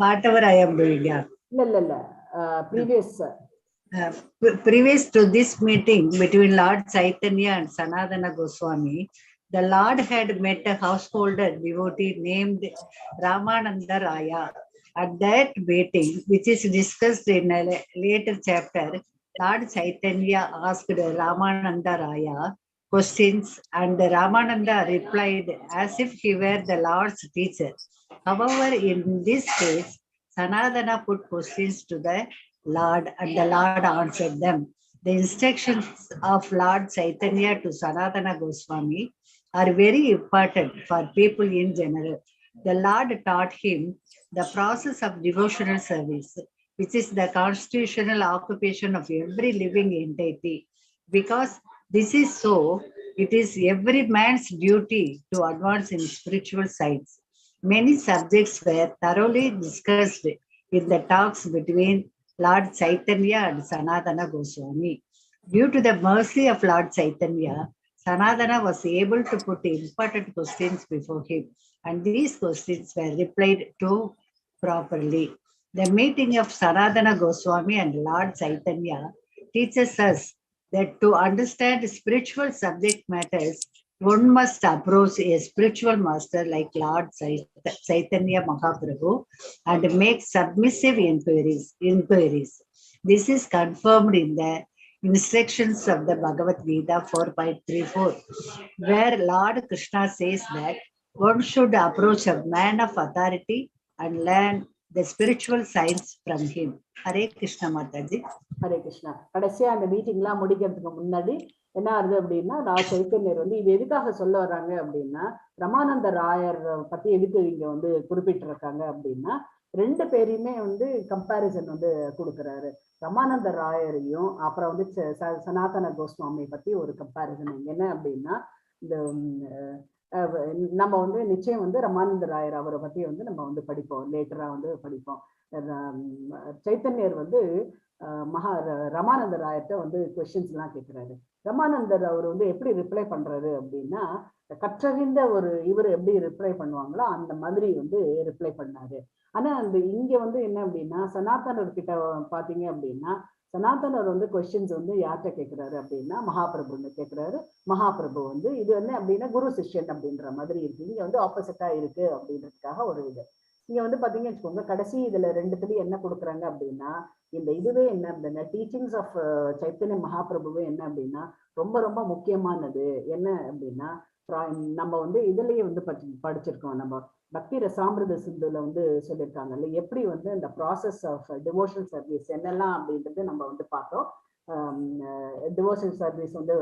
Whatever I am doing. இல்ல previous to this meeting between Lord Chaitanya and Sanatana Goswami, the Lord had met a householder devotee named Ramananda Raya. At that meeting, which is discussed in a later chapter, Lord Chaitanya asked Ramananda Raya questions, and Ramananda replied as if he were the Lord's teacher. However, in this case, Sanatana put questions to the Lord, and the Lord answered them. The instructions of Lord Chaitanya to Sanatana Goswami are very important for people in general. The Lord taught him the process of devotional service, which is the constitutional occupation of every living entity. Because this is so, it is every man's duty to advance in spiritual sides. Many subjects were thoroughly discussed in the talks between Lord Chaitanya and Sanatana Goswami. Due to the mercy of Lord Chaitanya, Sanatana was able to put important questions before him, and these questions were replied to properly. The meeting of Sanatana Goswami and Lord Chaitanya teaches us that to understand spiritual subject matters, one must approach a spiritual master like Lord Chaitanya Mahaprabhu and make submissive inquiries. This is confirmed in the instructions of the Bhagavad Gita 4.34, where Lord Krishna says that one should approach a man of authority and learn the spiritual science from him. Hare Krishna Mataji. Hare Krishna. கடைசியா அந்த மீட்டிங்லாம் முடிக்கிறதுக்கு முன்னாடி என்ன ஆகுது அப்படின்னா, சைத்தன்யர் வந்து இது எதுக்காக சொல்ல வர்றாங்க அப்படின்னா, ரமானந்த ராயர் பத்தி எதுக்கு இங்க வந்து குறிப்பிட்டிருக்காங்க அப்படின்னா, 2 பேரையுமே வந்து கம்பேரிசன் வந்து கொடுக்குறாரு. ரமானந்த ராயரையும் அப்புறம் வந்து சனாதன கோஸ்வாமி பத்தி ஒரு கம்பேரிசன். என்ன அப்படின்னா, இந்த நம்ம வந்து நிச்சயம் வந்து ரமானந்த ராயர் அவரை பத்தி வந்து நம்ம வந்து படிப்போம், லேட்டரா வந்து படிப்போம். சைத்தன்யர் வந்து ரமானந்த ராயர்கிட்ட வந்து கொஸ்டின்ஸ் எல்லாம் கேட்கிறாரு. ரமானந்தர் அவர் வந்து எப்படி ரிப்ளை பண்றாரு அப்படின்னா, கற்றறிந்த ஒரு இவர் எப்படி ரிப்ளை பண்ணுவாங்களோ அந்த மாதிரி வந்து ரிப்ளை பண்ணாரு. ஆனா அந்த இங்க வந்து என்ன அப்படின்னா, சனாதனர் கிட்ட பாத்தீங்க அப்படின்னா, சனாதனர் வந்து கொஸ்டின்ஸ் வந்து யார்கிட்ட கேட்கிறாரு அப்படின்னா மகாபிரபுன்னு கேட்கிறாரு. மகாபிரபு வந்து இது வந்து அப்படின்னா குரு சிஷ்யன் அப்படின்ற மாதிரி இருக்கு. இங்க வந்து ஆப்போசிட்டா இருக்கு அப்படின்றதுக்காக ஒரு இது. இங்க வந்து பாத்தீங்கன்னு வச்சுக்கோங்க, கடைசி இதுல 2 என்ன கொடுக்குறாங்க அப்படின்னா, இந்த இதுவே என்ன அப்படின்னா, டீச்சிங்ஸ் ஆஃப் சைத்தன்ய மகாபிரபுவே என்ன அப்படின்னா, ரொம்ப ரொம்ப முக்கியமானது. என்ன அப்படின்னா நம்ம வந்து இதுலயே வந்து படிச்சிருக்கோம். நம்ம பக்தி ரசாமிருத சிந்துல வந்து சொல்லியிருக்காங்கல்ல, எப்படி வந்து இந்த ப்ராசஸ் ஆஃப் டிவோஷனல் சர்வீஸ் என்னெல்லாம் அப்படின்றது நம்ம வந்து பார்த்தோம். டிவோஷனல் சர்வீஸ் வந்து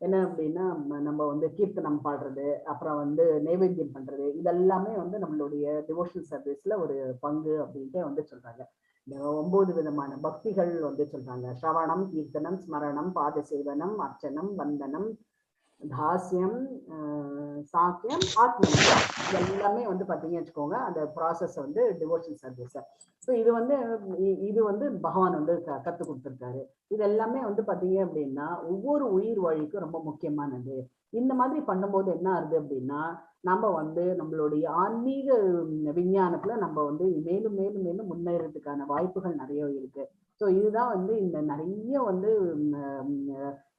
என்ன அப்படின்னா நம்ம வந்து கீர்த்தனம் பாடுறது, அப்புறம் வந்து நைவேத்தியம் பண்றது, இதெல்லாமே வந்து நம்மளுடைய டிவோஷனல் சர்வீஸ்ல ஒரு பங்கு அப்படின்ட்டு வந்து சொல்றாங்க. இந்த 9 விதமான பக்திகள் வந்து சொல்றாங்க. ஸ்ரவணம், கீர்த்தனம், ஸ்மரணம், பாத சேவனம், அர்ச்சனம், வந்தனம், தாஸ்யம், சாக்கியம், ஆத்மனம், எல்லாமே வந்து பார்த்தீங்கன்னு வச்சுக்கோங்க அந்த ப்ராசஸ் வந்து டிவோஷனல் சர்வீஸ். ஸோ இது வந்து பகவான் வந்து கற்றுக் கொடுத்துருக்காரு. இது எல்லாமே வந்து பார்த்தீங்க அப்படின்னா ஒவ்வொரு உயிர் வழிக்கும் ரொம்ப முக்கியமானது. இந்த மாதிரி பண்ணும்போது என்ன ஆகுது அப்படின்னா நம்ம வந்து நம்மளுடைய ஆன்மீக விஞ்ஞானத்துல நம்ம வந்து மேலும் மேலும் மேலும் முன்னேறதுக்கான வாய்ப்புகள் நிறைய இருக்கு. ஸோ இதுதான் வந்து இந்த நிறைய வந்து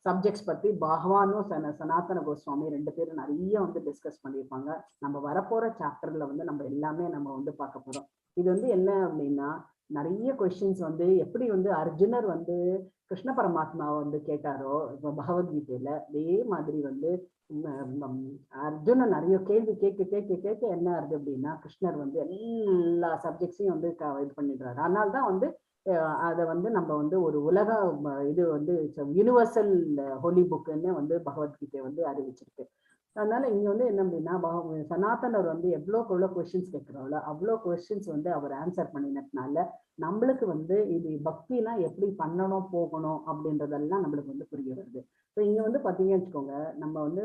சப்ஜெக்ட்ஸ் பத்தி பகவானும் சனாதன கோஸ்வாமி 2 பேரும் நிறைய வந்து டிஸ்கஸ் பண்ணியிருப்பாங்க. நம்ம வரப்போற சாப்டர்ல வந்து நம்ம எல்லாமே நம்ம வந்து பார்க்க போறோம். இது வந்து என்ன அப்படின்னா நிறைய கொஸ்டின்ஸ் வந்து எப்படி வந்து அர்ஜுனர் வந்து கிருஷ்ண பரமாத்மாவை வந்து கேட்டாரோ இப்போ பகவத்கீதையில, அதே மாதிரி வந்து அர்ஜுனன் நிறைய கேள்வி கேட்க என்ன ஆகுது அப்படின்னா கிருஷ்ணர் வந்து எல்லா சப்ஜெக்ட்ஸையும் வந்து இது பண்ணிடுறாரு. அதனால தான் வந்து அதை வந்து நம்ம வந்து ஒரு உலக இது வந்து யூனிவர்சல் ஹோலி புக்குன்னு வந்து பகவத்கீதை வந்து அறிவிச்சிருக்கு. அதனால இங்க வந்து என்ன அப்படின்னா சனாதனர் வந்து எவ்வளோ கொஸ்டின்ஸ் கேட்கிறாங்களோ அவ்வளோ கொஸ்டின்ஸ் வந்து அவர் ஆன்சர் பண்ணினதுனால நம்மளுக்கு வந்து இது பக்தினா எப்படி பண்ணணும் போகணும் அப்படின்றதெல்லாம் நம்மளுக்கு வந்து புரிய வருது. ஸோ இங்க வந்து பார்த்தீங்கன்னு வச்சுக்கோங்க, நம்ம வந்து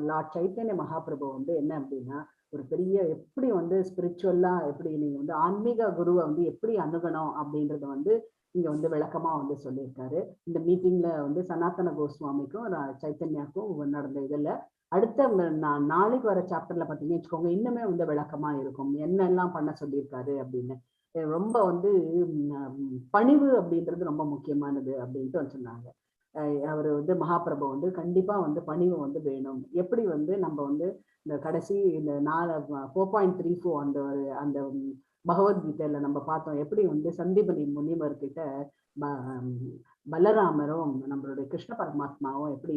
லார்ட் சைத்தன்ய மகாபிரபு வந்து என்ன அப்படின்னா ஒரு பெரிய எப்படி வந்து ஸ்பிரிச்சுவலா எப்படி நீங்க வந்து ஆன்மீக குருவை வந்து எப்படி அணுகணும் அப்படின்றத வந்து இங்க வந்து விளக்கமா வந்து சொல்லியிருக்காரு. இந்த மீட்டிங்ல வந்து சனாதன கோஸ்வாமிக்கும் சைத்தன்யாக்கும் நடந்த இதுல அடுத்த நாளைக்கு வர சாப்டர்ல பார்த்தீங்கன்னு வச்சுக்கோங்க இன்னுமே வந்து விளக்கமா இருக்கும் என்னெல்லாம் பண்ண சொல்லியிருக்காரு அப்படின்னு. ரொம்ப வந்து பணிவு அப்படின்றது ரொம்ப முக்கியமானது அப்படின்ட்டு சொன்னாங்க. அவர் வந்து மகாபிரபு வந்து கண்டிப்பா வந்து பணிவு வந்து வேணும். எப்படி வந்து நம்ம வந்து இந்த கடைசி இந்த 4.34 அந்த பகவத்கீதையில நம்ம பார்த்தோம் எப்படி வந்து சந்தீபனி முனிவர் கிட்ட பலராமரும் நம்மளுடைய கிருஷ்ண பரமாத்மாவும் எப்படி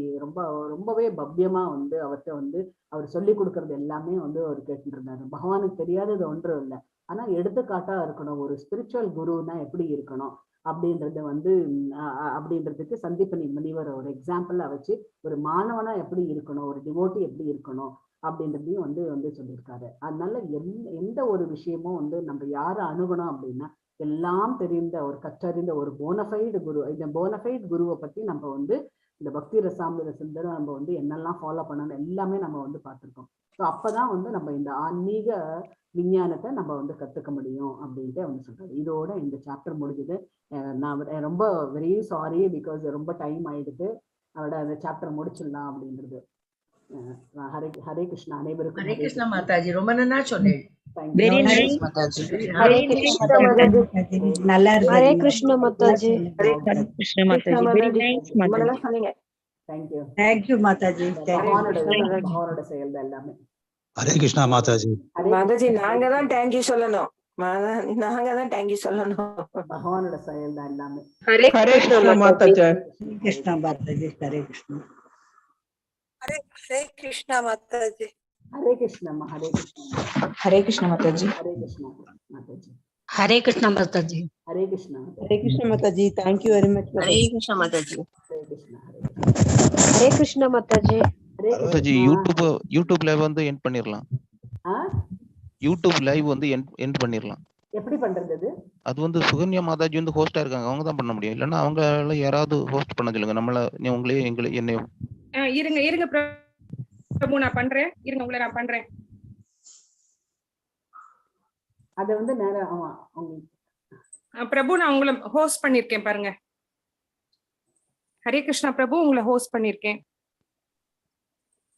ரொம்பவே பவ்யமா வந்து அவர்கிட்ட வந்து அவர் சொல்லி கொடுக்கறது எல்லாமே வந்து அவர் கேட்டுட்டு இருந்தாரு. பகவானுக்கு தெரியாதது ஒன்றும் இல்லை, ஆனா எடுத்துக்காட்டா இருக்கணும். ஒரு ஸ்பிரிச்சுவல் குருன்னா எப்படி இருக்கணும் அப்படின்றது வந்து அப்படின்றதுக்கு சந்தீபனி முனிவர் ஒரு எக்ஸாம்பிளா வச்சு ஒரு மாணவனா எப்படி இருக்கணும், ஒரு டிவோட்டி எப்படி இருக்கணும் அப்படின்றதையும் வந்து வந்து சொல்லியிருக்காரு. அதனால எந்த ஒரு விஷயமும் வந்து நம்ம யாரை அணுகணும் அப்படின்னா எல்லாம் தெரிந்த ஒரு கற்றறிந்த ஒரு போனஃபைடு குரு. இந்த போனஃபைடு குருவை பத்தி நம்ம வந்து இந்த பக்தி ரசாமிரத சிந்தரை நம்ம வந்து என்னெல்லாம் ஃபாலோ பண்ணணும் எல்லாமே நம்ம வந்து பார்த்துருக்கோம். ஸோ அப்பதான் வந்து நம்ம இந்த ஆன்மீக விஞ்ஞானத்தை நம்ம வந்து கத்துக்க முடியும் அப்படின்ட்டு அவங்க சொல்றாரு. இதோட இந்த சாப்டர் முடிஞ்சது. நான் ரொம்ப வெரி சாரி பிகாஸ் ரொம்ப டைம் ஆயிடுது. அவரோட அந்த சாப்டர் முடிச்சிடலாம் அப்படின்றது. ஹரே கிருஷ்ணா அனைவருக்கும். ஹரே கிருஷ்ணா மாதாஜி, ரொம்ப நல்லா சொன்னேன். Very nice, Mataji. Hare Krishna Mataji. நல்லா இருக்கு. Hare Krishna Mataji. Hare Krishna Mataji. Very nice, Mataji. Thank you Mataji. பகவானோட செயல் தான் எல்லாமே. ஹரே கிருஷ்ணா மாதாஜி. மாதாஜி நாங்க தான் தேங்க்யூ சொல்லணும். நாங்க தான் தேங்க்யூ சொல்லணும். பகவானோட செயல் தான் எல்லாமே. Hare Krishna Mataji. Krishna Mataji. Hare Krishna. Hare Krishna Mataji. Hare Krishna Hare Krishna. Hare Krishna Mataji. Hare Krishna Mataji. Hare Krishna Mataji. Hare Krishna. Hare Krishna Mataji. Thank you very much. Hare Krishna Mataji. Hare Krishna. Hare Krishna Mataji. Mataji YouTube live வந்து எண்ட் பண்ணிரலாம். யூடியூப் லைவ் வந்து எண்ட் பண்ணிரலாம். எப்படி பண்றது? அது வந்து சுகன்யா மாதாஜி வந்து ஹோஸ்டா இருக்காங்க, அவங்க தான் பண்ண முடியும். இல்லன்னா அவங்க யாராவது ஹோஸ்ட் பண்ண சொல்லுங்க. உங்களே என்னையும் இருங்க பிரபு நான் பண்றேன். இருங்க உங்களை நான் பண்றேன். அத வந்து நேரா பிரபு நான் உங்களை ஹோஸ்ட் பண்ணிருக்கேன் பாருங்க. ஹரே கிருஷ்ணா பிரபு உங்களை ஹோஸ்ட் பண்ணிருக்கேன்.